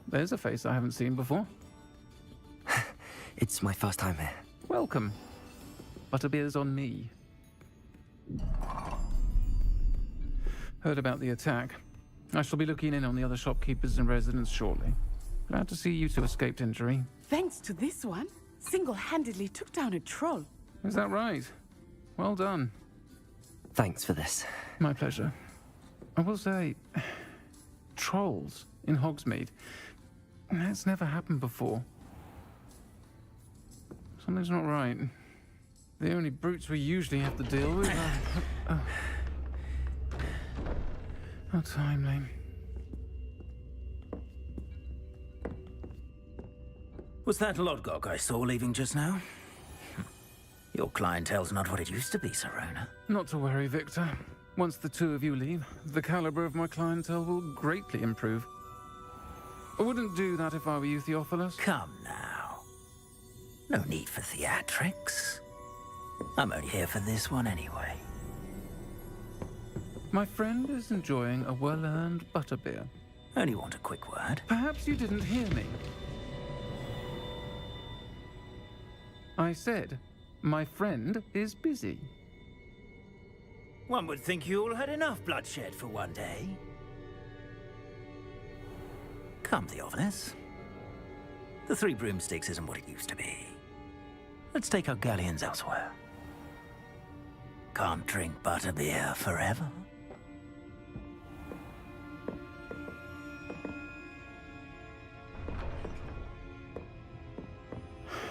there's a face I haven't seen before. It's my first time here. Welcome. Butterbeer's on me. Heard about the attack. I shall be looking in on the other shopkeepers and residents shortly. Glad to see you two escaped injury. Thanks to this one, single-handedly took down a troll. Is that right? Well done. Thanks for this. My pleasure. I will say, trolls in Hogsmeade. That's never happened before. Something's not right. The only brutes we usually have to deal with are... How timely. Was that Lodgok I saw leaving just now? Your clientele's not what it used to be, Sirona. Not to worry, Victor. Once the two of you leave, the caliber of my clientele will greatly improve. I wouldn't do that if I were you, Theophilus. Come now. No need for theatrics. I'm only here for this one anyway. My friend is enjoying a well-earned butterbeer. Only want a quick word. Perhaps you didn't hear me. I said, my friend is busy. One would think you all had enough bloodshed for one day. Come, Theophilus. The 3 broomsticks isn't what it used to be. Let's take our galleons elsewhere. Can't drink butterbeer forever.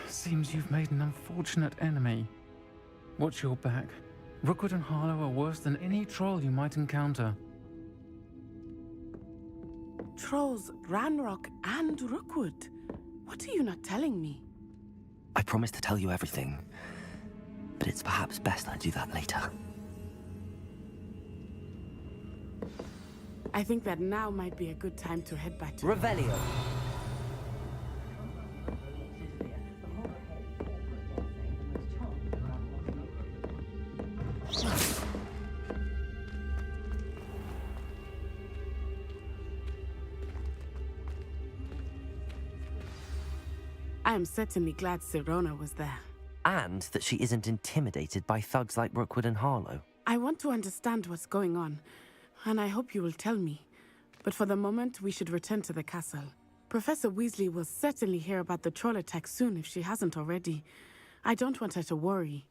Seems you've made an unfortunate enemy. Watch your back. Rookwood and Harlow are worse than any troll you might encounter. Trolls, Ranrock, and Rookwood. What are you not telling me? I promised to tell you everything, but it's perhaps best I do that later. I think that now might be a good time to head back to... Revelio. I am certainly glad Sirona was there. And that she isn't intimidated by thugs like Rookwood and Harlow. I want to understand what's going on, and I hope you will tell me. But for the moment, we should return to the castle. Professor Weasley will certainly hear about the troll attack soon if she hasn't already. I don't want her to worry.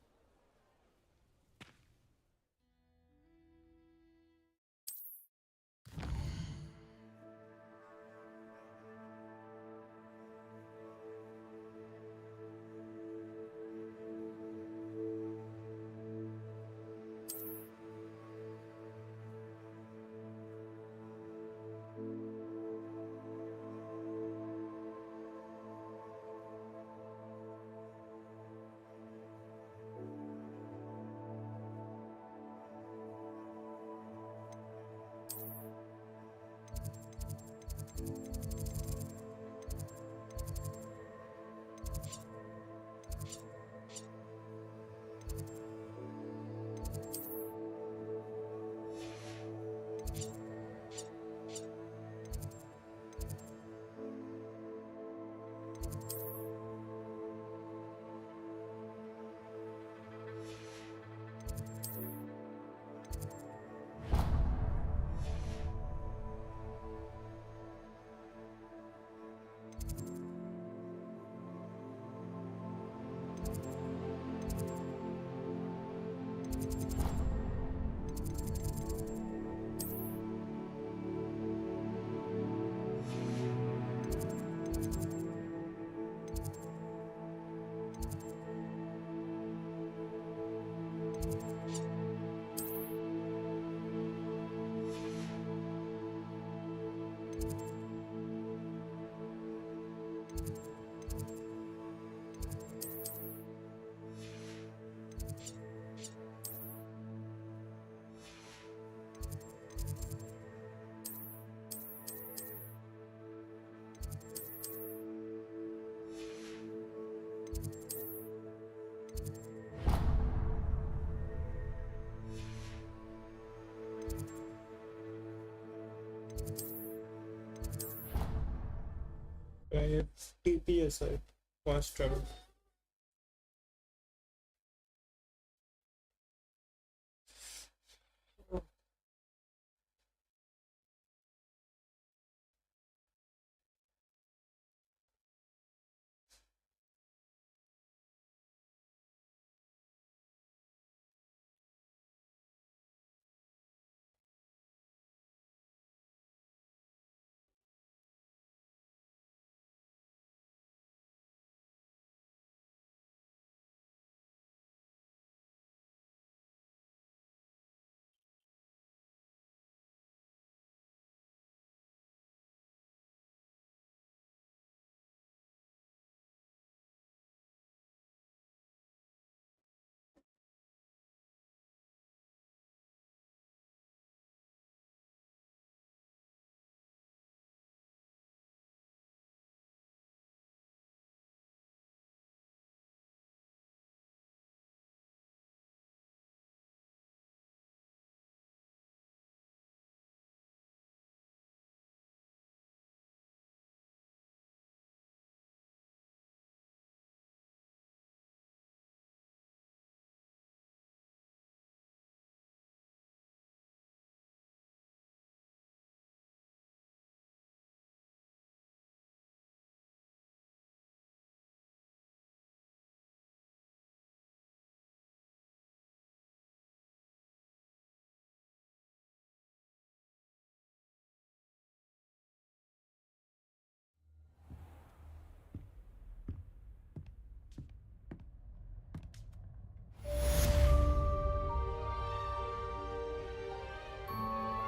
TPS है fast travel.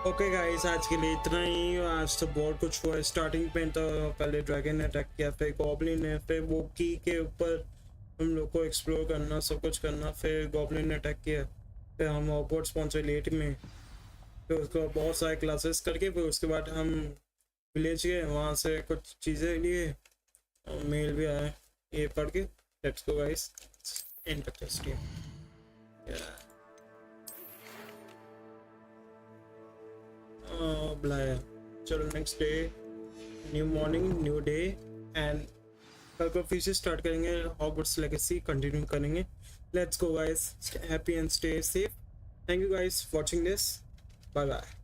Okay guys, आज के लिए इतना ही। आज तो बहुत कुछ हुआ। स्टार्टिंग में तो पहले ड्रैगन ने अटैक किया, फिर गॉब्लिन ने, फिर वो की के ऊपर हम लोग को एक्सप्लोर करना, सब कुछ करना, फिर गॉब्लिन ने अटैक किया, फिर हम हॉगवर्ट्स पहुंचे लेट में, फिर उसको बहुत सारे क्लासेस करके फिर उसके बाद हम विलेज गए, वहाँ से कुछ चीज़ें लिए, मेल भी आया, ये पढ़ के let's go guys and this game. बुलाया, चलो next day, new morning, new day, and कल को फिर से स्टार्ट करेंगे, हॉगवर्ट्स लेगेसी कंटिन्यू करेंगे। Let's go guys, happy and stay safe. Thank you guys for watching this, bye bye.